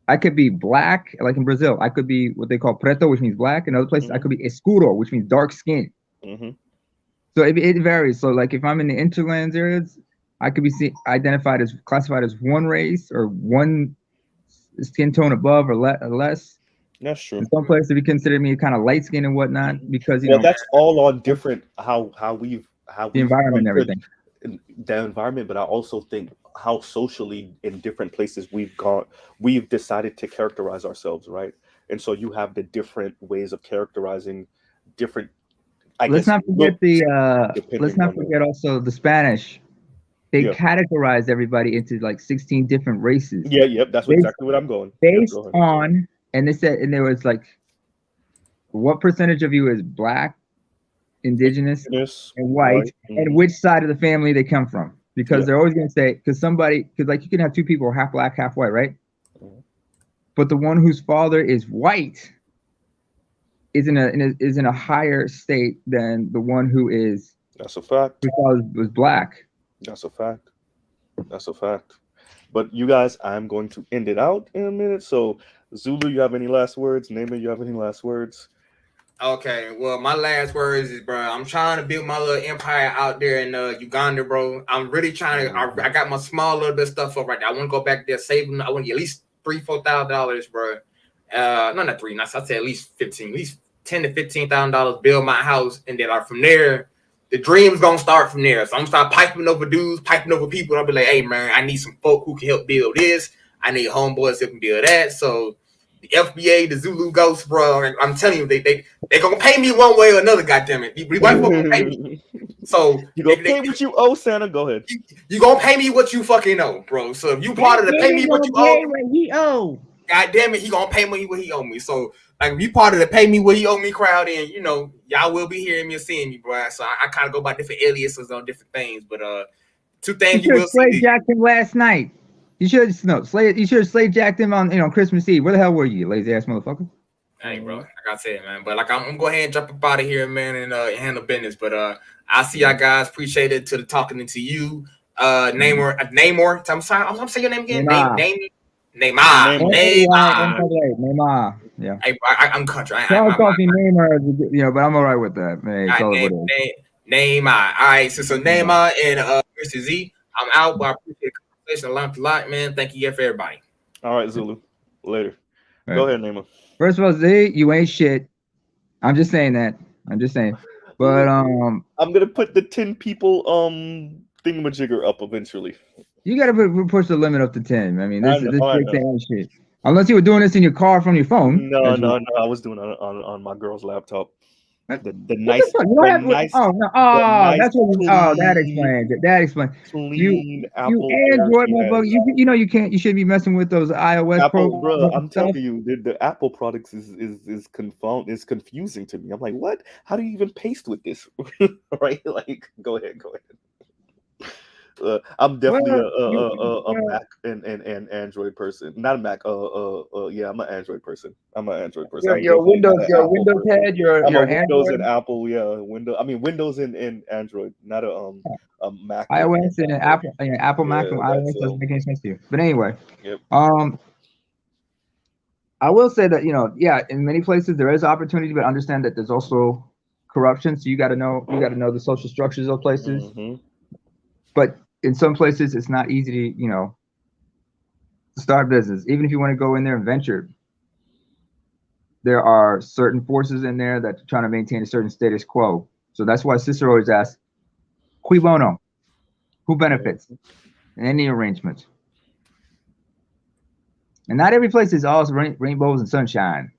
I could be black, like in Brazil. I could be what they call preto, which means black. In other places, I could be escuro, which means dark skin. So it varies. So like if I'm in the interlands areas, I could be classified as one race or one skin tone above or less. That's true. In some places, we consider me kind of light skin and whatnot because that's all on different how the environment and everything. The environment, but I also think how socially in different places we've decided to characterize ourselves, right? And so you have the different ways of characterizing different. Let's not forget also the Spanish. They categorized everybody into like 16 different races. Yeah, that's exactly what I'm going. Based on. And they said, and there was like, what percentage of you is black, indigenous, and white, and which side of the family they come from? Because they're always going to say, because like you can have two people half black, half white, right? But the one whose father is white is in a higher state than the one who is. That's a fact. Whose father was black. That's a fact. That's a fact. But you guys, I'm going to end it out in a minute. So Zulu, you have any last words? Naaman, you have any last words? Okay, well, my last words is, bro, I'm trying to build my little empire out there in Uganda, bro. I'm really trying to. I got my small little bit of stuff up right now. I want to go back there, saving. I want to get at least $3,000-$4,000, bro. No, not three. Not I say at least 15, at least $10,000 to $15,000. Build my house, and then from there, the dream's gonna start from there. So I'm gonna start piping over dudes, piping over people. I'll be like, hey man, I need some folk who can help build this. I need homeboys who can build that. So the FBA, the Zulu Ghost, bro. I'm telling you, they gonna pay me one way or another. Goddamn it, white folk gonna pay me. So you gonna pay what you owe, Santa? Go ahead. You gonna pay me what you fucking owe, bro. So if you part of the pay me what you owe, God damn it, he gonna pay me what he owe me. So like if you part of the pay me what he owe me crowd, and you know y'all will be hearing me and seeing me, bro. So I kind of go by different aliases on different things, but two things you will see. Jacked him last night. You should have slave jacked him on Christmas Eve. Where the hell were you lazy ass motherfucker? Hey, bro, like I said, man. But like I'm gonna go ahead and jump up out of here, man, and handle business. But I see y'all guys. Appreciate it to the talking to you. Namor. I'm gonna say your name again. Neymar. Yeah. Hey, I'm country. I'm talking Neymar, but I'm all right with that, man. Neymar. All right, so Neymar and Mr. Z. I'm out, but I appreciate the conversation. I learned a lot, man. Thank you again for everybody. All right, Zulu. Later. Go ahead, Neymar. First of all, Z, you ain't shit. I'm just saying that. But I'm gonna put the 10 people thingamajigger up eventually. You gotta push the limit up to 10. I mean, this big thing shit. Unless you were doing this in your car from your phone. No. I was doing it on my girl's laptop. The nice. That explains it. That explains. You Android motherfucker. You know you can't. You shouldn't be messing with those iOS Apple, bro. I'm telling you, the Apple products is confusing to me. I'm like, what? How do you even paste with this? Right? Like, go ahead. I'm definitely a Mac and Android person. Not a Mac. Yeah, I'm an Android person. Your Windows head. Your Windows Android. and Apple. Yeah, Windows and Android. Not a Mac. iOS and Apple Mac from iOS doesn't make any sense to you. But anyway, I will say that in many places there is opportunity, but understand that there's also corruption. So you got to know the social structures of places. Mm-hmm. But in some places, it's not easy to, start business. Even if you want to go in there and venture, there are certain forces in there that are trying to maintain a certain status quo. So that's why Cicero always asks, cui bono? Who benefits in any arrangement? And not every place is all rainbows and sunshine,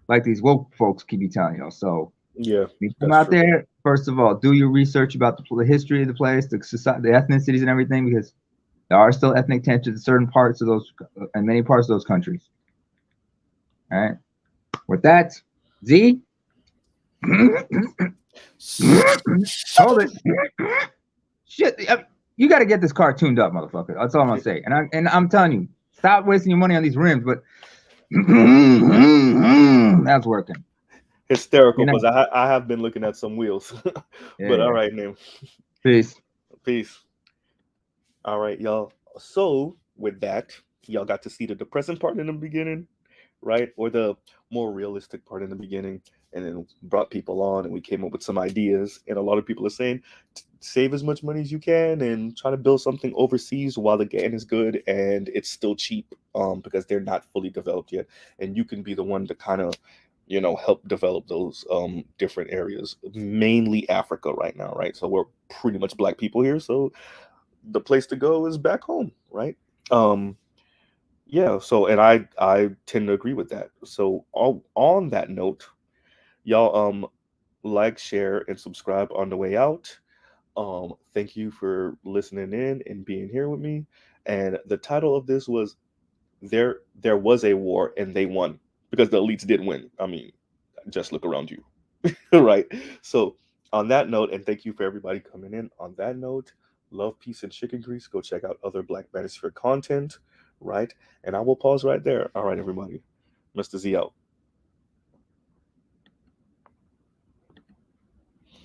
like these woke folks keep telling you. So you come out there. First of all, do your research about the history of the place, the society, the ethnicities and everything, because there are still ethnic tensions in certain parts of those and many parts of those countries. All right. With that, Z, hold it. Shit, you got to get this car tuned up, motherfucker. That's all I'm gonna say. And I'm telling you, stop wasting your money on these rims. But that's working. Hysterical, because I have been looking at some wheels. But all right, Nim. Peace. All right, y'all. So with that, y'all got to see the depressing part in the beginning, right? Or the more realistic part in the beginning, and then brought people on and we came up with some ideas. And a lot of people are saying, save as much money as you can and try to build something overseas while the gain is good and it's still cheap, because they're not fully developed yet. And you can be the one to kind of help develop those different areas, mainly Africa right now, right? So we're pretty much black people here, so the place to go is back home, right? So and I tend to agree with that. So on that note, y'all like, share, and subscribe on the way out. Thank you for listening in and being here with me. And the title of this was There Was a War and They Won. Because the elites did win. I mean, just look around you, right? So on that note, and thank you for everybody coming in. On that note, love, peace, and chicken grease. Go check out other Black Manosphere content, right? And I will pause right there. All right, everybody. Mr. Z out.